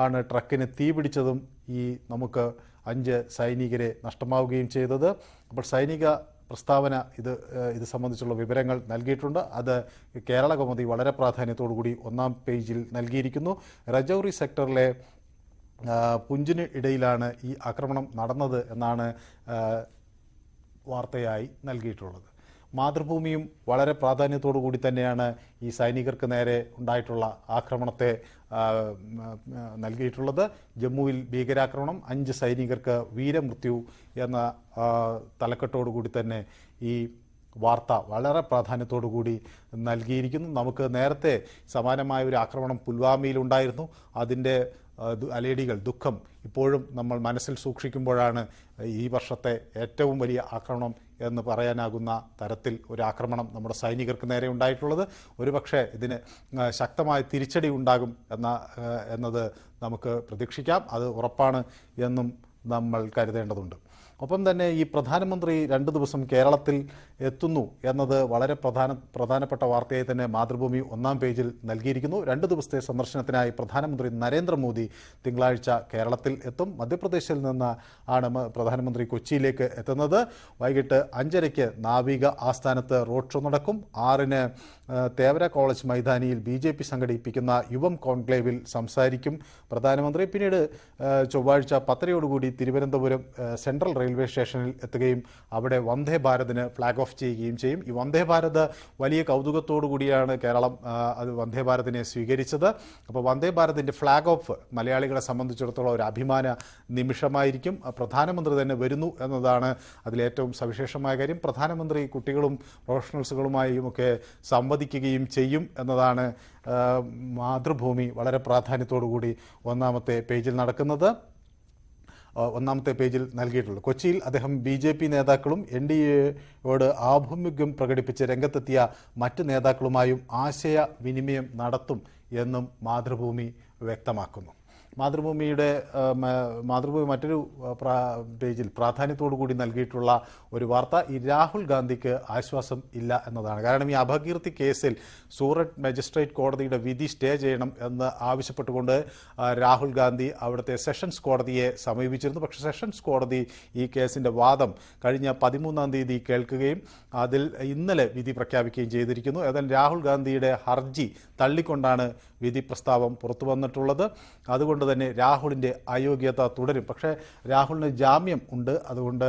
ആണ് ട്രക്കിന് തീപിടിച്ചതും നമുക്ക് 5 സൈനികരെ നഷ്ടമാവുകയും ചെയ്തത്. അപ്പോൾ സൈനിക പ്രസ്താവന ഇത് സംബന്ധിച്ചുള്ള വിവരങ്ങൾ നൽകിയിട്ടുണ്ട്. അത് കേരള കൗമുദി വളരെ പ്രാധാന്യത്തോടു കൂടി 1-ാം പേജിൽ നൽകിയിരിക്കുന്നു. രജൌറി സെക്ടറിലെ പുഞ്ചിന് ഇടയിലാണ് ഈ ആക്രമണം നടന്നത് എന്നാണ് വാർത്തയായി നൽകിയിട്ടുള്ളത്. മാതൃഭൂമിയും വളരെ പ്രാധാന്യത്തോടു കൂടി തന്നെയാണ് ഈ സൈനികർക്ക് നേരെ ഉണ്ടായിട്ടുള്ള ആക്രമണത്തെ നൽകിയിട്ടുള്ളത്. ജമ്മുവിൽ ഭീകരാക്രമണം, 5 സൈനികർക്ക് വീരമൃത്യു എന്ന തലക്കെട്ടോടുകൂടി തന്നെ ഈ വാർത്ത വളരെ പ്രാധാന്യത്തോടു കൂടി നൽകിയിരിക്കുന്നു. നമുക്ക് നേരത്തെ സമാനമായ ഒരു ആക്രമണം പുൽവാമയിലുണ്ടായിരുന്നു. അതിൻ്റെ അലേടികൾ, ദുഃഖം ഇപ്പോഴും നമ്മൾ മനസ്സിൽ സൂക്ഷിക്കുമ്പോഴാണ് ഈ വർഷത്തെ ഏറ്റവും വലിയ ആക്രമണം എന്ന് പറയാനാകുന്ന തരത്തിൽ ഒരു ആക്രമണം നമ്മുടെ സൈനികർക്ക് നേരെ ഉണ്ടായിട്ടുള്ളത്. ഒരുപക്ഷെ ഇതിന് ശക്തമായ തിരിച്ചടി ഉണ്ടാകും എന്നത് നമുക്ക് പ്രതീക്ഷിക്കാം. അത് ഉറപ്പാണ് എന്നും നമ്മൾ കരുതേണ്ടതുണ്ട്. ഒപ്പം തന്നെ ഈ പ്രധാനമന്ത്രി 2 ദിവസം കേരളത്തിൽ എത്തുന്നു എന്നത് വളരെ പ്രധാനപ്പെട്ട വാർത്തയായി തന്നെ മാതൃഭൂമി 1-ാം പേജിൽ നൽകിയിരിക്കുന്നു. 2 ദിവസത്തെ സന്ദർശനത്തിനായി പ്രധാനമന്ത്രി നരേന്ദ്രമോദി തിങ്കളാഴ്ച കേരളത്തിൽ എത്തും. മധ്യപ്രദേശിൽ നിന്ന് ആണ് പ്രധാനമന്ത്രി കൊച്ചിയിലേക്ക് എത്തുന്നത്. വൈകിട്ട് 5:30 നാവിക ആസ്ഥാനത്ത് റോഡ് ഷോ നടക്കും. 6-ന് തേവര കോളേജ് മൈതാനിയിൽ BJP സംഘടിപ്പിക്കുന്ന യുവം കോൺക്ലേവിൽ സംസാരിക്കും പ്രധാനമന്ത്രി. പിന്നീട് ചൊവ്വാഴ്ച 10:30 തിരുവനന്തപുരം സെൻട്രൽ റെയിൽവേ സ്റ്റേഷനിൽ എത്തുകയും അവിടെ വന്ദേ ഭാരതിന് ഫ്ലാഗ് ഓഫ് ചെയ്യുകയും ചെയ്യും. ഈ വന്ദേ ഭാരത് വലിയ കൗതുകത്തോടു കൂടിയാണ് കേരളം അത് വന്ദേ ഭാരതിനെ സ്വീകരിച്ചത്. അപ്പോൾ വന്ദേ ഭാരതിൻ്റെ ഫ്ലാഗ് ഓഫ് മലയാളികളെ സംബന്ധിച്ചിടത്തോളം ഒരു അഭിമാന നിമിഷമായിരിക്കും. പ്രധാനമന്ത്രി തന്നെ വരുന്നു എന്നതാണ് അതിലേറ്റവും സവിശേഷമായ കാര്യം. പ്രധാനമന്ത്രി കുട്ടികളും പ്രൊഫഷണൽസുകളുമായും ഒക്കെ സംവദിക്കുകയും ചെയ്യും എന്നതാണ് മാതൃഭൂമി വളരെ പ്രാധാന്യത്തോടു കൂടി 1-ാമത്തെ പേജിൽ നടക്കുന്നത്. 1-ാമത്തെ പേജിൽ നൽകിയിട്ടുള്ളത്. കൊച്ചിയിൽ അദ്ദേഹം BJP നേതാക്കളും NDAയോട് ആഭിമുഖ്യം പ്രകടിപ്പിച്ച് രംഗത്തെത്തിയ മറ്റ് നേതാക്കളുമായും ആശയവിനിമയം നടത്തും എന്നും മാതൃഭൂമി വ്യക്തമാക്കുന്നു. മാതൃഭൂമി മറ്റൊരു പേജിൽ പ്രാധാന്യത്തോടു കൂടി നൽകിയിട്ടുള്ള ഒരു വാർത്ത ഈ രാഹുൽ ഗാന്ധിക്ക് ആശ്വാസം ഇല്ല എന്നതാണ്. കാരണം ഈ അപകീർത്തി കേസിൽ സൂററ്റ് മജിസ്ട്രേറ്റ് കോടതിയുടെ വിധി സ്റ്റേ ചെയ്യണം എന്ന് ആവശ്യപ്പെട്ടുകൊണ്ട് രാഹുൽ ഗാന്ധി അവിടുത്തെ സെഷൻസ് കോടതിയെ സമീപിച്ചിരുന്നു. പക്ഷേ സെഷൻസ് കോടതി ഈ കേസിൻ്റെ വാദം കഴിഞ്ഞ 13-ാം തീയതി കേൾക്കുകയും അതിൽ ഇന്നലെ വിധി പ്രഖ്യാപിക്കുകയും ചെയ്തിരിക്കുന്നു. ഏതായാലും രാഹുൽ ഗാന്ധിയുടെ ഹർജി തള്ളിക്കൊണ്ടാണ് വിധി പ്രസ്താവം പുറത്തു വന്നിട്ടുള്ളത്. അതുകൊണ്ട് അതുകൊണ്ട് തന്നെ രാഹുലിൻ്റെ അയോഗ്യത തുടരും. പക്ഷേ രാഹുലിന് ജാമ്യം ഉണ്ട്, അതുകൊണ്ട്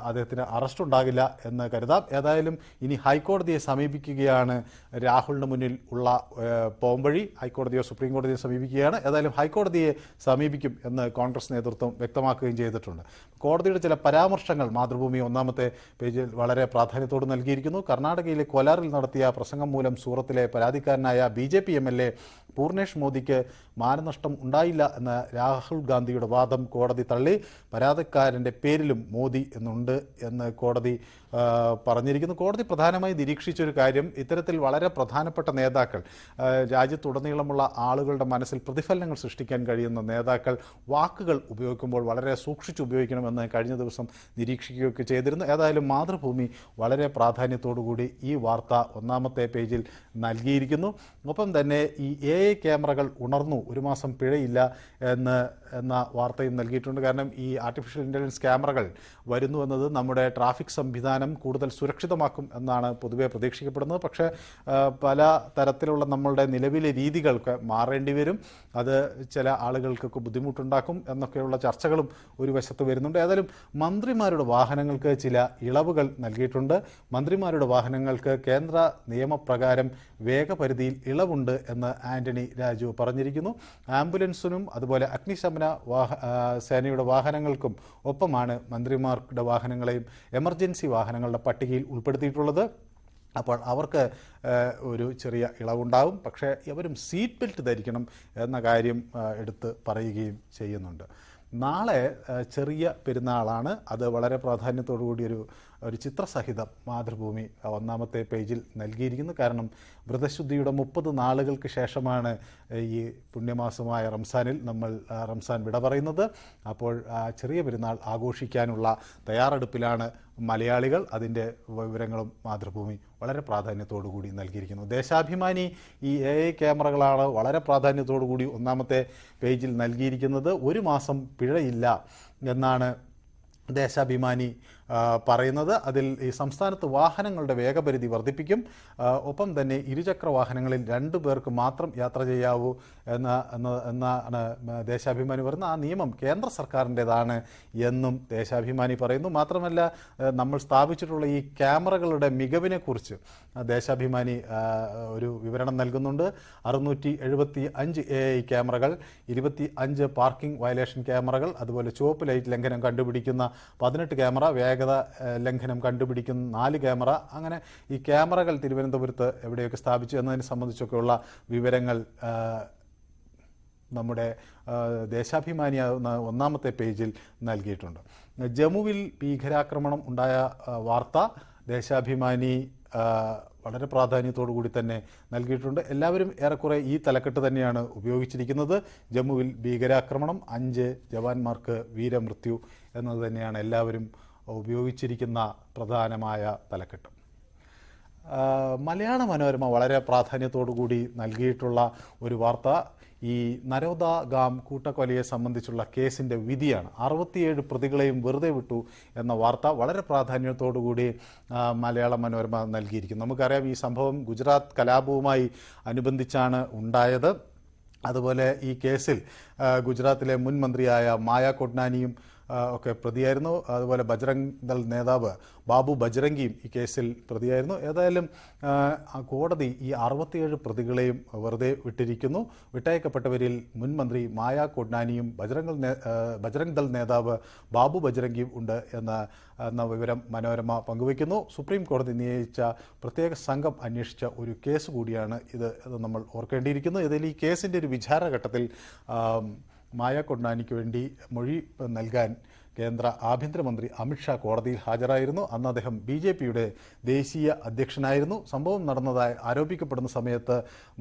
അദ്ദേഹത്തിന് അറസ്റ്റ് ഉണ്ടാകില്ല എന്ന് കരുതാം. ഏതായാലും ഇനി ഹൈക്കോടതിയെ സമീപിക്കുകയാണ് രാഹുലിന് മുന്നിൽ ഉള്ള പോംവഴി. ഹൈക്കോടതിയോ സുപ്രീം കോടതിയോ സമീപിക്കുകയാണ്. ഏതായാലും ഹൈക്കോടതിയെ സമീപിക്കും എന്ന് കോൺഗ്രസ് നേതൃത്വം വ്യക്തമാക്കുകയും ചെയ്തിട്ടുണ്ട്. കോടതിയുടെ ചില പരാമർശങ്ങൾ മാതൃഭൂമി ഒന്നാമത്തെ പേജിൽ വളരെ പ്രാധാന്യത്തോട് നൽകിയിരിക്കുന്നു. കർണാടകയിലെ കോലാറിൽ നടത്തിയ പ്രസംഗം മൂലം സൂറത്തിലെ പരാതിക്കാരനായ BJP MLA പൂർണേഷ് മോദിക്ക് മാനനഷ്ടം ഉണ്ടായില്ല എന്ന രാഹുൽ ഗാന്ധിയുടെ വാദം കോടതി തള്ളി. പരാതിക്കാരൻ്റെ പേരിലും മോദി എന്നുണ്ട് എന്ന് കോടതി പറഞ്ഞിരിക്കുന്നു. കോടതി പ്രധാനമായി നിരീക്ഷിച്ചൊരു കാര്യം, ഇത്തരത്തിൽ വളരെ പ്രധാനപ്പെട്ട നേതാക്കൾ, രാജ്യത്തുടനീളമുള്ള ആളുകളുടെ മനസ്സിൽ പ്രതിഫലനങ്ങൾ സൃഷ്ടിക്കാൻ കഴിയുന്ന നേതാക്കൾ വാക്കുകൾ ഉപയോഗിക്കുമ്പോൾ വളരെ സൂക്ഷിച്ച് ഉപയോഗിക്കണമെന്ന് കഴിഞ്ഞ ദിവസം നിരീക്ഷിക്കുകയൊക്കെ ചെയ്തിരുന്നു. ഏതായാലും മാതൃഭൂമി വളരെ പ്രാധാന്യത്തോടുകൂടി ഈ വാർത്ത ഒന്നാമത്തെ പേജിൽ നൽകിയിരിക്കുന്നു. ഒപ്പം തന്നെ ഈ AI ക്യാമറകൾ ഉണർന്നു, 1 മാസം പിഴയില്ല എന്ന വാർത്തയും നൽകിയിട്ടുണ്ട്. കാരണം ഈ ആർട്ടിഫിഷ്യൽ ഇൻ്റലിജൻസ് ക്യാമറകൾ വരുന്നു എന്നത് നമ്മുടെ ട്രാഫിക് സംവിധാനം കൂടുതൽ സുരക്ഷിതമാക്കും എന്നാണ് പൊതുവെ പ്രതീക്ഷിക്കപ്പെടുന്നത്. പക്ഷേ പല തരത്തിലുള്ള നമ്മളുടെ നിലവിലെ രീതികൾക്ക് മാറേണ്ടി വരും, അത് ചില ആളുകൾക്കൊക്കെ ബുദ്ധിമുട്ടുണ്ടാക്കും എന്നൊക്കെയുള്ള ചർച്ചകളും ഒരു വശത്ത് വരുന്നുണ്ട്. ഏതായാലും മന്ത്രിമാരുടെ വാഹനങ്ങൾക്ക് ചില ഇളവുകൾ നൽകിയിട്ടുണ്ട്. മന്ത്രിമാരുടെ വാഹനങ്ങൾക്ക് കേന്ദ്ര നിയമപ്രകാരം വേഗപരിധിയിൽ ഇളവുണ്ട് എന്ന് ആന്റണി രാജു പറഞ്ഞിരിക്കുന്നു. ആംബുലൻസിനും അതുപോലെ അഗ്നിശമന സേനയുടെ വാഹനങ്ങൾക്കും ഒപ്പമാണ് മന്ത്രിമാരുടെ വാഹനങ്ങളെയും എമർജൻസി വാഹനങ്ങളുടെ പട്ടികയിൽ ഉൾപ്പെടുത്തിയിട്ടുള്ളത്. അപ്പോൾ അവർക്ക് ഒരു ചെറിയ ഇളവുണ്ടാവും. പക്ഷേ അവരും സീറ്റ് ബെൽറ്റ് ധരിക്കണം എന്ന കാര്യം എടുത്ത് പറയുകയും ചെയ്യുന്നുണ്ട്. നാളെ ചെറിയ പെരുന്നാളാണ്. അത് വളരെ പ്രാധാന്യത്തോടു കൂടി ഒരു ചിത്രസഹിതം മാതൃഭൂമി ഒന്നാമത്തെ പേജിൽ നൽകിയിരിക്കുന്നു. കാരണം വ്രതശുദ്ധിയുടെ 30 നാളുകൾക്ക് ശേഷമാണ് ഈ പുണ്യമാസമായ റംസാനിൽ നമ്മൾ റംസാൻ വിട പറയുന്നത്. അപ്പോൾ ചെറിയ പെരുന്നാൾ ആഘോഷിക്കാനുള്ള തയ്യാറെടുപ്പിലാണ് മലയാളികൾ. അതിൻ്റെ വിവരങ്ങളും മാതൃഭൂമി വളരെ പ്രാധാന്യത്തോടു കൂടി നൽകിയിരിക്കുന്നു. ദേശാഭിമാനി ഈ AI ക്യാമറകളാണ് വളരെ പ്രാധാന്യത്തോടു കൂടി ഒന്നാമത്തെ പേജിൽ നൽകിയിരിക്കുന്നത്. 1 മാസം പിഴയില്ല എന്നാണ് ദേശാഭിമാനി പറയുന്നത്. അതിൽ ഈ സംസ്ഥാനത്ത് വാഹനങ്ങളുടെ വേഗപരിധി വർദ്ധിപ്പിക്കും. ഒപ്പം തന്നെ ഇരുചക്ര വാഹനങ്ങളിൽ 2 പേർക്ക് മാത്രം യാത്ര ചെയ്യാവൂ എന്നാണ് ദേശാഭിമാനി പറയുന്നത്. ആ നിയമം കേന്ദ്ര സർക്കാരിൻ്റെതാണ് എന്നും ദേശാഭിമാനി പറയുന്നു. മാത്രമല്ല നമ്മൾ സ്ഥാപിച്ചിട്ടുള്ള ഈ ക്യാമറകളുടെ മികവിനെക്കുറിച്ച് ദേശാഭിമാനി ഒരു വിവരണം നൽകുന്നുണ്ട്. 675 AI ക്യാമറകൾ, 25 പാർക്കിംഗ് വയലേഷൻ ക്യാമറകൾ, അതുപോലെ ചുവപ്പ് ലൈറ്റ് ലംഘനം കണ്ടുപിടിക്കുന്ന 18 ക്യാമറ, വേഗത ലംഘനം കണ്ടുപിടിക്കുന്ന 4 ക്യാമറ, അങ്ങനെ ഈ ക്യാമറകൾ തിരുവനന്തപുരത്ത് എവിടെയൊക്കെ സ്ഥാപിച്ചു എന്നതിനെ സംബന്ധിച്ചൊക്കെയുള്ള വിവരങ്ങൾ നമ്മുടെ ദേശാഭിമാനി ഒന്നാമത്തെ പേജിൽ നൽകിയിട്ടുണ്ട്. ജമ്മുവിൽ ഭീകരാക്രമണം ഉണ്ടായ വാർത്ത ദേശാഭിമാനി വളരെ പ്രാധാന്യത്തോടു കൂടി തന്നെ നൽകിയിട്ടുണ്ട്. എല്ലാവരും ഏറെക്കുറെ ഈ തലക്കെട്ട് തന്നെയാണ് ഉപയോഗിച്ചിരിക്കുന്നത്. ജമ്മുവിൽ ഭീകരാക്രമണം, 5 ജവാന്മാർക്ക് വീരമൃത്യു എന്നത് തന്നെയാണ് എല്ലാവരും ഉപയോഗിച്ചിരിക്കുന്ന പ്രധാനമായ തലക്കെട്ട്. മലയാള മനോരമ വളരെ പ്രാധാന്യത്തോടു കൂടി നൽകിയിട്ടുള്ള ഒരു വാർത്ത ഈ നരോദാഗാം കൂട്ടക്കൊലയെ സംബന്ധിച്ചുള്ള കേസിൻ്റെ വിധിയാണ്. 67 പ്രതികളെയും വെറുതെ വിട്ടു എന്ന വാർത്ത വളരെ പ്രാധാന്യത്തോടുകൂടി മലയാള മനോരമ നൽകിയിരിക്കുന്നു. നമുക്കറിയാം ഈ സംഭവം ഗുജറാത്ത് കലാപവുമായി അനുബന്ധിച്ചാണ് ഉണ്ടായത്. അതുപോലെ ഈ കേസിൽ ഗുജറാത്തിലെ മുൻ മന്ത്രിയായ മായ കൊട്നാനിയും ഒക്കെ പ്രതിയായിരുന്നു. അതുപോലെ ബജ്രംഗ് ദൾ നേതാവ് ബാബു ബജ്രംഗിയും ഈ കേസിൽ പ്രതിയായിരുന്നു. ഏതായാലും കോടതി ഈ 67 പ്രതികളെയും വെറുതെ വിട്ടിരിക്കുന്നു. വിട്ടയക്കപ്പെട്ടവരിൽ മുൻ മന്ത്രി മായ കൊട്നാനിയും ബജ്രംഗ് ദൾ നേതാവ് ബാബു ബജ്രംഗിയും ഉണ്ട് എന്ന വിവരം മനോരമ പങ്കുവയ്ക്കുന്നു. സുപ്രീം കോടതി നിയോഗിച്ച പ്രത്യേക സംഘം അന്വേഷിച്ച ഒരു കേസ് കൂടിയാണ് ഇത് നമ്മൾ ഓർക്കേണ്ടിയിരിക്കുന്നു. ഇതിൽ ഈ കേസിൻ്റെ ഒരു വിചാരണഘട്ടത്തിൽ മായ കൊട്നാനിക്ക് വേണ്ടി മൊഴി നൽകാൻ കേന്ദ്ര ആഭ്യന്തരമന്ത്രി അമിത്ഷാ കോടതിയിൽ ഹാജരായിരുന്നു. അന്ന് അദ്ദേഹം BJPയുടെ ദേശീയ അധ്യക്ഷനായിരുന്നു. സംഭവം നടന്നതായി ആരോപിക്കപ്പെടുന്ന സമയത്ത്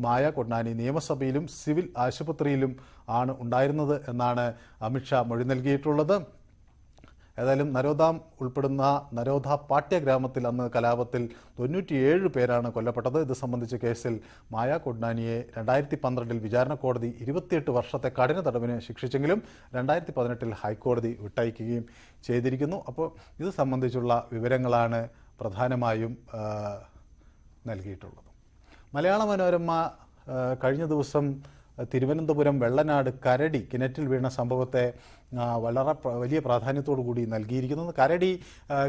മായ കൊട്നാനി നിയമസഭയിലും സിവിൽ ആശുപത്രിയിലും ആണ് ഉണ്ടായിരുന്നത് എന്നാണ് അമിത്ഷാ മൊഴി നൽകിയിട്ടുള്ളത്. ഏതായാലും നരോദാം ഉൾപ്പെടുന്ന നരോദ പാട്യ ഗ്രാമത്തിൽ അന്ന് കലാപത്തിൽ 97 പേരാണ് കൊല്ലപ്പെട്ടത്. ഇത് സംബന്ധിച്ച കേസിൽ മായ കൊട്നാനിയെ 2012 വിചാരണ കോടതി 28 വർഷത്തെ കഠിന തടവിന് ശിക്ഷിച്ചെങ്കിലും 2018 ഹൈക്കോടതി വിട്ടയക്കുകയും ചെയ്തിരിക്കുന്നു. അപ്പോൾ ഇത് സംബന്ധിച്ചുള്ള വിവരങ്ങളാണ് പ്രധാനമായും നൽകിയിട്ടുള്ളത്. മലയാള മനോരമ കഴിഞ്ഞ ദിവസം തിരുവനന്തപുരം വെള്ളനാട് കരടി കിണറ്റിൽ വീണ സംഭവത്തെ വളരെ വലിയ പ്രാധാന്യത്തോടു കൂടി നൽകിയിരിക്കുന്നത്. കരടി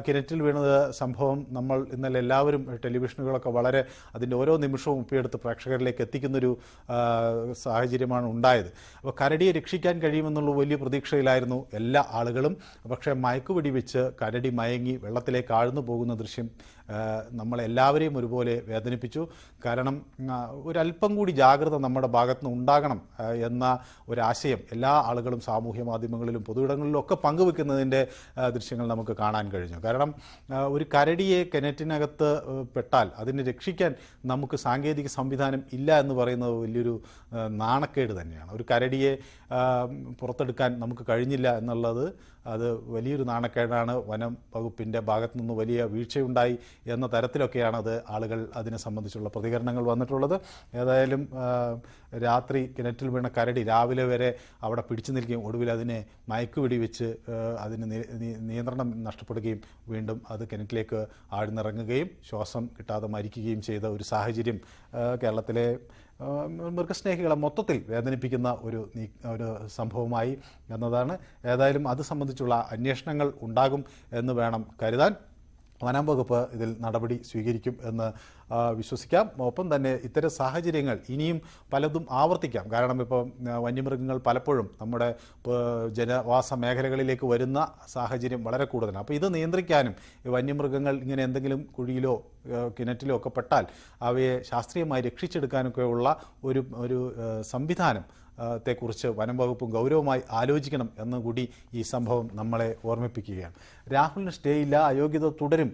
കിണറ്റിൽ വീണത് സംഭവം നമ്മൾ ഇന്നലെ എല്ലാവരും ടെലിവിഷനുകളൊക്കെ വളരെ അതിൻ്റെ ഓരോ നിമിഷവും ഒപ്പിയെടുത്ത് പ്രേക്ഷകരിലേക്ക് എത്തിക്കുന്നൊരു സാഹചര്യമാണ് ഉണ്ടായത്. അപ്പോൾ കരടിയെ രക്ഷിക്കാൻ കഴിയുമെന്നുള്ള വലിയ പ്രതീക്ഷയിലായിരുന്നു എല്ലാ ആളുകളും. പക്ഷേ മയക്കുപിടി വെച്ച് കരടി മയങ്ങി വെള്ളത്തിലേക്ക് ആഴ്ന്നു പോകുന്ന ദൃശ്യം നമ്മളെല്ലാവരെയും ഒരുപോലെ വേദനിപ്പിച്ചു. കാരണം ഒരല്പം കൂടി ജാഗ്രത നമ്മുടെ ഭാഗത്തുനിന്ന് ഉണ്ടാകണം എന്ന ഒരാശയം എല്ലാ ആളുകളും സാമൂഹ്യ മാധ്യമങ്ങളിലും പൊതുയിടങ്ങളിലും ഒക്കെ പങ്കുവെക്കുന്നതിൻ്റെ ദൃശ്യങ്ങൾ നമുക്ക് കാണാൻ കഴിഞ്ഞു. കാരണം ഒരു കരടിയെ കിണറ്റിനകത്ത് പെട്ടാൽ അതിനെ രക്ഷിക്കാൻ നമുക്ക് സാങ്കേതിക സംവിധാനം ഇല്ല എന്ന് പറയുന്നത് വലിയൊരു നാണക്കേട് തന്നെയാണ്. ഒരു കരടിയെ പുറത്തെടുക്കാൻ നമുക്ക് കഴിഞ്ഞില്ല എന്നുള്ളത് അത് വലിയൊരു നാണക്കേടാണ്. വനം വകുപ്പിൻ്റെ ഭാഗത്തു നിന്ന് വലിയ വീഴ്ചയുണ്ടായി എന്ന തരത്തിലൊക്കെയാണ് ആളുകൾ അതിനെ സംബന്ധിച്ചുള്ള പ്രതികരണങ്ങൾ വന്നിട്ടുള്ളത്. ഏതായാലും രാത്രി കിണറ്റിൽ വീണ കരടി രാവിലെ വരെ അവിടെ പിടിച്ചു നിൽക്കുകയും ഒടുവിൽ അതിനെ മയക്കുപിടി വെച്ച് അതിന് നിയന്ത്രണം നഷ്ടപ്പെടുകയും വീണ്ടും അത് കിണറ്റിലേക്ക് ആഴ്ന്നിറങ്ങുകയും ശ്വാസം കിട്ടാതെ മരിക്കുകയും ചെയ്ത ഒരു സാഹചര്യം കേരളത്തിലെ മൃഗസ്നേഹികളെ മൊത്തത്തിൽ വേദനിപ്പിക്കുന്ന ഒരു സംഭവമായി എന്നതാണ്. ഏതായാലും അത് സംബന്ധിച്ചുള്ള അന്വേഷണങ്ങൾ ഉണ്ടാകും എന്ന് വേണം കരുതാൻ. വനം വകുപ്പ് ഇതിൽ നടപടി സ്വീകരിക്കും എന്ന് വിശ്വസിക്കാം. ഒപ്പം തന്നെ ഇത്തരം സാഹചര്യങ്ങൾ ഇനിയും പലതും ആവർത്തിക്കാം. കാരണം ഇപ്പോൾ വന്യമൃഗങ്ങൾ പലപ്പോഴും നമ്മുടെ ജനവാസ മേഖലകളിലേക്ക് വരുന്ന സാഹചര്യം വളരെ കൂടുതലാണ്. അപ്പോൾ ഇത് നിയന്ത്രിക്കാനും വന്യമൃഗങ്ങൾ ഇങ്ങനെ എന്തെങ്കിലും കുഴിയിലോ കിണറ്റിലോ ഒക്കെ പെട്ടാൽ അവയെ ശാസ്ത്രീയമായി രക്ഷിച്ചെടുക്കാനൊക്കെയുള്ള ഒരു സംവിധാനം ത്തെക്കുറിച്ച് വനം വകുപ്പും ഗൗരവമായി ആലോചിക്കണം എന്നുകൂടി ഈ സംഭവം നമ്മളെ ഓർമ്മിപ്പിക്കുകയാണ്. രാഹുലിന് സ്റ്റേ ഇല്ല, അയോഗ്യത തുടരും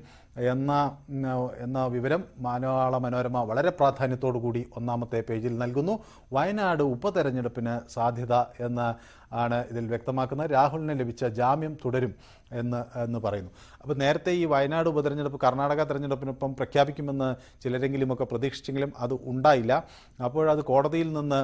എന്ന വിവരം മലയാള മനോരമ വളരെ പ്രാധാന്യത്തോടു കൂടി ഒന്നാമത്തെ പേജിൽ നൽകുന്നു. വയനാട് ഉപതെരഞ്ഞെടുപ്പിന് സാധ്യത ആണ് ഇതിൽ വ്യക്തമാക്കുന്നത്. രാഹുലിന് ലഭിച്ച ജാമ്യം തുടരും എന്ന് പറയുന്നു. അപ്പോൾ നേരത്തെ ഈ വയനാട് ഉപതെരഞ്ഞെടുപ്പ് കർണാടക തെരഞ്ഞെടുപ്പിനൊപ്പം പ്രഖ്യാപിക്കുമെന്ന് ചിലരെങ്കിലുമൊക്കെ പ്രതീക്ഷിച്ചെങ്കിലും അത് ഉണ്ടായില്ല. അപ്പോഴത് കോടതിയിൽ നിന്ന്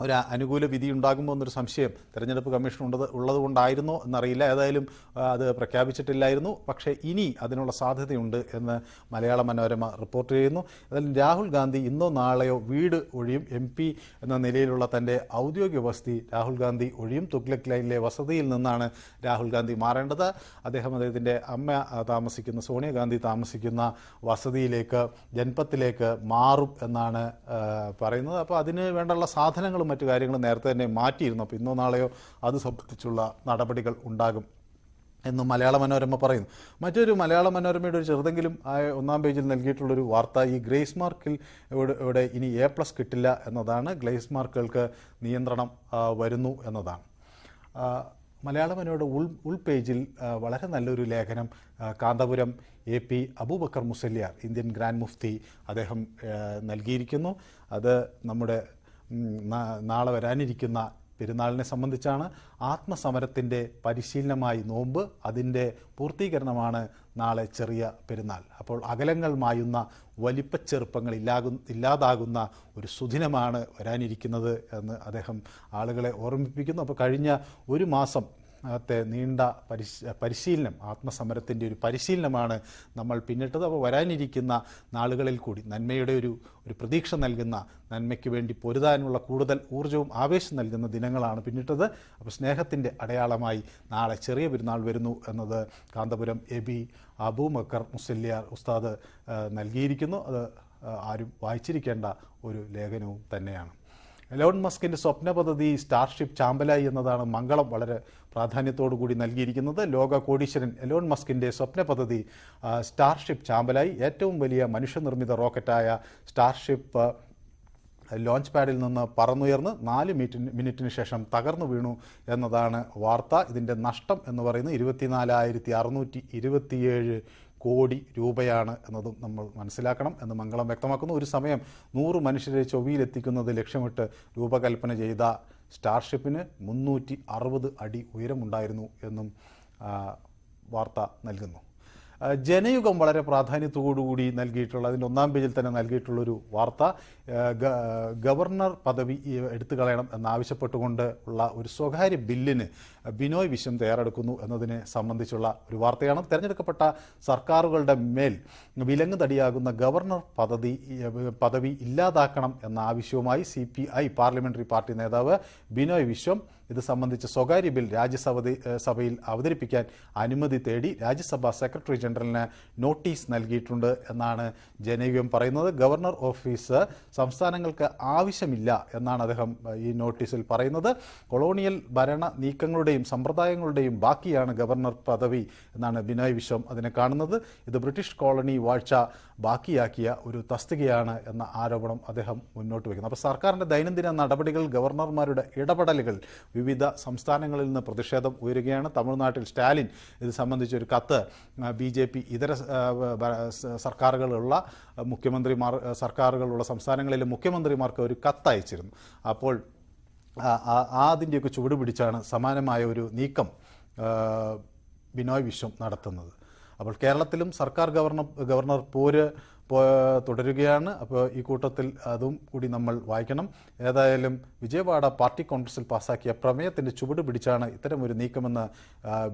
ഒരു അനുകൂല വിധി ഉണ്ടാകുമോ എന്നൊരു സംശയം തെരഞ്ഞെടുപ്പ് കമ്മീഷൻ ഉള്ളതുകൊണ്ടായിരുന്നോ എന്നറിയില്ല. ഏതായാലും അത് പ്രഖ്യാപിച്ചിട്ടില്ലായിരുന്നു. പക്ഷേ ഇനി അതിനുള്ള സാധ്യതയുണ്ട് എന്ന് മലയാള മനോരമ റിപ്പോർട്ട് ചെയ്യുന്നു. അതിൽ രാഹുൽ ഗാന്ധി ഇന്നോ നാളെയോ വീട് ഒഴിയും. MP എന്ന നിലയിലുള്ള തൻ്റെ ഔദ്യോഗിക വസതി രാഹുൽ ഗാന്ധി ഒഴിയും. തുഗ്ലക് ലൈനിലെ വസതിയിൽ നിന്നാണ് രാഹുൽ ഗാന്ധി മാറേണ്ടത്. അദ്ദേഹത്തിൻ്റെ അമ്മ താമസിക്കുന്ന സോണിയാഗാന്ധി താമസിക്കുന്ന വസതിയിലേക്ക് ജൻപത്തിലേക്ക് മാറും എന്നാണ് പറയുന്നത്. അപ്പോൾ അതിന് വേണ്ടുള്ള സാധനങ്ങൾ മറ്റു കാര്യങ്ങളും നേരത്തെ തന്നെ മാറ്റിയിരുന്നു. അപ്പോൾ ഇന്നോ നാളെയോ അത് സംബന്ധിച്ചുള്ള നടപടികൾ ഉണ്ടാകും എന്ന് മലയാള മനോരമ പറയുന്നു. മറ്റൊരു മലയാള മനോരമയുടെ ഒരു ചെറുതെങ്കിലും ഒന്നാം പേജിൽ നൽകിയിട്ടുള്ളൊരു വാർത്ത ഈ ഗ്രേസ് മാർക്കിൽ ഇവിടെ ഇനി A+ കിട്ടില്ല എന്നതാണ്. ഗ്രേസ് മാർക്കുകൾക്ക് നിയന്ത്രണം വരുന്നു എന്നതാണ്. മലയാള മനോരമയുടെ ഉൾപേജിൽ വളരെ നല്ലൊരു ലേഖനം Kanthapuram AP Aboobacker Musliyar Indian grand മുഫ്തി അദ്ദേഹം നൽകിയിരിക്കുന്നു. അത് നമ്മുടെ നാളെ വരാനിരിക്കുന്ന പെരുന്നാളിനെ സംബന്ധിച്ചാണ്. ആത്മസമരത്തിൻ്റെ പരിശീലനമായി നോമ്പ്, അതിൻ്റെ പൂർത്തീകരണമാണ് നാളെ ചെറിയ പെരുന്നാൾ. അപ്പോൾ അകലങ്ങൾ മായുന്ന വലിപ്പച്ചെറുപ്പങ്ങൾ ഇല്ലാതാകുന്ന ഒരു സുദിനമാണ് വരാനിരിക്കുന്നത് എന്ന് അദ്ദേഹം ആളുകളെ ഓർമ്മിപ്പിക്കുന്നു. അപ്പോൾ കഴിഞ്ഞ ഒരു മാസം നീണ്ട പരിശീലനം, ആത്മസമരത്തിൻ്റെ ഒരു പരിശീലനമാണ് നമ്മൾ പിന്നിട്ടത്. അപ്പോൾ വരാനിരിക്കുന്ന നാളുകളിൽ കൂടി നന്മയുടെ ഒരു പ്രതീക്ഷ നൽകുന്ന, നന്മയ്ക്ക് വേണ്ടി പൊരുതാനുള്ള കൂടുതൽ ഊർജ്ജവും ആവേശം നൽകുന്ന ദിനങ്ങളാണ് പിന്നിട്ടത്. അപ്പോൾ സ്നേഹത്തിൻ്റെ അടയാളമായി നാളെ ചെറിയ പെരുന്നാൾ വരുന്നു എന്നത് കാന്തപുരം AB അബൂബക്കർ മുസല്യാർ ഉസ്താദ് നൽകിയിരിക്കുന്നു. അത് ആരും വായിച്ചിരിക്കേണ്ട ഒരു ലേഖനവും തന്നെയാണ്. എലോൺ മസ്കിൻ്റെ സ്വപ്ന പദ്ധതി സ്റ്റാർഷിപ്പ് ചാമ്പലായി എന്നതാണ് മംഗളം വളരെ പ്രാധാന്യത്തോടു കൂടി നൽകിയിരിക്കുന്നത്. ലോക കോടീശ്വരൻ എലോൺ മസ്കിൻ്റെ സ്വപ്ന പദ്ധതി സ്റ്റാർഷിപ്പ് ചാമ്പലായി. ഏറ്റവും വലിയ മനുഷ്യനിർമ്മിത റോക്കറ്റായ സ്റ്റാർഷിപ്പ് ലോഞ്ച് പാഡിൽ നിന്ന് പറന്നുയർന്ന് 4 മിനിറ്റിന് ശേഷം തകർന്നു വീണു എന്നതാണ് വാർത്ത. ഇതിൻ്റെ നഷ്ടം എന്ന് പറയുന്നത് 24,627 കോടി രൂപയാണ് എന്നതും നമ്മൾ മനസ്സിലാക്കണം എന്ന് മംഗളം വ്യക്തമാക്കുന്നു. ഒരു സമയം 100 മനുഷ്യരെ ചൊവ്വയിലെത്തിക്കുന്നത് ലക്ഷ്യമിട്ട് രൂപകൽപ്പന ചെയ്ത സ്റ്റാർഷിപ്പിന് 360 അടി ഉയരമുണ്ടായിരുന്നു എന്നും വാർത്ത നൽകുന്നു. ജനയുഗം വളരെ പ്രാധാന്യത്തോടുകൂടി നൽകിയിട്ടുള്ള അതിൻ്റെ ഒന്നാം പേജിൽ തന്നെ നൽകിയിട്ടുള്ളൊരു വാർത്ത ഗവർണർ പദവി എടുത്തു കളയണം എന്നാവശ്യപ്പെട്ടുകൊണ്ട് ഉള്ള ഒരു സ്വകാര്യ ബില്ലിന് ബിനോയ് വിശ്വം തയ്യാറെടുക്കുന്നു എന്നതിനെ സംബന്ധിച്ചുള്ള ഒരു വാർത്തയാണ്. തെരഞ്ഞെടുക്കപ്പെട്ട സർക്കാരുകളുടെ മേൽ വിലങ്ങ് തടിയാകുന്ന ഗവർണർ പദവി ഇല്ലാതാക്കണം എന്ന ആവശ്യവുമായി CPI പാർലമെന്ററി പാർട്ടി നേതാവ് ബിനോയ് വിശ്വം ഇത് സംബന്ധിച്ച് സ്വകാര്യ ബിൽ രാജ്യസഭയിൽ അവതരിപ്പിക്കാൻ അനുമതി തേടി രാജ്യസഭാ സെക്രട്ടറി ജനറലിന് നോട്ടീസ് നൽകിയിട്ടുണ്ട് എന്നാണ് ജനയുഗം പറയുന്നത്. ഗവർണർ ഓഫീസ് സംസ്ഥാനങ്ങൾക്ക് ആവശ്യമില്ല എന്നാണ് അദ്ദേഹം ഈ നോട്ടീസിൽ പറയുന്നത്. കൊളോണിയൽ ഭരണ നീക്കങ്ങളുടെയും സമ്പ്രദായങ്ങളുടെയും ബാക്കിയാണ് ഗവർണർ പദവി എന്നാണ് ബിനോയ് വിശ്വം അതിനെ കാണുന്നത്. ഇത് ബ്രിട്ടീഷ് കോളനി വാഴ്ച ബാക്കിയാക്കിയ ഒരു തസ്തികയാണ് എന്ന ആരോപണം അദ്ദേഹം മുന്നോട്ട് വയ്ക്കുന്നു. അപ്പോൾ സർക്കാരിൻ്റെ ദൈനംദിന നടപടികൾ, ഗവർണർമാരുടെ ഇടപെടലുകൾ, വിവിധ സംസ്ഥാനങ്ങളിൽ നിന്ന് പ്രതിഷേധം ഉയരുകയാണ്. തമിഴ്നാട്ടിൽ സ്റ്റാലിൻ ഇത് സംബന്ധിച്ചൊരു കത്ത് BJP ഇതര സർക്കാരുകളുള്ള സർക്കാരുകളുള്ള സംസ്ഥാനങ്ങളിലെ മുഖ്യമന്ത്രിമാർക്ക് ഒരു കത്ത് അയച്ചിരുന്നു. അപ്പോൾ അതിൻ്റെയൊക്കെ ചുവട് പിടിച്ചാണ് സമാനമായ ഒരു നീക്കം ബിനോയ് വിശ്വം നടത്തുന്നത്. അപ്പോൾ കേരളത്തിലും സർക്കാർ ഗവർണർ പോര് തുടരുകയാണ്. അപ്പോൾ ഈ കൂട്ടത്തിൽ അതും കൂടി നമ്മൾ വായിക്കണം. ഏതായാലും വിജയവാഡ പാർട്ടി കോൺഗ്രസിൽ പാസാക്കിയ പ്രമേയത്തിന്റെ ചുവട് പിടിച്ചാണ് ഇത്തരമൊരു നീക്കമെന്ന്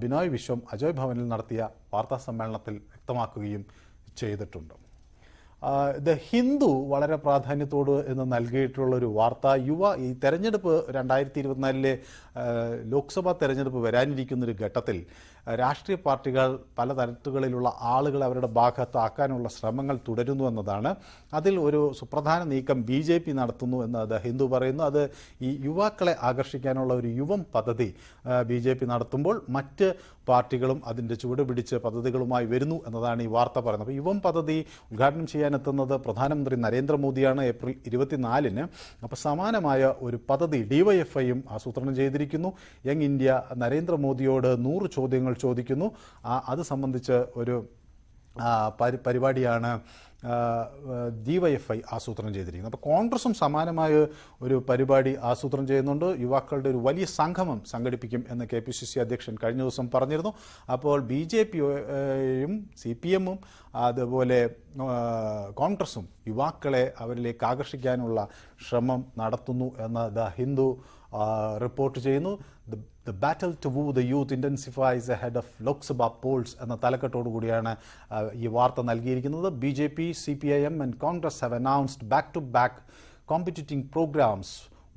ബിനോയ് വിശ്വം അജോയ് ഭവനിൽ നടത്തിയ വാർത്താ സമ്മേളനത്തിൽ വ്യക്തമാക്കുകയും ചെയ്തിട്ടുണ്ട്. ദ ഹിന്ദു വളരെ പ്രാധാന്യത്തോട് എന്ന് നൽകിയിട്ടുള്ളൊരു വാർത്ത ഈ തെരഞ്ഞെടുപ്പ് 2024 ലോക്സഭാ തെരഞ്ഞെടുപ്പ് വരാനിരിക്കുന്നൊരു ഘട്ടത്തിൽ രാഷ്ട്രീയ പാർട്ടികൾ പല തരത്തിലുള്ള ആളുകളെ അവരുടെ ഭാഗത്താക്കാനുള്ള ശ്രമങ്ങൾ തുടരുന്നു എന്നതാണ്. അതിൽ ഒരു സുപ്രധാന നീക്കം BJP നടത്തുന്നു എന്ന് ദ ഹിന്ദു പറയുന്നു. അത് ഈ യുവാക്കളെ ആകർഷിക്കാനുള്ള ഒരു യുവം പദ്ധതി BJP നടത്തുമ്പോൾ മറ്റ് പാർട്ടികളും അതിൻ്റെ ചുവട് പിടിച്ച് പദ്ധതികളുമായി വരുന്നു എന്നതാണ് ഈ വാർത്ത പറയുന്നത്. അപ്പോൾ യുവം പദ്ധതി ഉദ്ഘാടനം ചെയ്യാനെത്തുന്നത് പ്രധാനമന്ത്രി നരേന്ദ്രമോദിയാണ് ഏപ്രിൽ 24-ന്. അപ്പോൾ സമാനമായ ഒരു പദ്ധതി DYFIയും ആസൂത്രണം ചെയ്തിരിക്കുന്നു. യങ് ഇന്ത്യ നരേന്ദ്രമോദിയോട് 100 ചോദ്യങ്ങൾ ചോദിക്കുന്നു. അത് സംബന്ധിച്ച് ഒരു പരിപാടിയാണ് DYFI ആസൂത്രണം ചെയ്തിരിക്കുന്നത്. അപ്പോൾ കോൺഗ്രസും സമാനമായ ഒരു പരിപാടി ആസൂത്രണം ചെയ്യുന്നുണ്ട്. യുവാക്കളുടെ ഒരു വലിയ സംഗമം സംഘടിപ്പിക്കും എന്ന് KPCC അധ്യക്ഷൻ കഴിഞ്ഞ ദിവസം പറഞ്ഞിരുന്നു. അപ്പോൾ BJPയും CPMഉം അതുപോലെ കോൺഗ്രസും യുവാക്കളെ അവരിലേക്ക് ആകർഷിക്കാനുള്ള ശ്രമം നടത്തുന്നു എന്ന് ദ ഹിന്ദു റിപ്പോർട്ട് ചെയ്യുന്നു. The battle to woo the youth intensifies ahead of Lok Sabha polls എന്ന തലക്കെട്ടോടു കൂടിയാണ് ഈ വാർത്ത നൽകിയിരിക്കുന്നത്. BJP, CPIM and Congress have announced back-to-back competing programs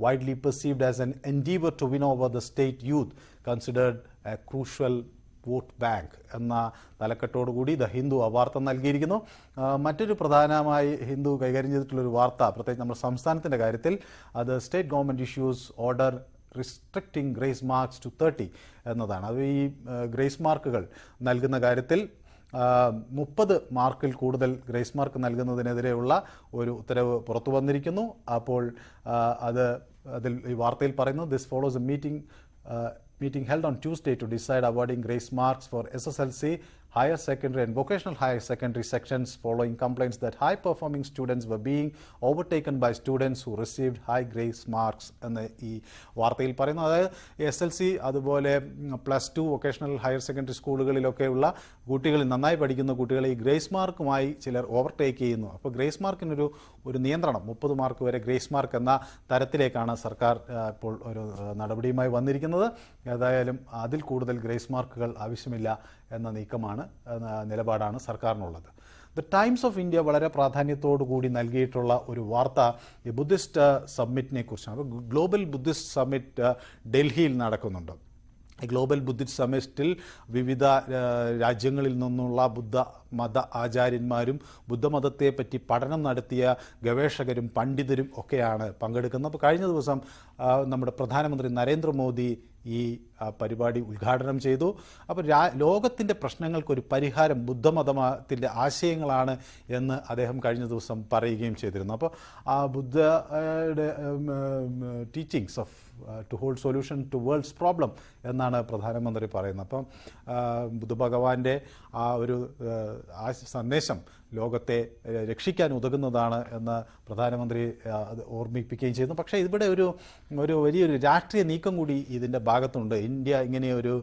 widely perceived as an endeavor to win over the state youth, considered a crucial vote bank എന്ന തലക്കെട്ടോടുകൂടി the Hindu ആ വാർത്ത നൽകിയിരിക്കുന്നു. മറ്റൊരു പ്രധാനമായി ഹിന്ദു കൈകാര്യം ചെയ്തിട്ടുള്ളൊരു വാർത്ത, പ്രത്യേകിച്ച് നമ്മുടെ സംസ്ഥാനത്തിൻ്റെ കാര്യത്തിൽ, അത് state government issues order restricting grace marks to 30 എന്നതാണ്. അത് ഈ ഗ്രേസ് മാർക്കുകൾ നൽകുന്ന കാര്യത്തിൽ 30 മാർക്കിൽ കൂടുതൽ ഗ്രേസ് മാർക്ക് നൽകുന്നതിനെതിരെയുള്ള ഒരു ഉത്തരവ് പുറത്തു വന്നിരിക്കുന്നു. അപ്പോൾ അതിൽ ഈ വാർത്തയിൽ പറയുന്നു, this follows A meeting held on Tuesday to decide awarding grace marks for SSLC, higher secondary and vocational higher secondary sections following complaints that high-performing students were being overtaken by students who received high grace marks എന്ന് ഈ വാർത്തയിൽ പറയുന്നു. അതായത് SLC അതുപോലെ +2 vocational higher secondary സ്കൂളുകളിലൊക്കെയുള്ള കുട്ടികളിൽ നന്നായി പഠിക്കുന്ന കുട്ടികളെ ഈ ഗ്രേസ് മാർക്കുമായി ചിലർ ഓവർടേക്ക് ചെയ്യുന്നു. അപ്പോൾ ഗ്രേസ് മാർക്കിനൊരു നിയന്ത്രണം 30 മാർക്ക് വരെ ഗ്രേസ് മാർക്ക് എന്ന തരത്തിലേക്കാണ് സർക്കാർ ഇപ്പോൾ ഒരു നടപടിയുമായി വന്നിരിക്കുന്നത്. ഏതായാലും അതിൽ കൂടുതൽ ഗ്രേസ് മാർക്കുകൾ ആവശ്യമില്ല എന്ന നിലപാടാണ് സർക്കാരിനുള്ളത്. ദ ടൈംസ് ഓഫ് ഇന്ത്യ വളരെ പ്രാധാന്യത്തോടു കൂടി നൽകിയിട്ടുള്ള ഒരു വാർത്ത ഈ ബുദ്ധിസ്റ്റ് സമ്മിറ്റിനെ കുറിച്ചാണ്. അപ്പോൾ ഗ്ലോബൽ ബുദ്ധിസ്റ്റ് സമ്മിറ്റ് ഡൽഹിയിൽ നടക്കുന്നുണ്ട്. ഗ്ലോബൽ ബുദ്ധിസ്റ്റ് സമ്മിറ്റിൽ വിവിധ രാജ്യങ്ങളിൽ നിന്നുള്ള ബുദ്ധ മത ആചാര്യന്മാരും ബുദ്ധമതത്തെപ്പറ്റി പഠനം നടത്തിയ ഗവേഷകരും പണ്ഡിതരും ഒക്കെയാണ് പങ്കെടുക്കുന്നത്. അപ്പോൾ കഴിഞ്ഞ ദിവസം നമ്മുടെ പ്രധാനമന്ത്രി നരേന്ദ്രമോദി ഈ പരിപാടി ഉദ്ഘാടനം ചെയ്തു. അപ്പോൾ ലോകത്തിൻ്റെ പ്രശ്നങ്ങൾക്കൊരു പരിഹാരം ബുദ്ധമതത്തിൻ്റെ ആശയങ്ങളാണ് എന്ന് അദ്ദേഹം കഴിഞ്ഞ ദിവസം പറയുകയും ചെയ്തിരുന്നു. അപ്പോൾ ആ ബുദ്ധയുടെ teachings of to hold solution to world's problem എന്നാണ് പ്രധാനമന്ത്രി പറയുന്നത്. അപ്പം ബുദ്ധഭഗവാന്റെ ആ ഒരു സന്ദേശം ലോകത്തെ രക്ഷിക്കാൻ ഉതകുന്നതാണ് എന്ന് പ്രധാനമന്ത്രി ഓർമ്മിപ്പിക്കുകയും ചെയ്യുന്നു. പക്ഷേ ഇവിടെ ഒരു വലിയൊരു രാഷ്ട്രീയ നീക്കം കൂടി ഇതിൻ്റെ ഭാഗത്തുണ്ട്. ഇന്ത്യ ഇങ്ങനെ ഒരു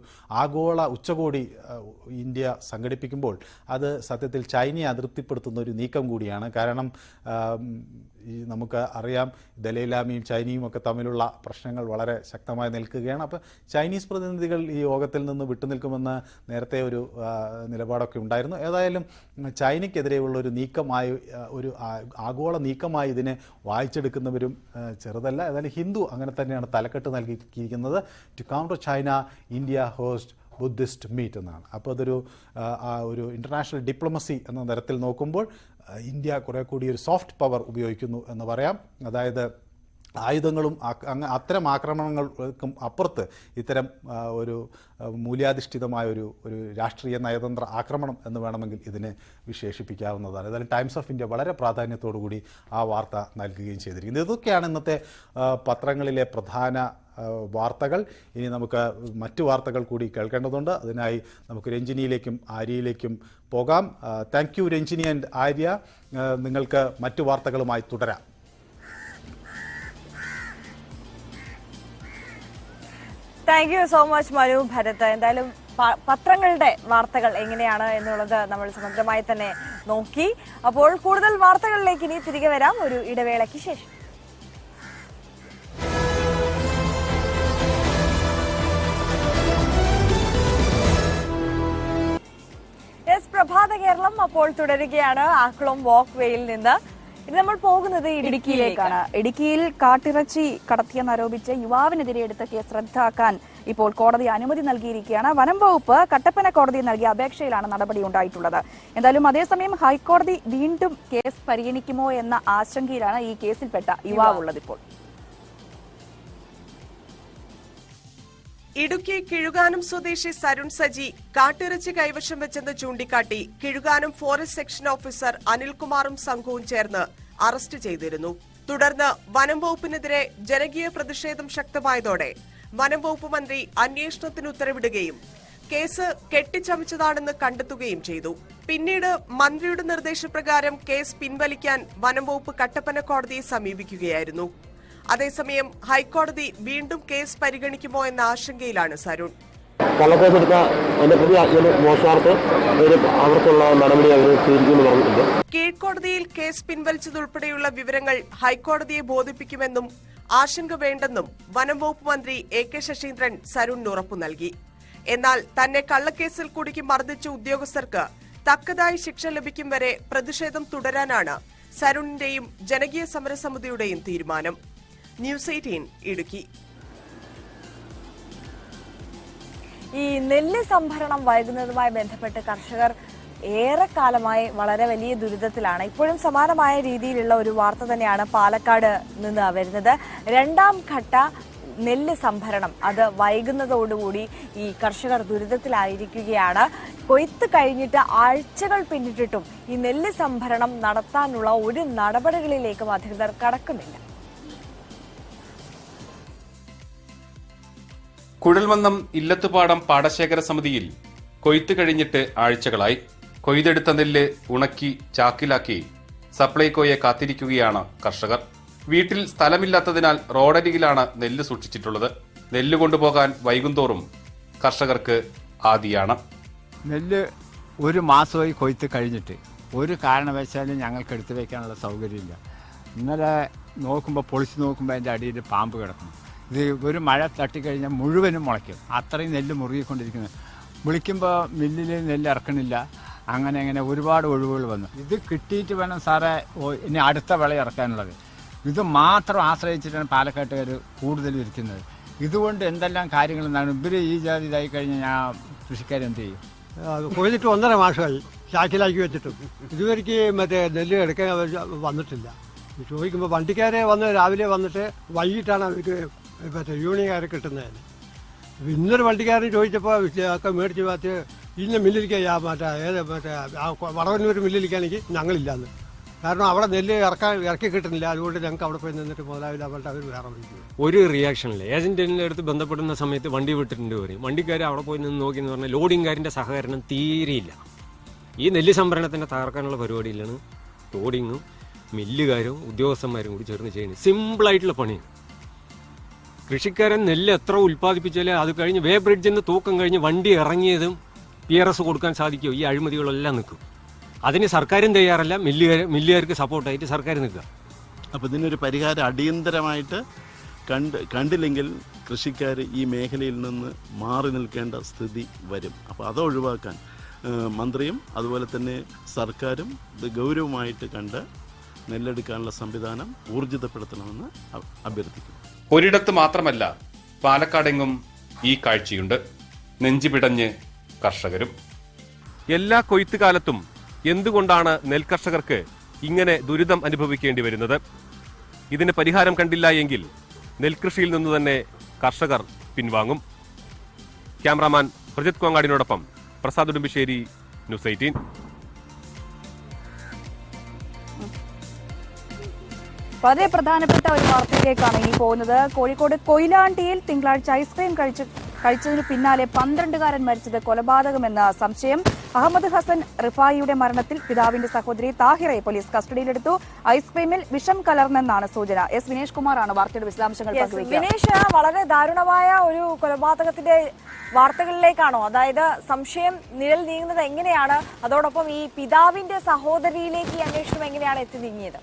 ആഗോള ഉച്ചകോടി ഇന്ത്യ സംഘടിപ്പിക്കുമ്പോൾ അത് സത്യത്തിൽ ചൈനയെ അതൃപ്തിപ്പെടുത്തുന്ന ഒരു നീക്കം കൂടിയാണ്. കാരണം നമുക്ക് അറിയാം, ദലൈലാമയും ചൈനയും ഒക്കെ തമ്മിലുള്ള പ്രശ്നങ്ങൾ വളരെ ശക്തമായി നിൽക്കുകയാണ്. അപ്പോൾ ചൈനീസ് പ്രതിനിധികൾ ഈ യോഗത്തിൽ നിന്ന് വിട്ടുനിൽക്കുമെന്ന് നേരത്തെ ഒരു നിലപാടൊക്കെ ഉണ്ടായിരുന്നു. ഏതായാലും ചൈനയ്ക്കെതിരെയുള്ള ഒരു നീക്കമായി, ഒരു ആഗോള നീക്കമായി ഇതിനെ വായിച്ചെടുക്കുന്നവരും ചെറുതല്ല. ഏതായാലും ഹിന്ദു അങ്ങനെ തന്നെയാണ് തലക്കെട്ട് നൽകിയിരിക്കുന്നത്. To counter China, India host Buddhist meet എന്നാണ്. അപ്പോൾ അതൊരു ഒരു ഇൻ്റർനാഷണൽ ഡിപ്ലോമസി എന്ന തരത്തിൽ നോക്കുമ്പോൾ ഇന്ത്യ കുറെ കൂടി ഒരു സോഫ്റ്റ് പവർ ഉപയോഗിക്കുന്നു എന്ന് പറയാം. അതായത് ആയുധങ്ങളും അത്തരം ആക്രമണങ്ങൾക്കും അപ്പുറത്ത് ഇത്തരം ഒരു മൂല്യാധിഷ്ഠിതമായ ഒരു രാഷ്ട്രീയ നയതന്ത്ര ആക്രമണം എന്ന് വേണമെങ്കിൽ ഇതിനെ വിശേഷിപ്പിക്കാവുന്നതാണ്. ഏതായാലും ടൈംസ് ഓഫ് ഇന്ത്യ വളരെ പ്രാധാന്യത്തോടു കൂടി ആ വാർത്ത നൽകുകയും ചെയ്തിരിക്കുന്നത്. ഇതൊക്കെയാണ് ഇന്നത്തെ പത്രങ്ങളിലെ പ്രധാന വാർത്തകൾ. ഇനി നമുക്ക് മറ്റു വാർത്തകൾ കൂടി കേൾക്കേണ്ടതുണ്ട്. അതിനായി നമുക്ക് രഞ്ജിനിയിലേക്കും ആര്യയിലേക്കും പോകാം. Thank you Ranjini and Arya. നിങ്ങൾക്ക് മറ്റു വാർത്തകളുമായി തുടരാം. Thank you so much Manu, Bharat. എന്തായാലും പത്രങ്ങളുടെ വാർത്തകൾ എങ്ങനെയാണ് എന്നുള്ളത് നമ്മൾ സമഗ്രമായി തന്നെ നോക്കി. അപ്പോൾ കൂടുതൽ വാർത്തകളിലേക്ക് ഇനി തിരികെ വരാം ഒരു ഇടവേളയ്ക്ക് ശേഷം. പ്രഭാത കേരളം അപ്പോൾ തുടരുകയാണ് ആക്കുളം വാക്ക് വേയിൽ നിന്ന്. ഇനി നമ്മൾ പോകുന്നത് ഇടുക്കിയിലേക്കാണ്. ഇടുക്കിയിൽ കാട്ടിറച്ചി കടത്തിയെന്നാരോപിച്ച് യുവാവിനെതിരെ എടുത്ത കേസ് റദ്ദാക്കാൻ ഇപ്പോൾ കോടതി അനുമതി നൽകിയിരിക്കുകയാണ്. വനം വകുപ്പ് കട്ടപ്പന കോടതി നൽകിയ അപേക്ഷയിലാണ് നടപടി ഉണ്ടായിട്ടുള്ളത്. എന്തായാലും അതേസമയം ഹൈക്കോടതി വീണ്ടും കേസ് പരിഗണിക്കുമോ എന്ന ആശങ്കയിലാണ് ഈ കേസിൽപ്പെട്ട യുവാവുള്ളത്. ഇപ്പോൾ ഇടുക്കി കിഴുകാനം സ്വദേശി സരുൺ സജി കാട്ടിറച്ചി കൈവശം വെച്ചെന്ന് ചൂണ്ടിക്കാട്ടി കിഴുകാനം ഫോറസ്റ്റ് സെക്ഷൻ ഓഫീസർ അനിൽകുമാറും സംഘവും ചേർന്ന് അറസ്റ്റ് ചെയ്തിരുന്നു. തുടർന്ന് വനം വകുപ്പിനെതിരെ ജനകീയ പ്രതിഷേധം ശക്തമായതോടെ വനം വകുപ്പ് മന്ത്രി അന്വേഷണത്തിന് ഉത്തരവിടുകയും കേസ് കെട്ടിച്ചമച്ചതാണെന്ന് കണ്ടെത്തുകയും ചെയ്തു. പിന്നീട് മന്ത്രിയുടെ നിർദ്ദേശപ്രകാരം കേസ് പിൻവലിക്കാൻ വനം വകുപ്പ് കട്ടപ്പന കോടതിയെ സമീപിക്കുകയായിരുന്നു. അതേസമയം ഹൈക്കോടതി വീണ്ടും കേസ് പരിഗണിക്കുമോ എന്ന ആശങ്കയിലാണ് സരുൺ. കീഴ്ക്കോടതിയിൽ കേസ് പിൻവലിച്ചതുൾപ്പെടെയുള്ള വിവരങ്ങൾ ഹൈക്കോടതിയെ ബോധിപ്പിക്കുമെന്നും ആശങ്ക വേണ്ടെന്നും വനം വകുപ്പ് മന്ത്രി AK ശശീന്ദ്രൻ സരുണിന് ഉറപ്പു നൽകി. എന്നാൽ തന്നെ കള്ളക്കേസിൽ കുടുക്കി മർദ്ദിച്ച ഉദ്യോഗസ്ഥർക്ക് തക്കതായ ശിക്ഷ ലഭിക്കും വരെ പ്രതിഷേധം തുടരാനാണ് സരുണിന്റെയും ജനകീയ സമരസമിതിയുടെയും തീരുമാനം. ന്യൂസ് 18 ഇടുക്കി. ഈ നെല്ല് സംഭരണം വൈകുന്നതുമായി ബന്ധപ്പെട്ട് കർഷകർ ഏറെക്കാലമായി വളരെ വലിയ ദുരിതത്തിലാണ്. ഇപ്പോഴും സമാനമായ രീതിയിലുള്ള ഒരു വാർത്ത തന്നെയാണ് പാലക്കാട് നിന്ന് വരുന്നത്. രണ്ടാം ഘട്ട നെല്ല് സംഭരണം അത് വൈകുന്നതോടുകൂടി ഈ കർഷകർ ദുരിതത്തിലായിരിക്കുകയാണ്. കൊയ്ത്ത് കഴിഞ്ഞിട്ട് ആഴ്ചകൾ പിന്നിട്ടിട്ടും ഈ നെല്ല് സംഭരണം നടത്താനുള്ള ഒരു നടപടികളിലേക്കും അധികൃതർ കടക്കുന്നില്ല. കുഴൽമന്നം ഇല്ലത്തുപാടം പാടശേഖര സമിതിയിൽ കൊയ്ത്ത് കഴിഞ്ഞിട്ട് ആഴ്ചകളായി. കൊയ്തെടുത്ത നെല്ല് ഉണക്കി ചാക്കിലാക്കി സപ്ലൈകോയെ കാത്തിരിക്കുകയാണ് കർഷകർ. വീട്ടിൽ സ്ഥലമില്ലാത്തതിനാൽ റോഡരികിലാണ് നെല്ല് സൂക്ഷിച്ചിട്ടുള്ളത്. നെല്ല് കൊണ്ടുപോകാൻ വൈകുന്തോറും കർഷകർക്ക് ആദിയാണ്. നെല്ല് ഒരു മാസമായി കൊയ്ത്ത് കഴിഞ്ഞിട്ട് ഒരു കാരണവശാലും ഞങ്ങൾക്ക് എടുത്തു വയ്ക്കാനുള്ള സൗകര്യമില്ല. ഇന്നലെ നോക്കുമ്പോൾ പൊളിച്ച് നോക്കുമ്പോൾ അതിൻ്റെ അടിയിൽ പാമ്പ് കിടക്കുന്നു. ഇത് ഒരു മഴ തട്ടിക്കഴിഞ്ഞാൽ മുഴുവനും മുളയ്ക്കും. അത്രയും നെല്ല് മുറുകിക്കൊണ്ടിരിക്കുന്നത്. വിളിക്കുമ്പോൾ മില്ലിൽ നെല്ല് ഇറക്കണില്ല. അങ്ങനെ ഒരുപാട് ഒഴിവുകൾ വന്നു. ഇത് കിട്ടിയിട്ട് വേണം സാറേ ഇനി അടുത്ത വിള ഇറക്കാനുള്ളത്. ഇത് മാത്രം ആശ്രയിച്ചിട്ടാണ് പാലക്കാട്ടുകാർ കൂടുതലും ഇരിക്കുന്നത്. ഇതുകൊണ്ട് എന്തെല്ലാം കാര്യങ്ങൾ എന്താണ് ഇവർ ഈ ജാതി ഇതായി കഴിഞ്ഞാൽ ഞാൻ കൃഷിക്കാരെന്ത് ചെയ്യും? കൊയ്തിട്ട് 1.5 മാസമായി ചാക്കിലാക്കി വെച്ചിട്ടും ഇതുവരെയ്ക്ക് മറ്റേ നെല്ല് എടുക്കാൻ വന്നിട്ടില്ല. ചോദിക്കുമ്പോൾ വണ്ടിക്കാരെ വന്ന് രാവിലെ വന്നിട്ട് വൈകിട്ടാണ് അവർക്ക് മറ്റേ യൂണിയൻകാരെ കിട്ടുന്നത്. ഇന്നൊരു വണ്ടിക്കാരൻ ചോദിച്ചപ്പോൾ ഒക്കെ മേടിച്ച് മാറ്റി ഇന്ന മില്ലിരിക്കാൻ മറ്റേ വടവന്നൂർ മില്ലിരിക്കാനെങ്കിൽ ഞങ്ങളില്ലാന്ന്. കാരണം അവിടെ നെല്ല് ഇറക്കി കിട്ടുന്നില്ല. അതുകൊണ്ട് ഞങ്ങൾക്ക് അവിടെ പോയി നിന്നിട്ട് മുതലാവില്ല. അവരുടെ അവർ വേറെ വിളിക്കും. ഒരു റിയാക്ഷനില്ല. ഏജന്റിന്റെ അടുത്ത് ബന്ധപ്പെടുന്ന സമയത്ത് വണ്ടി വിട്ടിട്ടുണ്ട് പറയും. വണ്ടിക്കാർ അവിടെ പോയി നിന്ന് നോക്കി എന്ന് പറഞ്ഞാൽ ലോഡിംഗുകാരൻ്റെ സഹകരണം തീരെയില്ല. ഈ നെല്ല് സംഭരണത്തിനെ തകർക്കാനുള്ള പരിപാടിയിലാണ് ലോഡിങ്ങും മില്ലുകാരും ഉദ്യോഗസ്ഥന്മാരും കൂടി ചേർന്ന് ചെയ്യുന്നത്. സിമ്പിളായിട്ടുള്ള പണിയാണ്. കൃഷിക്കാരൻ നെല്ല് എത്ര ഉൽപ്പാദിപ്പിച്ചാലും അത് കഴിഞ്ഞ് വേ ബ്രിഡ്ജിൽ നിന്ന് തൂക്കം കഴിഞ്ഞ് വണ്ടി ഇറങ്ങിയതും PRS കൊടുക്കാൻ സാധിക്കുമോ? ഈ അഴിമതികളെല്ലാം നിൽക്കും. അതിന് സർക്കാരും തയ്യാറല്ല, മില്ലുകാർക്ക് സപ്പോർട്ടായിട്ട് സർക്കാർ നിൽക്കുക. അപ്പോൾ ഇതിനൊരു പരിഹാരം അടിയന്തരമായിട്ട് കണ്ടില്ലെങ്കിൽ കൃഷിക്കാർ ഈ മേഖലയിൽ നിന്ന് മാറി നിൽക്കേണ്ട സ്ഥിതി വരും. അപ്പോൾ അത് ഒഴിവാക്കാൻ മന്ത്രിയും അതുപോലെ തന്നെ സർക്കാരും ഇത് ഗൗരവമായിട്ട് കണ്ട് നെല്ലെടുക്കാനുള്ള സംവിധാനം ഊർജിതപ്പെടുത്തണമെന്ന് അഭ്യർത്ഥിക്കുന്നു. ഒരിടത്ത് മാത്രമല്ല, പാലക്കാടെങ്ങും ഈ കാഴ്ചയുണ്ട്. നെഞ്ചുപിടഞ്ഞ് കർഷകരും. എല്ലാ കൊയ്ത്തുകാലത്തും എന്തുകൊണ്ടാണ് നെൽകർഷകർക്ക് ഇങ്ങനെ ദുരിതം അനുഭവിക്കേണ്ടി വരുന്നത്? ഇതിന് പരിഹാരം കണ്ടില്ല എങ്കിൽ നെൽകൃഷിയിൽ നിന്ന് തന്നെ കർഷകർ പിൻവാങ്ങും. ക്യാമറാമാൻ പ്രജിത് കോങ്ങാടിനോടൊപ്പം പ്രസാദ് ഉടുമ്പിശ്ശേരി, ന്യൂസ് 18. വളരെ പ്രധാനപ്പെട്ട ഒരു വാർത്തയിലേക്കാണ് ഇനി പോകുന്നത്. കോഴിക്കോട് കൊയിലാണ്ടിയിൽ തിങ്കളാഴ്ച ഐസ്ക്രീം കഴിച്ചതിന് പിന്നാലെ 12കാരൻ മരിച്ചത് കൊലപാതകമെന്ന സംശയം. അഹമ്മദ് ഹസൻ റിഫായിയുടെ മരണത്തിൽ പിതാവിന്റെ സഹോദരി താഹിറെ പോലീസ് കസ്റ്റഡിയിലെടുത്തു. ഐസ്ക്രീമിൽ വിഷം കലർന്നെന്നാണ് സൂചന. എസ് വിനേഷ് കുമാറാണ് വാർത്തയുടെ വിശദാംശങ്ങൾ പങ്കുവയ്ക്കുക. വിനേഷ്, വളരെ ദാരുണമായ ഒരു കൊലപാതകത്തിന്റെ വാർത്തകളിലേക്കാണോ? അതായത് സംശയം നിഴൽ നീങ്ങുന്നത് എങ്ങനെയാണ്? അതോടൊപ്പം ഈ പിതാവിന്റെ സഹോദരിയിലേക്ക് ഈ അന്വേഷണം എങ്ങനെയാണ് എത്തി നീങ്ങിയത്?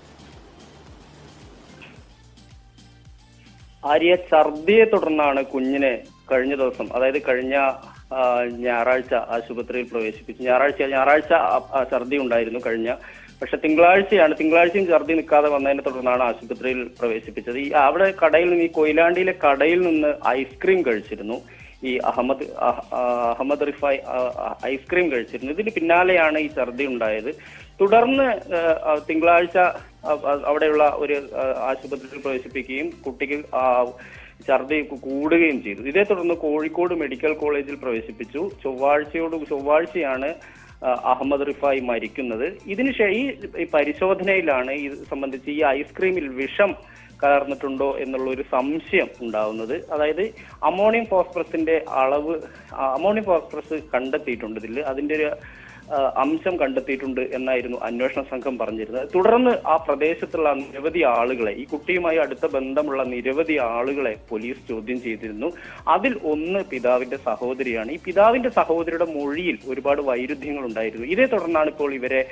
ആര്യ, ഛർദിയെ തുടർന്നാണ് കുഞ്ഞിനെ കഴിഞ്ഞ ദിവസം, അതായത് കഴിഞ്ഞ ഞായറാഴ്ച ആശുപത്രിയിൽ പ്രവേശിപ്പിച്ചു. ഞായറാഴ്ച ഛർദി ഉണ്ടായിരുന്നു പക്ഷെ തിങ്കളാഴ്ചയും ഛർദി നിൽക്കാതെ വന്നതിനെ തുടർന്നാണ് ആശുപത്രിയിൽ പ്രവേശിപ്പിച്ചത്. അവിടെ കടയിൽ നിന്ന്, ഈ കൊയിലാണ്ടിയിലെ കടയിൽ നിന്ന് ഐസ്ക്രീം കഴിച്ചിരുന്നു. ഈ അഹമ്മദ് റിഫായ് ഐസ്ക്രീം കഴിച്ചിരുന്നു. ഇതിന് പിന്നാലെയാണ് ഈ ഛർദി ഉണ്ടായത്. തുടർന്ന് തിങ്കളാഴ്ച അവിടെയുള്ള ഒരു ആശുപത്രിയിൽ പ്രവേശിപ്പിക്കുകയും കുട്ടിക്ക് ഛർദി കൂടുകയും ചെയ്തു. ഇതേ തുടർന്ന് കോഴിക്കോട് മെഡിക്കൽ കോളേജിൽ പ്രവേശിപ്പിച്ചു. ചൊവ്വാഴ്ചയാണ് അഹമ്മദ് റിഫായി മരിക്കുന്നത്. ഈ പരിശോധനയിലാണ് ഇത് സംബന്ധിച്ച് ഈ ഐസ്ക്രീമിൽ വിഷം കലർന്നിട്ടുണ്ടോ എന്നുള്ള ഒരു സംശയം ഉണ്ടാവുന്നത്. അതായത് അമോണിയം ഫോസ്ഫറസ് കണ്ടെത്തിയിട്ടുണ്ട്. അതിന്റെ ഒരു അംശം കണ്ടെത്തിയിട്ടുണ്ട് എന്നായിരുന്നു അന്വേഷണ സംഘം പറഞ്ഞിരുന്നത്. തുടർന്ന് ആ പ്രദേശത്തുള്ള നിരവധി ആളുകളെ, ഈ കുട്ടിയുമായി അടുത്ത ബന്ധമുള്ള നിരവധി ആളുകളെ പോലീസ് ചോദ്യം ചെയ്തിരുന്നു. അതിൽ ഒന്ന് പിതാവിന്റെ സഹോദരിയാണ്. ഈ പിതാവിന്റെ സഹോദരിയുടെ മൊഴിയിൽ ഒരുപാട് വൈരുദ്ധ്യങ്ങൾ ഉണ്ടായിരുന്നു. ഇതേ തുടർന്നാണ് ഇപ്പോൾ ഇവരെ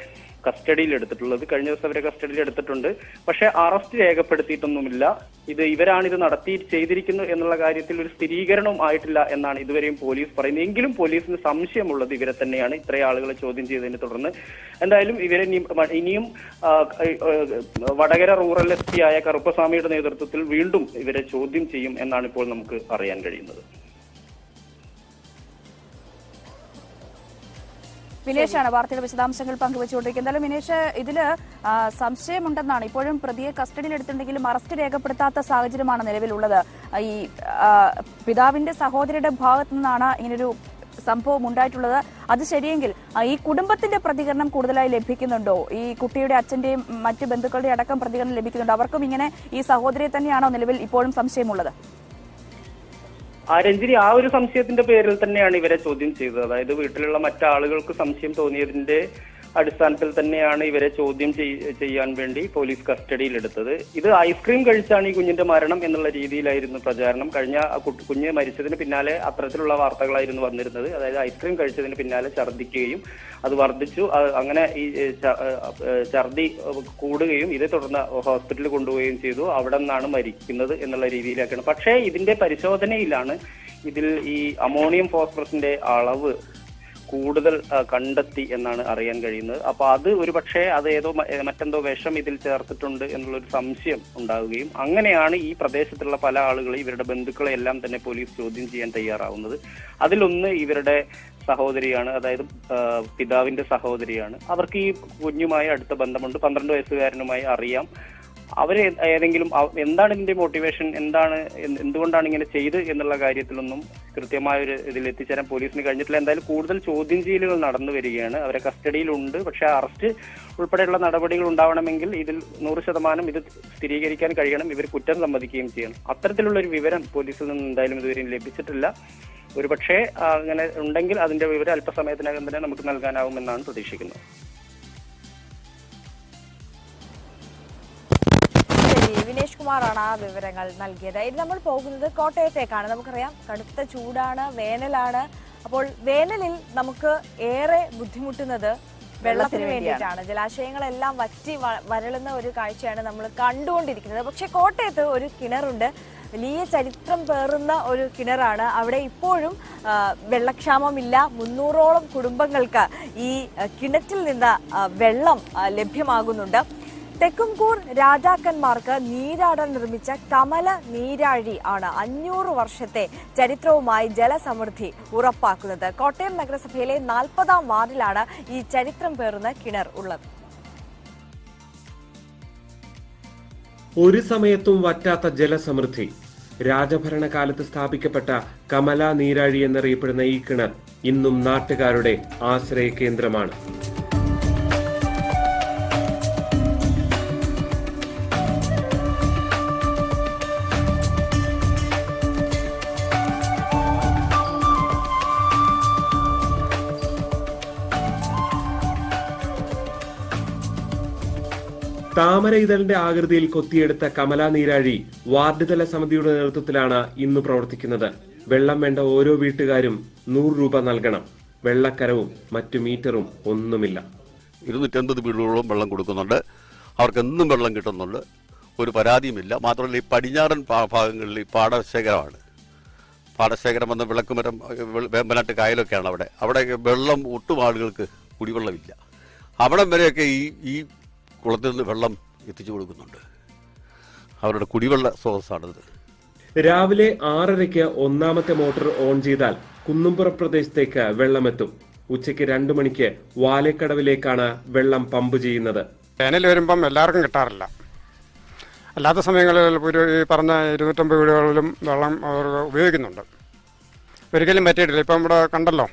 കസ്റ്റഡിയിൽ എടുത്തിട്ടുള്ളത്. കഴിഞ്ഞ ദിവസം അവരെ കസ്റ്റഡിയിൽ എടുത്തിട്ടുണ്ട്. പക്ഷെ അറസ്റ്റ് രേഖപ്പെടുത്തിയിട്ടൊന്നുമില്ല. ഇവരാണിത് ചെയ്തിരിക്കുന്നു എന്നുള്ള കാര്യത്തിൽ ഒരു സ്ഥിരീകരണവും ആയിട്ടില്ല എന്നാണ് ഇതുവരെയും പോലീസ് പറയുന്നത്. എങ്കിലും പോലീസിന് സംശയമുള്ളത് ഇവരെ തന്നെയാണ്, ഇത്രയും ആളുകളെ ചോദ്യം ചെയ്തതിനെ തുടർന്ന്. എന്തായാലും ഇവരെ ഇനിയും വടകര റൂറൽ SP ആയ കറുപ്പസ്വാമിയുടെ നേതൃത്വത്തിൽ വീണ്ടും ഇവരെ ചോദ്യം ചെയ്യും എന്നാണ് ഇപ്പോൾ നമുക്ക് അറിയാൻ കഴിയുന്നത്. വിനേഷാണ് വാർത്തയുടെ വിശദാംശങ്ങൾ പങ്കുവച്ചുകൊണ്ടിരിക്കുന്നത്. എന്തായാലും വിനേഷ്, ഇതില് സംശയമുണ്ടെന്നാണ്. ഇപ്പോഴും പ്രതിയെ കസ്റ്റഡിയിൽ എടുത്തിട്ടുണ്ടെങ്കിലും അറസ്റ്റ് രേഖപ്പെടുത്താത്ത സാഹചര്യമാണ് നിലവിലുള്ളത്. ഈ പിതാവിന്റെ സഹോദരിയുടെ ഭാഗത്തു നിന്നാണ് ഇങ്ങനൊരു സംഭവം ഉണ്ടായിട്ടുള്ളത്. അത് ശരിയെങ്കിൽ ഈ കുടുംബത്തിന്റെ പ്രതികരണം കൂടുതലായി ലഭിക്കുന്നുണ്ടോ? ഈ കുട്ടിയുടെ അച്ഛന്റെയും മറ്റ് ബന്ധുക്കളുടെ അടക്കം പ്രതികരണം ലഭിക്കുന്നുണ്ടോ? അവർക്കും ഇങ്ങനെ ഈ സഹോദരിയെ തന്നെയാണോ നിലവിൽ ഇപ്പോഴും സംശയമുള്ളത്? രഞ്ജിനി, ആ ഒരു സംശയത്തിന്റെ പേരിൽ തന്നെയാണ് ഇവരെ ചോദ്യം ചെയ്തത്. അതായത് വീട്ടിലുള്ള മറ്റാളുകൾക്ക് സംശയം തോന്നിയതിന്റെ അടിസ്ഥാനത്തിൽ തന്നെയാണ് ഇവരെ ചോദ്യം ചെയ്യാൻ വേണ്ടി പോലീസ് കസ്റ്റഡിയിലെടുത്തത്. ഇത് ഐസ്ക്രീം കഴിച്ചാണ് ഈ കുഞ്ഞിന്റെ മരണം എന്നുള്ള രീതിയിലായിരുന്നു പ്രചാരണം. കുഞ്ഞ് മരിച്ചതിന് പിന്നാലെ അത്തരത്തിലുള്ള വാർത്തകളായിരുന്നു വന്നിരുന്നത്. അതായത് ഐസ്ക്രീം കഴിച്ചതിന് പിന്നാലെ ഛർദ്ദിക്കുകയും അത് വർദ്ധിച്ചു, അങ്ങനെ ഈ ഛർദി കൂടുകയും ഇതേ തുടർന്ന് ഹോസ്പിറ്റലിൽ കൊണ്ടുപോവുകയും ചെയ്തു. അവിടെ നിന്നാണ് മരിക്കുന്നത് എന്നുള്ള രീതിയിലാക്കണം. പക്ഷേ ഇതിന്റെ പരിശോധനയിലാണ് ഇതിൽ ഈ അമോണിയം ഫോസ്ഫറസിന്റെ അളവ് കൂടുതൽ കണ്ടെത്തി എന്നാണ് അറിയാൻ കഴിയുന്നത്. അപ്പൊ അത് ഒരു പക്ഷേ അത് മറ്റെന്തോ വിഷം ഇതിൽ ചേർത്തിട്ടുണ്ട് എന്നുള്ളൊരു സംശയം ഉണ്ടാവുകയും അങ്ങനെയാണ് ഈ പ്രദേശത്തുള്ള പല ആളുകളെ, ഇവരുടെ ബന്ധുക്കളെ എല്ലാം തന്നെ പോലീസ് ചോദ്യം ചെയ്യാൻ തയ്യാറാവുന്നത്. അതിലൊന്ന് ഇവരുടെ സഹോദരിയാണ്, അതായത് പിതാവിന്റെ സഹോദരിയാണ്. അവർക്ക് ഈ കുഞ്ഞുമായി അടുത്ത ബന്ധമുണ്ട്, 12 വയസ്സുകാരനുമായി അറിയാം. അവര് ഏതെങ്കിലും എന്താണ് ഇതിന്റെ മോട്ടിവേഷൻ, എന്തുകൊണ്ടാണ് ഇങ്ങനെ ചെയ്ത് എന്നുള്ള കാര്യത്തിലൊന്നും കൃത്യമായ ഒരു ഇതിൽ എത്തിച്ചേരാൻ പോലീസിന് കഴിഞ്ഞിട്ടില്ല. എന്തായാലും കൂടുതൽ ചോദ്യം ചെയ്യലുകൾ നടന്നു വരികയാണ്. അവരെ കസ്റ്റഡിയിലുണ്ട്. പക്ഷെ അറസ്റ്റ് ഉൾപ്പെടെയുള്ള നടപടികൾ ഉണ്ടാവണമെങ്കിൽ ഇതിൽ 100% ഇത് സ്ഥിരീകരിക്കാൻ കഴിയണം. ഇവർ കുറ്റം സമ്മതിക്കുകയും ചെയ്യണം. അത്തരത്തിലുള്ള ഒരു വിവരം പോലീസിൽ നിന്ന് എന്തായാലും ഇതുവരെയും ലഭിച്ചിട്ടില്ല. ഒരുപക്ഷെ അങ്ങനെ ഉണ്ടെങ്കിൽ അതിന്റെ വിവരം അല്പസമയത്തിനകം തന്നെ നമുക്ക് നൽകാനാവുമെന്നാണ് പ്രതീക്ഷിക്കുന്നത്. വിനേഷ് കുമാറാണ് ആ വിവരങ്ങൾ നൽകിയത്. ഇനി നമ്മൾ പോകുന്നത് കോട്ടയത്തേക്കാണ്. നമുക്കറിയാം കടുത്ത ചൂടാണ്, വേനലാണ്. അപ്പോൾ വേനലിൽ നമുക്ക് ഏറെ ബുദ്ധിമുട്ടുന്നത് വെള്ളത്തിന് വേണ്ടിയിട്ടാണ്. ജലാശയങ്ങളെല്ലാം വറ്റി വരളുന്ന ഒരു കാഴ്ചയാണ് നമ്മൾ കണ്ടുകൊണ്ടിരിക്കുന്നത്. പക്ഷെ കോട്ടയത്ത് ഒരു കിണറുണ്ട്, വലിയ ചരിത്രം പേറുന്ന ഒരു കിണറാണ്. അവിടെ ഇപ്പോഴും വെള്ളക്ഷാമമില്ല. 300ഓളം കുടുംബങ്ങൾക്ക് ഈ കിണറ്റിൽ നിന്ന് വെള്ളം ലഭ്യമാകുന്നുണ്ട്. തെക്കുംകൂർ രാജാക്കന്മാർക്ക് നീരാടാൻ നിർമ്മിച്ച കമല നീരാഴി ആണ് 500 വർഷത്തെ ചരിത്രവുമായി ജലസമൃദ്ധി ഉറപ്പാക്കുന്നത്. കോട്ടയം നഗരസഭയിലെ 40ാം വാർഡിലാണ് ഈ ചരിത്രം പേറുന്ന കിണർ ഉള്ളത്. ഒരു സമയത്തും വറ്റാത്ത ജലസമൃദ്ധി. രാജഭരണകാലത്ത് സ്ഥാപിക്കപ്പെട്ട കമല നീരാഴി എന്നറിയപ്പെടുന്ന ഈ കിണർ ഇന്നും നാട്ടുകാരുടെ ആശ്രയ കേന്ദ്രമാണ്. താമര ഇതളിന്റെ ആകൃതിയിൽ കൊത്തിയെടുത്ത കമല നീരാഴി വാർഡ് തല സമിതിയുടെ നേതൃത്വത്തിലാണ് ഇന്ന് പ്രവർത്തിക്കുന്നത്. വെള്ളം വേണ്ട ഓരോ വീട്ടുകാരും 100 രൂപ നൽകണം. വെള്ളക്കരവും മറ്റു മീറ്ററും ഒന്നുമില്ല. 250 വീടുകളോളം വെള്ളം കൊടുക്കുന്നുണ്ട്. അവർക്ക് എന്നും വെള്ളം കിട്ടുന്നുണ്ട്. ഒരു പരാതിയുമില്ല. മാത്രമല്ല ഈ പടിഞ്ഞാറൻ ഭാഗങ്ങളിൽ ഈ പാടശേഖരമാണ്. പാടശേഖരം വന്ന വിളക്കുമരം, വേമ്പനാട്ട് കായലൊക്കെയാണ് അവിടെ വെള്ളം ഒട്ടും ആളുകൾക്ക് കുടിവെള്ളമില്ല. അവിടം വരെയൊക്കെ ഈ കുളത്തിൽ നിന്ന് വെള്ളം എത്തിച്ചു കൊടുക്കുന്നുണ്ട്. അവരുടെ കുടിവെള്ള സ്രോതസ്സാണിത്. രാവിലെ 6:30 ഒന്നാമത്തെ മോട്ടോർ ഓൺ ചെയ്താൽ കുന്നുംപുറം പ്രദേശത്തേക്ക് വെള്ളമെത്തും. ഉച്ചയ്ക്ക് 2 മണിക്ക് വാലേക്കടവിലേക്കാണ് വെള്ളം പമ്പ് ചെയ്യുന്നത്. വേനൽ വരുമ്പം എല്ലാവർക്കും കിട്ടാറില്ല. അല്ലാത്ത സമയങ്ങളിൽ ഈ പറഞ്ഞ 250 വീടുകളിലും വെള്ളം അവർ ഉപയോഗിക്കുന്നുണ്ട്. ഒരിക്കലും പറ്റിയിട്ടില്ല. ഇപ്പം ഇവിടെ കണ്ടല്ലോ,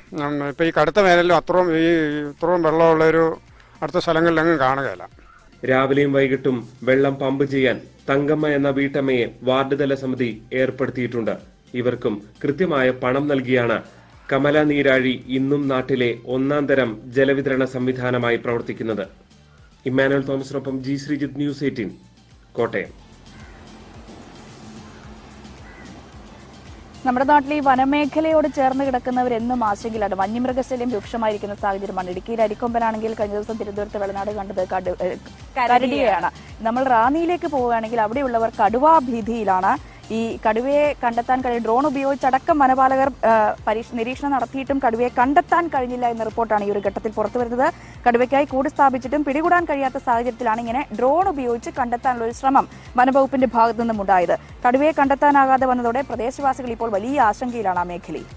ഇപ്പം ഈ കടുത്ത വേനലിലും ഇത്രയും വെള്ളമുള്ളൊരു അടുത്ത സ്ഥലങ്ങളിലെങ്ങും കാണുകയില്ല. രാവിലെയും വൈകിട്ടും വെള്ളം പമ്പ് ചെയ്യാൻ തങ്കമ്മ എന്ന വീട്ടമ്മയെ വാർഡ് തല സമിതി ഏർപ്പെടുത്തിയിട്ടുണ്ട്. ഇവർക്കും കൃത്യമായ പണം നൽകിയാണ് കമല നീരാഴി ഇന്നും നാട്ടിലെ 1ാം തരം ജലവിതരണ സംവിധാനമായി പ്രവർത്തിക്കുന്നത്. ഇമ്മാനുവൽ തോമസിനൊപ്പം ജി ശ്രീജിത്ത്, ന്യൂസ് 18, കോട്ടയം. നമ്മുടെ നാട്ടിൽ ഈ വനമേഖലയോട് ചേർന്ന് കിടക്കുന്നവരെന്നും ആശങ്കയിലാണ്. വന്യമൃഗശല്യം രൂക്ഷമായിരിക്കുന്ന സാഹചര്യമാണ്. ഇടുക്കിയിൽ അരിക്കൊമ്പനാണെങ്കിൽ കഴിഞ്ഞ ദിവസം തിരുവനന്തപുരത്ത് വെള്ളനാട് കണ്ടത് കരടിയെയാണ്. നമ്മൾ റാന്നിയിലേക്ക് പോവുകയാണെങ്കിൽ അവിടെയുള്ളവർ കടുവാ ഭീതിയിലാണ്. ഈ കടുവയെ കണ്ടെത്താൻ ഡ്രോൺ ഉപയോഗിച്ചടക്കം വനപാലകർ നിരീക്ഷണം നടത്തിയിട്ടും കടുവയെ കണ്ടെത്താൻ കഴിഞ്ഞില്ല എന്ന റിപ്പോർട്ടാണ് ഈ ഒരു ഘട്ടത്തിൽ പുറത്തുവരുന്നത്. കടുവയ്ക്കായി കൂട് സ്ഥാപിച്ചിട്ടും പിടികൂടാൻ കഴിയാത്ത സാഹചര്യത്തിലാണ് ഇങ്ങനെ ഡ്രോൺ ഉപയോഗിച്ച് കണ്ടെത്താനുള്ള ഒരു ശ്രമം വനംവകുപ്പിന്റെ ഭാഗത്തു നിന്നും ഉണ്ടായത്. കടുവയെ കണ്ടെത്താനാകാതെ വന്നതോടെ പ്രദേശവാസികൾ ഇപ്പോൾ വലിയ ആശങ്കയിലാണ് ആ മേഖലയിൽ.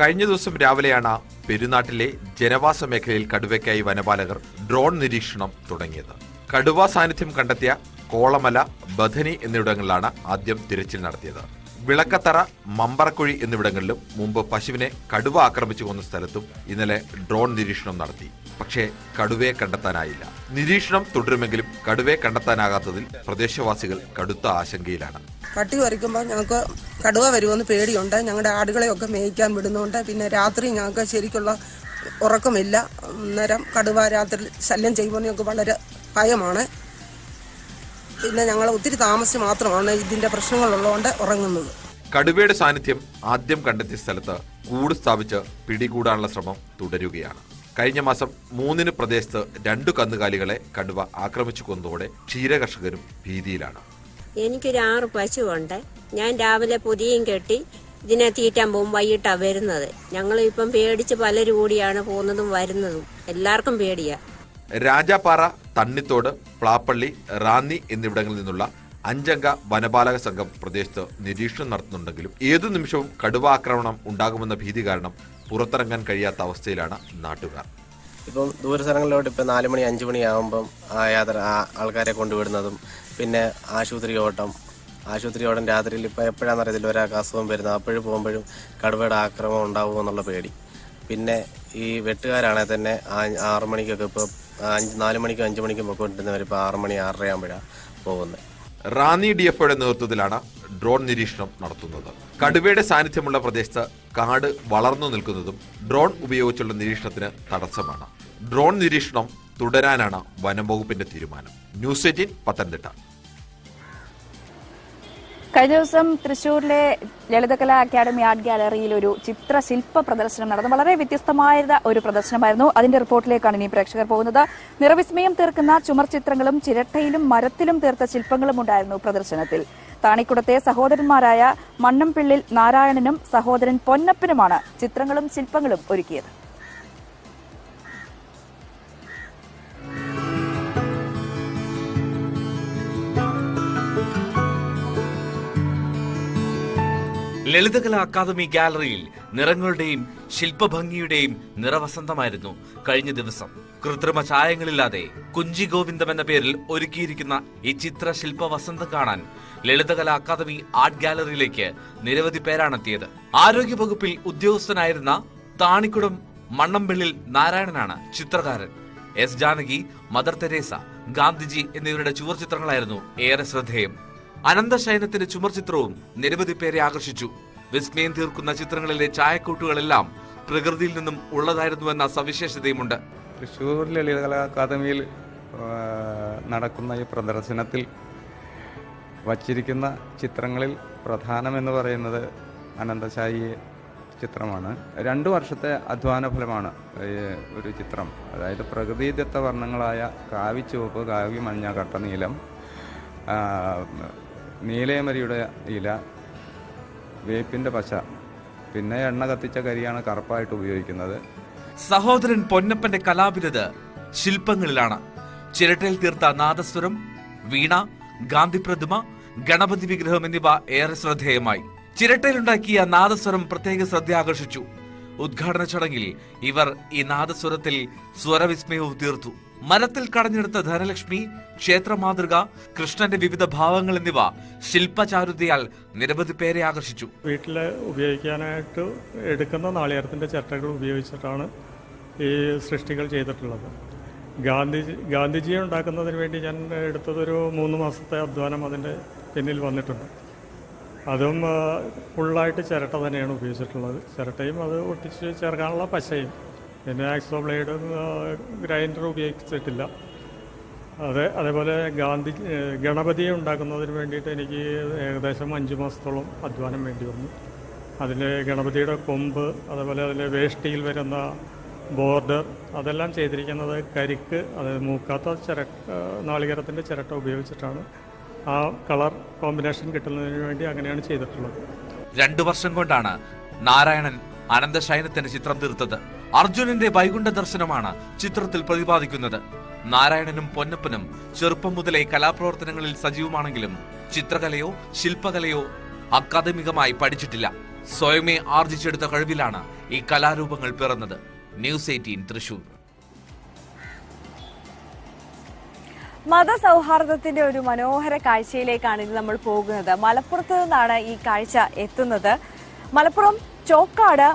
കഴിഞ്ഞ ദിവസം രാവിലെയാണ് പെരുനാട്ടിലെ ജനവാസ മേഖലയിൽ കടുവയ്ക്കായി വനപാലകർ ഡ്രോൺ നിരീക്ഷണം തുടങ്ങിയത്. കടുവ സാന്നിധ്യം കണ്ടെത്തിയ കോളമല, ബഥനി എന്നിവിടങ്ങളിലാണ് ആദ്യം തിരച്ചിൽ നടത്തിയത്. വിളക്കത്തറ, മമ്പറക്കുഴി എന്നിവിടങ്ങളിലും മുമ്പ് പശുവിനെ കടുവ ആക്രമിച്ചു കൊന്ന സ്ഥലത്തും ഇന്നലെ ഡ്രോൺ നിരീക്ഷണം നടത്തി. പക്ഷേ കടുവയെ കണ്ടെത്താനായില്ല. നിരീക്ഷണം തുടരുമെങ്കിലും കടുവയെ കണ്ടെത്താനാകാത്തതിൽ പ്രദേശവാസികൾ കടുത്ത ആശങ്കയിലാണ്. പട്ടി വരയ്ക്കുമ്പോൾ ഞങ്ങൾക്ക് കടുവ വരുമെന്ന് പേടിയുണ്ട്. ഞങ്ങളുടെ ആടുകളെയൊക്കെ മേയ്ക്കാൻ വിടുന്നുണ്ട്. പിന്നെ രാത്രി ഞങ്ങൾക്ക് ശരിക്കുള്ള ഉറക്കമില്ല. അന്നേരം കടുവ രാത്രി ശല്യം ചെയ്യുമ്പോൾ ഞങ്ങൾക്ക് വളരെ ഭയമാണ്. പിന്നെ ഞങ്ങൾ ഒത്തിരി താമസിച്ച് മാത്രമാണ് ഇതിന്റെ പ്രശ്നങ്ങളുള്ളതുകൊണ്ട് ഉറങ്ങുന്നത്. കടുവയുടെ സാന്നിധ്യം ആദ്യം കണ്ടെത്തിയ സ്ഥലത്ത് കൂട് സ്ഥാപിച്ച് പിടികൂടാനുള്ള ശ്രമം തുടരുകയാണ്. കഴിഞ്ഞ മാസം 3 പ്രദേശത്ത് 2 കന്നുകാലികളെ കടുവ ആക്രമിച്ചു കൊന്നതോടെ ക്ഷീരകർഷകരും ഭീതിയിലാണ്. എനിക്കൊരു 6 പശുവുണ്ട്. ഞാൻ രാവിലെ പൊതിയും കെട്ടി ഇതിനെ തീറ്റാൻ പോകും. വൈകിട്ടാണ് വരുന്നത്. ഞങ്ങളിപ്പം പേടിച്ച് പലരും കൂടിയാണ് പോകുന്നതും വരുന്നതും. എല്ലാവർക്കും പേടിയാ. രാജാപ്പാറ, തണ്ണിത്തോട്, പ്ലാപ്പള്ളി, റാന്നി എന്നിവിടങ്ങളിൽ നിന്നുള്ള 5 അംഗ വനപാലക സംഘം പ്രദേശത്ത് നിരീക്ഷണം നടത്തുന്നുണ്ടെങ്കിലും ഏതു നിമിഷവും കടുവ ആക്രമണം ഉണ്ടാകുമെന്ന ഭീതി കാരണം പുറത്തിറങ്ങാൻ കഴിയാത്ത അവസ്ഥയിലാണ് നാട്ടുകാർ. ഇപ്പം ദൂരസ്ഥലങ്ങളിലോട്ട് ഇപ്പം 4 മണി 5 മണി ആകുമ്പം ആൾക്കാരെ കൊണ്ടുവിടുന്നതും പിന്നെ ആശുപത്രി ഓട്ടം രാത്രിയിൽ ഇപ്പം എപ്പോഴാണെന്നറിയത്തില്ല ഒരാൾക്ക് അസുഖം വരുന്നത്. അപ്പോഴും പോകുമ്പോഴും കടുവയുടെ ആക്രമണം ഉണ്ടാവുമോ എന്നുള്ള പേടി. പിന്നെ ഈ വെട്ടുകാരാണെങ്കിൽ തന്നെ 6 മണിക്കൊക്കെ ഇപ്പോൾ 4 മണിക്കും 5 മണിക്കും പൊയ്ക്കൊണ്ടിരുന്നവർ ഇപ്പോൾ 6 മണി 6:30 ആകുമ്പോഴാണ് പോകുന്നത്. റാന്നി DFOയുടെ നേതൃത്വത്തിലാണ് ഡ്രോൺ നിരീക്ഷണം നടത്തുന്നത്. കടുവയുടെ സാന്നിധ്യമുള്ള പ്രദേശത്ത് കാട് വളർന്നു നിൽക്കുന്നതും ഡ്രോൺ ഉപയോഗിച്ചുള്ള നിരീക്ഷണത്തിന് തടസ്സമാണ്. ഡ്രോൺ നിരീക്ഷണം തുടരാനാണ് വനം വകുപ്പിന്റെ തീരുമാനം. ന്യൂസ് 18 പത്തനംതിട്ട. കഴിഞ്ഞ ദിവസം തൃശൂരിലെ ലളിതകലാ അക്കാദമി ആർട്ട് ഗാലറിയിൽ ഒരു ചിത്രശില്പ പ്രദർശനം നടന്നു. വളരെ വ്യത്യസ്തമായ ഒരു പ്രദർശനമായിരുന്നു. അതിന്റെ റിപ്പോർട്ടിലേക്കാണ് ഇനി പ്രേക്ഷകർ പോകുന്നത്. നിറവിസ്മയം തീർക്കുന്ന ചുമർ ചിത്രങ്ങളും ചിരട്ടയിലും മരത്തിലും തീർത്ത ശില്പങ്ങളും ഉണ്ടായിരുന്നു പ്രദർശനത്തിൽ. താണിക്കുടത്തെ സഹോദരന്മാരായ മണ്ണംപിള്ളിൽ നാരായണനും സഹോദരൻ പൊന്നപ്പനുമാണ് ചിത്രങ്ങളും ശില്പങ്ങളും ഒരുക്കിയത്. ലളിതകലാ അക്കാദമി ഗാലറിയിൽ നിറങ്ങളുടെയും ശില്പഭംഗിയുടെയും നിറവസന്തമായിരുന്നു കഴിഞ്ഞ ദിവസം. കൃത്രിമ ചായങ്ങളില്ലാതെ കുഞ്ചി ഗോവിന്ദം എന്ന പേരിൽ ഒരുക്കിയിരിക്കുന്ന ഈ ചിത്രശില്പ വസന്തം കാണാൻ ലളിതകലാ അക്കാദമി ആർട്ട് ഗാലറിയിലേക്ക് നിരവധി പേരാണെത്തിയത്. ആരോഗ്യവകുപ്പിൽ ഉദ്യോഗസ്ഥനായിരുന്ന താണിക്കുടം മണ്ണംപിള്ളിൽ നാരായണനാണ് ചിത്രകാരൻ. S Janaki, Mother Teresa, Gandhiji എന്നിവരുടെ ചുവർ ചിത്രങ്ങളായിരുന്നു ഏറെ ശ്രദ്ധേയം. അനന്തശയനത്തിന്റെ ചുമർ ചിത്രവും നിരവധി പേരെ ആകർഷിച്ചു. വിസ്മയം തീർക്കുന്ന ചിത്രങ്ങളിലെ ചായക്കൂട്ടുകളെല്ലാം പ്രകൃതിയിൽ നിന്നും ഉള്ളതായിരുന്നുവെന്ന സവിശേഷതയുമുണ്ട്. തൃശ്ശൂർ ലളിതകലാ അക്കാദമിയിൽ നടക്കുന്ന ഈ പ്രദർശനത്തിൽ വച്ചിരിക്കുന്ന ചിത്രങ്ങളിൽ പ്രധാനമെന്ന് പറയുന്നത് അനന്തശായി ചിത്രമാണ്. 2 വർഷത്തെ അധ്വാന ഫലമാണ് ഒരു ചിത്രം. അതായത് പ്രകൃതിദത്ത വർണ്ണങ്ങളായ കാവിച്ചുവപ്പ്, കാവി മഞ്ഞ, കട്ടനീലം, നീലയമരിയുടെ ഇല, വേപ്പിന്റെ പശ, പിന്നെ എണ്ണ കത്തിച്ച കരിയാണ് കറുപ്പായിട്ട് ഉപയോഗിക്കുന്നത്. സഹോദരൻ പൊന്നപ്പന്റെ കലാവിരുത് ശില്പങ്ങളിലാണ്. ചിരട്ടയിൽ തീർത്ത നാദസ്വരം, വീണ, ഗാന്ധി പ്രതിമ, ഗണപതി വിഗ്രഹം എന്നിവ ഏറെ ശ്രദ്ധേയമായി. ചിരട്ടയിലുണ്ടാക്കിയ നാദസ്വരം പ്രത്യേക ശ്രദ്ധ ആകർഷിച്ചു. ഉദ്ഘാടന ചടങ്ങിൽ ഇവർ ഈ നാദസ്വരത്തിൽ സ്വരവിസ്മയവും തീർത്തു. മരത്തിൽ കടഞ്ഞെടുത്ത ധനലക്ഷ്മി, ക്ഷേത്ര മാതൃക, കൃഷ്ണന്റെ വിവിധ ഭാവങ്ങൾ എന്നിവ ശില്പചാരുതയാൽ നിരവധി പേരെ ആകർഷിച്ചു. വീട്ടിൽ ഉപയോഗിക്കാനായിട്ട് എടുക്കുന്ന നാളികേരത്തിന്റെ ചിരട്ടകൾ ഉപയോഗിച്ചിട്ടാണ് ഈ സൃഷ്ടികൾ ചെയ്തിട്ടുള്ളത്. ഗാന്ധിജിയെ ഉണ്ടാക്കുന്നതിന് വേണ്ടി ഞാൻ എടുത്തതൊരു 3 മാസത്തെ അധ്വാനം അതിൻ്റെ പിന്നിൽ വന്നിട്ടുണ്ട്. അതും ഫുള്ളായിട്ട് ചിരട്ട തന്നെയാണ് ഉപയോഗിച്ചിട്ടുള്ളത്. ചിരട്ടയും അത് ഒട്ടിച്ച് ചേർക്കാനുള്ള പശയും, പിന്നെ ആക്സോ ബ്ലേഡും ഗ്രൈൻഡർ ഉപയോഗിച്ചിട്ടില്ല. അതേപോലെ ഗണപതിയെ ഉണ്ടാക്കുന്നതിന് വേണ്ടിയിട്ട് എനിക്ക് ഏകദേശം 5 മാസത്തോളം അധ്വാനം വേണ്ടി വന്നു. അതിൽ ഗണപതിയുടെ കൊമ്പ്, അതേപോലെ അതിൽ വേഷ്ടിയിൽ വരുന്ന ബോർഡർ, അതെല്ലാം ചെയ്തിരിക്കുന്നത് കരിക്ക്, അതായത് മൂക്കാത്ത നാളികേരത്തിൻ്റെ ചിരട്ട ഉപയോഗിച്ചിട്ടാണ്. ആ കളർ കോമ്പിനേഷൻ കിട്ടുന്നതിന് വേണ്ടി അങ്ങനെയാണ് ചെയ്തിട്ടുള്ളത്. 2 വർഷം കൊണ്ടാണ് നാരായണൻ അനന്തശയനത്തിന്റെ ചിത്രം തീർത്തത്. അർജുനന്റെ വൈകുണ്ഠ ദർശനമാണ് ചിത്രത്തിൽ പ്രതിപാദിക്കുന്നത്. നാരായണനും പൊന്നപ്പനും ചെറുപ്പം മുതലേ കലാപ്രവർത്തനങ്ങളിൽ സജീവമാണെങ്കിലും ചിത്രകലയോ ശില്പകലയോ അക്കാദമികമായി പഠിച്ചിട്ടില്ല. സ്വയമേ ആർജിച്ചെടുത്ത കഴിവിലാണ് ഈ കലാരൂപങ്ങൾ പിറന്നത്. ന്യൂസ് 18 തൃശൂർ. മതസൗഹാർദ്ദത്തിന്റെ ഒരു മനോഹര കാഴ്ചയിലേക്കാണ് ഇത് നമ്മൾ പോകുന്നത്. മലപ്പുറത്ത് നിന്നാണ് ഈ കാഴ്ച എത്തുന്നത്. മലപ്പുറം ചോക്കാട്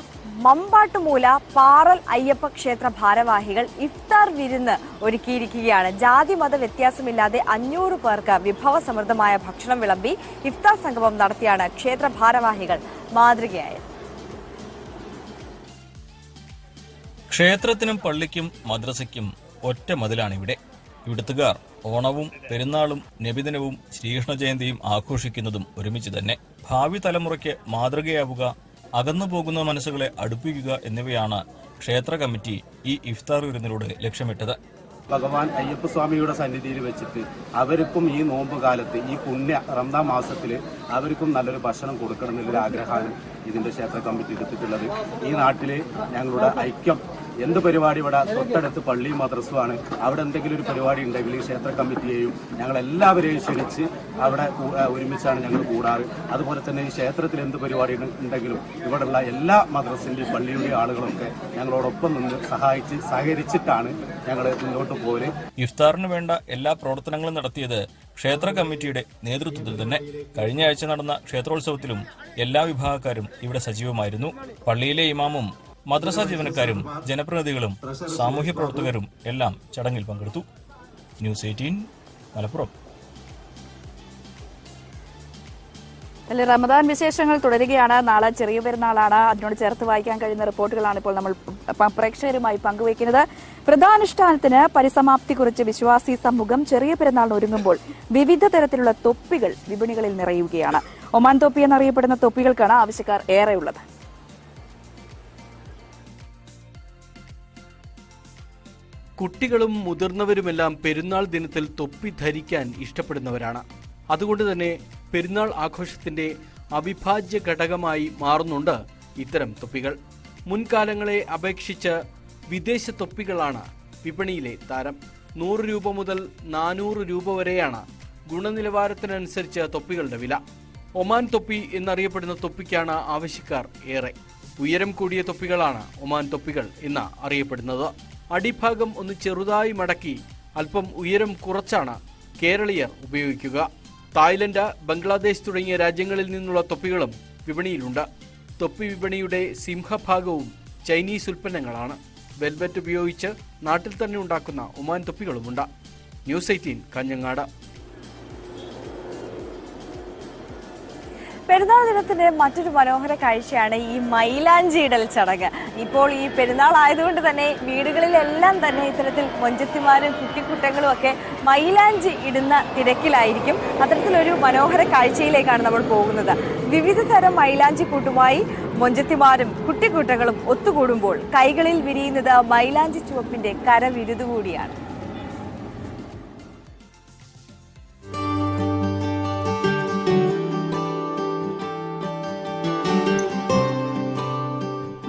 മമ്പാട്ടുമൂല പാറൽ അയ്യപ്പ ക്ഷേത്ര ഭാരവാഹികൾ ഇഫ്താർ വിരുന്ന് ഒരുക്കിയിരിക്കുകയാണ്. ജാതി മത വ്യത്യാസമില്ലാതെ 500 പേർക്ക് വിഭവസമൃദ്ധമായ ഭക്ഷണം വിളമ്പി ഇഫ്താർ സംഗമം നടത്തിയാണ് ക്ഷേത്ര ഭാരവാഹികൾ മാതൃകയായത്. ക്ഷേത്രത്തിനും പള്ളിക്കും മദ്രസയ്ക്കും ഒറ്റ മതിലാണിവിടെ. ഇവിടുത്തുകാർ ഓണവും പെരുന്നാളും നബിദിനവും ശ്രീകൃഷ്ണ ജയന്തിയും ആഘോഷിക്കുന്നതും ഒരുമിച്ച് തന്നെ. ഭാവി തലമുറയ്ക്ക് മാതൃകയാവുക, അകന്നുപോകുന്ന മനസ്സുകളെ അടുപ്പിക്കുക എന്നിവയാണ് ക്ഷേത്ര കമ്മിറ്റി ഈ ഇഫ്താർ വിരുന്നിലൂടെ ലക്ഷ്യമിട്ടത്. ഭഗവാൻ അയ്യപ്പസ്വാമിയുടെ സന്നിധിയിൽ വെച്ചിട്ട് അവർക്കും ഈ നോമ്പ് കാലത്ത്, ഈ പുണ്യ റംദാൻ മാസത്തിൽ അവർക്കും നല്ലൊരു ഭക്ഷണം കൊടുക്കണം എന്നുള്ളൊരു ആഗ്രഹമാണ് ഇതിൻ്റെ ക്ഷേത്ര കമ്മിറ്റി എടുത്തിട്ടുള്ളത്. ഈ നാട്ടിൽ ഞങ്ങളുടെ ഐക്യം, എന്ത് പരിപാടി ഇവിടെ തൊട്ടടുത്ത് പള്ളിയും മദ്രസുമാണ്, അവിടെ എന്തെങ്കിലും ഒരു പരിപാടി ഉണ്ടെങ്കിൽ ഈ ക്ഷേത്ര കമ്മിറ്റിയെയും ഞങ്ങളെല്ലാവരെയും ക്ഷണിച്ച് അവിടെ ഒരുമിച്ചാണ് ഞങ്ങൾ കൂടാറ്. അതുപോലെ തന്നെ ഈ ക്ഷേത്രത്തിൽ എന്ത് പരിപാടി ഉണ്ടെങ്കിലും ഇവിടെയുള്ള എല്ലാ മദ്രസിൻ്റെയും പള്ളിയുടെയും ആളുകളൊക്കെ ഞങ്ങളോടൊപ്പം നിന്ന് സഹകരിച്ചിട്ടാണ് ഞങ്ങൾ മുന്നോട്ട് പോര്. ഇഫ്താറിന് വേണ്ട എല്ലാ പ്രവർത്തനങ്ങളും നടത്തിയത് ക്ഷേത്ര കമ്മിറ്റിയുടെ നേതൃത്വത്തിൽ തന്നെ. കഴിഞ്ഞ ആഴ്ച നടന്ന ക്ഷേത്രോത്സവത്തിലും എല്ലാ വിഭാഗക്കാരും ഇവിടെ സജീവമായിരുന്നു. പള്ളിയിലെ ഇമാമും മദ്രസ ജീവനക്കാരും ജനപ്രതിനിധികളും സാമൂഹ്യ പ്രവർത്തകരും എല്ലാം ചടങ്ങിൽ പങ്കെടുത്തു. ന്യൂസ് 18 മലപ്പുറം. അല്ലെ, റമദാൻ വിശേഷങ്ങൾ തുടരുകയാണ്. നാളെ ചെറിയ പെരുന്നാളാണ്. അതിനോട് ചേർത്ത് വായിക്കാൻ കഴിയുന്ന റിപ്പോർട്ടുകളാണ് ഇപ്പോൾ നമ്മൾ പ്രേക്ഷകരുമായി പങ്കുവയ്ക്കുന്നത്. വ്രതാനുഷ്ഠാനത്തിന് പരിസമാപ്തി കുറിച്ച് വിശ്വാസി സമൂഹം ചെറിയ പെരുന്നാളിന് ഒരുങ്ങുമ്പോൾ വിവിധ തരത്തിലുള്ള തൊപ്പികൾ വിപണികളിൽ നിറയുകയാണ്. ഒമാൻ തൊപ്പി എന്നറിയപ്പെടുന്ന തൊപ്പികൾക്കാണ് ആവശ്യക്കാർ ഏറെയുള്ളത്. കുട്ടികളും മുതിർന്നവരുമെല്ലാം പെരുന്നാൾ ദിനത്തിൽ തൊപ്പി ധരിക്കാൻ ഇഷ്ടപ്പെടുന്നവരാണ്. അതുകൊണ്ട് തന്നെ പെരുന്നാൾ ആഘോഷത്തിന്റെ അവിഭാജ്യ ഘടകമായി മാറുന്നുണ്ട് ഇത്തരം തൊപ്പികൾ. മുൻകാലങ്ങളെ അപേക്ഷിച്ച് വിദേശ തൊപ്പികളാണ് വിപണിയിലെ താരം. 100 രൂപ മുതൽ 400 രൂപ വരെയാണ് ഗുണനിലവാരത്തിനനുസരിച്ച് തൊപ്പികളുടെ വില. ഒമാൻ തൊപ്പി എന്നറിയപ്പെടുന്ന തൊപ്പിക്കാണ് ആവശ്യക്കാർ ഏറെ. ഉയരം കൂടിയ തൊപ്പികളാണ് ഒമാൻ തൊപ്പികൾ എന്ന് അറിയപ്പെടുന്നത്. അടിഭാഗം ഒന്ന് ചെറുതായി മടക്കി അല്പം ഉയരം കുറച്ചാണ് കേരളീയർ ഉപയോഗിക്കുക. തായ്ലൻഡ്, ബംഗ്ലാദേശ് തുടങ്ങിയ രാജ്യങ്ങളിൽ നിന്നുള്ള തൊപ്പികളും വിപണിയിലുണ്ട്. തൊപ്പി വിപണിയുടെ സിംഹഭാഗവും ചൈനീസ് ഉൽപ്പന്നങ്ങളാണ്. വെൽവെറ്റ് ഉപയോഗിച്ച് നാട്ടിൽ തന്നെ ഉണ്ടാക്കുന്ന ഒമാൻ തൊപ്പികളുമുണ്ട്. ന്യൂസ് 18 കാഞ്ഞങ്ങാട്. പെരുന്നാൾ ദിനത്തിന്റെ മറ്റൊരു മനോഹര കാഴ്ചയാണ് ഈ മൈലാഞ്ചി ഇടൽ ചടങ്ങ്. ഇപ്പോൾ ഈ പെരുന്നാൾ ആയതുകൊണ്ട് തന്നെ വീടുകളിലെല്ലാം തന്നെ ഇത്തരത്തിൽ മൊഞ്ചത്തിമാരും കുട്ടിക്കുട്ടങ്ങളും ഒക്കെ മൈലാഞ്ചി ഇടുന്ന തിരക്കിലായിരിക്കും. അത്തരത്തിലൊരു മനോഹര കാഴ്ചയിലേക്കാണ് നമ്മൾ പോകുന്നത്. വിവിധ തരം മൈലാഞ്ചി കൂട്ടുമായി മൊഞ്ചത്തിമാരും കുട്ടിക്കുട്ടകളും ഒത്തുകൂടുമ്പോൾ കൈകളിൽ വിരിയുന്നത് മൈലാഞ്ചി ചുവപ്പിന്റെ കരവിരുതുകൂടിയാണ്.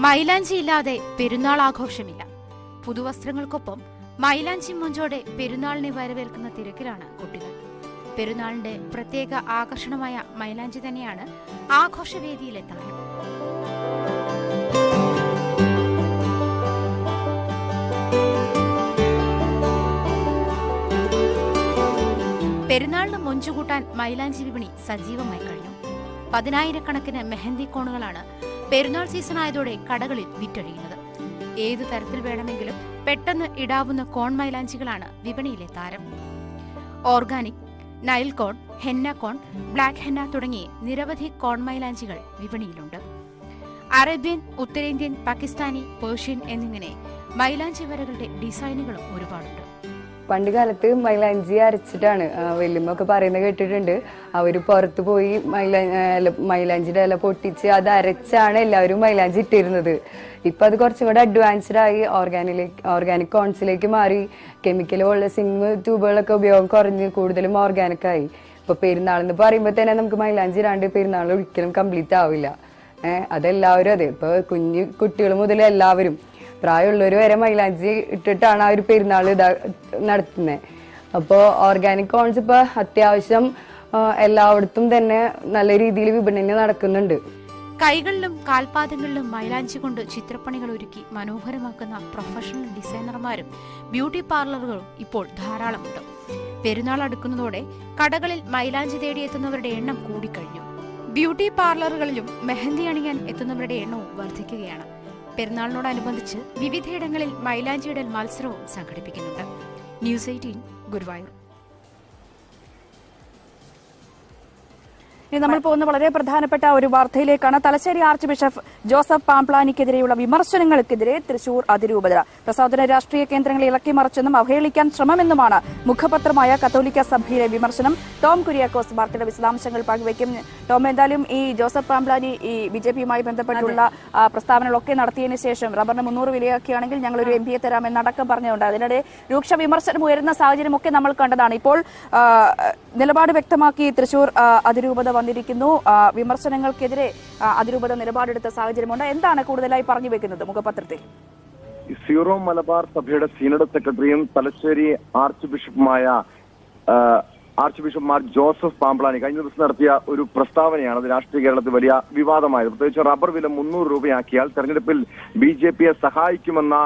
മൈലാഞ്ചി ഇല്ലാതെ പെരുന്നാൾ ആഘോഷമില്ല. പുതുവസ്ത്രങ്ങൾക്കൊപ്പം മൈലാഞ്ചി മൊഞ്ചോടെ പെരുന്നാളിനെ വരവേൽക്കുന്ന തിരക്കിലാണ് കുട്ടികൾ. പെരുന്നാളിന്റെ പ്രത്യേക ആകർഷണമായ മൈലാഞ്ചി തന്നെയാണ് ആഘോഷവേദിയിലെ താരം. പെരുന്നാളിന് മൊഞ്ചുകൂട്ടാൻ മൈലാഞ്ചി വിപണി സജീവമായി കഴിഞ്ഞു. 10,000-കണക്കിന് മെഹന്തി കോണുകളാണ് പെരുന്നാൾ സീസൺ ആയതോടെ കടകളിൽ വിറ്റഴിയുന്നത്. ഏതു തരത്തിൽ വേണമെങ്കിലും പെട്ടെന്ന് ഇടാവുന്ന കോൺ മൈലാഞ്ചികളാണ് വിപണിയിലെ താരം. ഓർഗാനിക്, നൈൽ കോൺ, ഹെന്ന കോൺ, ബ്ലാക്ക് ഹെന്ന തുടങ്ങിയ നിരവധി കോൺ മൈലാഞ്ചികൾ വിപണിയിലുണ്ട്. അറേബ്യൻ, ഉത്തരേന്ത്യൻ, പാകിസ്ഥാനി, പേർഷ്യൻ എന്നിങ്ങനെ മൈലാഞ്ചി വരകളുടെ ഡിസൈനുകളും ഒരുപാടുണ്ട്. പണ്ട് കാലത്ത് മൈലാഞ്ചി അരച്ചിട്ടാണ് വല്യമ്മൊക്കെ പറയുന്നത് കേട്ടിട്ടുണ്ട്. അവർ പുറത്ത് പോയി മൈലാഞ്ചിയുടെ ഇല പൊട്ടിച്ച് അത് അരച്ചാണ് എല്ലാവരും മൈലാഞ്ചി ഇട്ടിരുന്നത്. ഇപ്പം അത് കുറച്ചും കൂടെ അഡ്വാൻസ്ഡ് ആയി ഓർഗാനിക് കോൺസിലേക്ക് മാറി. കെമിക്കൽ ഉള്ള സിങ് ട്യൂബുകളൊക്കെ ഉപയോഗം കുറഞ്ഞ് കൂടുതലും ഓർഗാനിക് ആയി. ഇപ്പൊ പെരുന്നാളെന്ന് പറയുമ്പോൾ തന്നെ നമുക്ക് മൈലാഞ്ചി ഇടാണ്ട് പെരുന്നാൾ ഒരിക്കലും കംപ്ലീറ്റ് ആവില്ല. അതെല്ലാവരും അതെ, ഇപ്പൊ കുഞ്ഞു കുട്ടികൾ മുതൽ എല്ലാവരും പ്രായമുള്ളവർ വരെ മൈലാഞ്ചി ഇട്ടിട്ടാണ് ആ ഒരു പെരുന്നാൾ നടത്തുന്നത്. അപ്പോൾ ഓർഗാനിക് കോൺസ് ഇപ്പൊ അത്യാവശ്യം എല്ലായിടത്തും തന്നെ നല്ല രീതിയിൽ വിപണനം നടക്കുന്നുണ്ട്. കൈകളിലും കാൽപാദങ്ങളിലും മൈലാഞ്ചി കൊണ്ട് ചിത്രപ്പണികൾ ഒരുക്കി മനോഹരമാക്കുന്ന പ്രൊഫഷണൽ ഡിസൈനർമാരും ബ്യൂട്ടി പാർലറുകളും ഇപ്പോൾ ധാരാളമുണ്ട്. പെരുന്നാൾ അടുക്കുന്നതോടെ കടകളിൽ മൈലാഞ്ചി തേടിയെത്തുന്നവരുടെ എണ്ണം കൂടിക്കഴിഞ്ഞു. ബ്യൂട്ടി പാർലറുകളിലും മെഹന്തി അണിയാൻ എത്തുന്നവരുടെ എണ്ണവും വർദ്ധിക്കുകയാണ്. പെരുന്നാളിനോടനുബന്ധിച്ച് വിവിധയിടങ്ങളിൽ മൈലാഞ്ചിയിടൽ മത്സരവും സംഘടിപ്പിക്കുന്നുണ്ട്. ന്യൂസ് 18 ഗുരുവായൂർ. ഇനി നമ്മൾ പോകുന്ന വളരെ പ്രധാനപ്പെട്ട ഒരു വാർത്തയിലേക്കാണ്. തലശ്ശേരി ആർച്ച് ബിഷപ്പ് ജോസഫ് പാംപ്ലാനിക്കെതിരെയുള്ള വിമർശനങ്ങൾക്കെതിരെ തൃശൂർ അതിരൂപത. പ്രസാദന രാഷ്ട്രീയ കേന്ദ്രങ്ങളെ ഇളക്കിമറിച്ചെന്നും അവഹേളിക്കാൻ ശ്രമമെന്നുമാണ് മുഖപത്രമായ കത്തോലിക്ക സഭയിലെ വിമർശനം. ടോം കുര്യാക്കോസ് വാർത്തയുടെ വിശദാംശങ്ങൾ പങ്കുവയ്ക്കും. ടോം, എന്തായാലും ഈ ജോസഫ് പാംപ്ലാനി ഈ ബിജെപിയുമായി ബന്ധപ്പെട്ടുള്ള പ്രസ്താവനകളൊക്കെ നടത്തിയതിനു ശേഷം റബ്ബറിന് 300 വിലയാക്കുകയാണെങ്കിൽ ഞങ്ങൾ ഒരു MP തരാമെന്നടക്കം പറഞ്ഞുകൊണ്ട് അതിനിടെ രൂക്ഷ വിമർശനം ഉയരുന്ന സാഹചര്യമൊക്കെ നമ്മൾ കണ്ടതാണ്. ഇപ്പോൾ നിലപാട് വ്യക്തമാക്കി തൃശൂർ അതിരൂപത വന്നിരിക്കുന്നു. വിമർശനങ്ങൾക്കെതിരെ അതിരൂപത നിലപാടെടുത്ത സാഹചര്യമുണ്ട്. എന്താണ് കൂടുതലായി പറഞ്ഞു വെക്കുന്നത് മുഖപത്രത്തിൽ? സീറോ മലബാർ സഭയുടെ സീനഡ് സെക്രട്ടറിയും Thalassery arch bishop Mar Joseph Pamplany കഴിഞ്ഞ ദിവസം നടത്തിയ ഒരു പ്രസ്താവനയാണ് അത് രാഷ്ട്രീയ കേരളത്തിൽ വലിയ വിവാദമായത്. പ്രത്യേകിച്ച് റബ്ബർ വില 300 രൂപയാക്കിയാൽ തെരഞ്ഞെടുപ്പിൽ BJPയെ സഹായിക്കുമെന്ന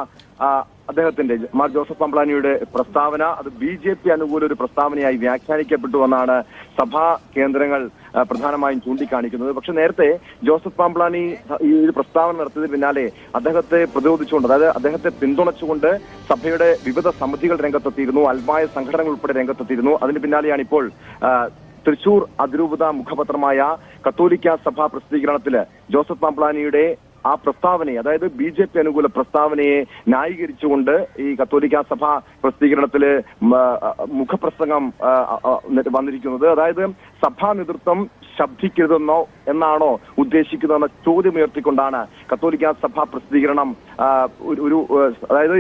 അദ്ദേഹത്തിന്റെ മാർ ജോസഫ് പാംപ്ലാനിയുടെ പ്രസ്താവന അത് BJP അനുകൂല ഒരു പ്രസ്താവനയായി വ്യാഖ്യാനിക്കപ്പെട്ടു എന്നാണ് സഭാ കേന്ദ്രങ്ങൾ പ്രധാനമായും ചൂണ്ടിക്കാണിക്കുന്നത്. പക്ഷെ നേരത്തെ ജോസഫ് പാംപ്ലാനി ഈ ഒരു പ്രസ്താവന നടത്തിയതിന് പിന്നാലെ അദ്ദേഹത്തെ പ്രതിരോധിച്ചുകൊണ്ട്, അതായത് അദ്ദേഹത്തെ പിന്തുണച്ചുകൊണ്ട് സഭയുടെ വിവിധ സമിതികൾ രംഗത്തെത്തിയിരുന്നു, അൽമായ സംഘടനകൾ ഉൾപ്പെടെ രംഗത്തെത്തിയിരുന്നു. അതിന് പിന്നാലെയാണ് ഇപ്പോൾ തൃശൂർ അതിരൂപത മുഖപത്രമായ കത്തോലിക്ക സഭാ പ്രസിദ്ധീകരണത്തില് ജോസഫ് പാംപ്ലാനിയുടെ ആ പ്രസ്താവനയെ, അതായത് BJP അനുകൂല പ്രസ്താവനയെ ന്യായീകരിച്ചുകൊണ്ട് ഈ കത്തോലിക്ക സഭ പ്രസിദ്ധീകരണത്തില് മുഖപ്രസംഗം വന്നിരിക്കുന്നത്. അതായത് സഭാ നേതൃത്വം ശബ്ദിക്കരുതെന്നോ എന്നാണോ ഉദ്ദേശിക്കുന്നതെന്ന ചോദ്യമുയർത്തിക്കൊണ്ടാണ് കത്തോലിക്ക സഭാ പ്രസിദ്ധീകരണം അതായത്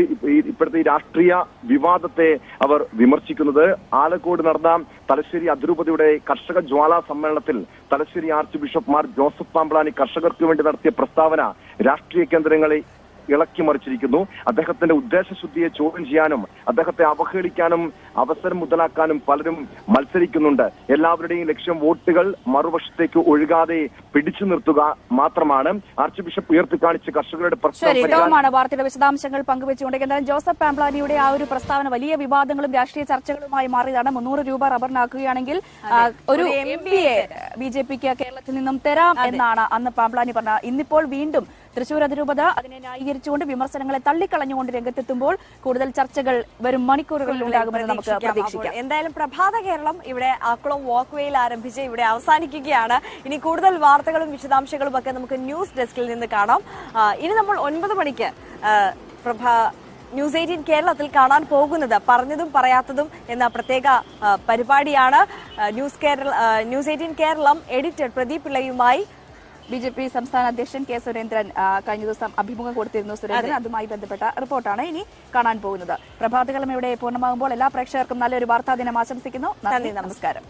ഇപ്പോഴത്തെ ഈ രാഷ്ട്രീയ വിവാദത്തെ അവർ വിമർശിക്കുന്നത്. ആലക്കോട് നടന്ന തലശ്ശേരി അതിരൂപതയുടെ കർഷക ജ്വാലാ സമ്മേളനത്തിൽ Thalassery arch bishop Mar Joseph Pamplany കർഷകർക്ക് വേണ്ടി നടത്തിയ പ്രസ്താവന രാഷ്ട്രീയ കേന്ദ്രങ്ങളെ ഇളക്കി മറിച്ചിരിക്കുന്നു. അദ്ദേഹത്തിന്റെ ഉദ്ദേശശുദ്ധിയെ ചോദ്യം ചെയ്യാനും അദ്ദേഹത്തെ അവഹേളിക്കാനും അവസരം മുതലാക്കാനും പലരും മത്സരിക്കുന്നുണ്ട്. എല്ലാവരുടെയും ലക്ഷ്യം വോട്ടുകൾ മറുവശത്തേക്ക് ഒഴുകാതെ പിടിച്ചു നിർത്തുക മാത്രമാണ്. ആർച്ച് ബിഷപ്പ് ഉയർത്തിക്കാണിച്ച് കർഷകരുടെ പ്രശ്നമാണ്. വാർത്തയുടെ വിശദാംശങ്ങൾ പങ്കുവെച്ചുകൊണ്ടിരിക്കുന്നത് ജോസഫ് പാംപ്ലാനിയുടെ ആ ഒരു പ്രസ്താവന വലിയ വിവാദങ്ങളും രാഷ്ട്രീയ ചർച്ചകളുമായി മാറിയതാണ്. 300 രൂപ റബ്ബറിനാക്കുകയാണെങ്കിൽ ഒരു MPയെ BJPക്ക് കേരളത്തിൽ നിന്നും തരാം എന്നാണ് അന്ന് പാംപ്ലാനി പറഞ്ഞത്. ഇന്നിപ്പോൾ വീണ്ടും തൃശൂർ അതിരൂപത അതിനെ ന്യായീകരിച്ചുകൊണ്ട് വിമർശനങ്ങളെ തള്ളിക്കളഞ്ഞുകൊണ്ട് രംഗത്തെത്തുമ്പോൾ കൂടുതൽ ചർച്ചകൾ വരും മണിക്കൂറുകളിൽ ഉണ്ടാകുമെന്ന് നമുക്ക് പ്രതീക്ഷിക്കാം. എന്തായാലും പ്രഭാത കേരളം ഇവിടെ ആക്കുളം വാക്ക്വേയിൽ ആരംഭിച്ച് ഇവിടെ അവസാനിക്കുകയാണ്. ഇനി കൂടുതൽ വാർത്തകളും വിശദാംശങ്ങളും ഒക്കെ നമുക്ക് ന്യൂസ് ഡെസ്കിൽ നിന്ന് കാണാം. ഇനി നമ്മൾ 9 മണിക്ക് ന്യൂസ് 18 കേരളത്തിൽ കാണാൻ പോകുന്നത് പറഞ്ഞതും പറയാത്തതും എന്ന പ്രത്യേക പരിപാടിയാണ്. ന്യൂസ് 18 കേരളം എഡിറ്റർ പ്രദീപ് പിള്ളയുമായി BJP സംസ്ഥാന അധ്യക്ഷൻ K. സുരേന്ദ്രൻ കഴിഞ്ഞ ദിവസം അഭിമുഖം കൊടുത്തിരുന്നു. സുരേന്ദ്രൻ അതുമായി ബന്ധപ്പെട്ട റിപ്പോർട്ടാണ് ഇനി കാണാൻ പോകുന്നത്. പ്രഭാതകളം ഇവിടെ പൂർണ്ണമാകുമ്പോൾ എല്ലാ പ്രേക്ഷകർക്കും നല്ലൊരു വാർത്താ ദിനം ആശംസിക്കുന്നു. നന്ദി, നമസ്കാരം.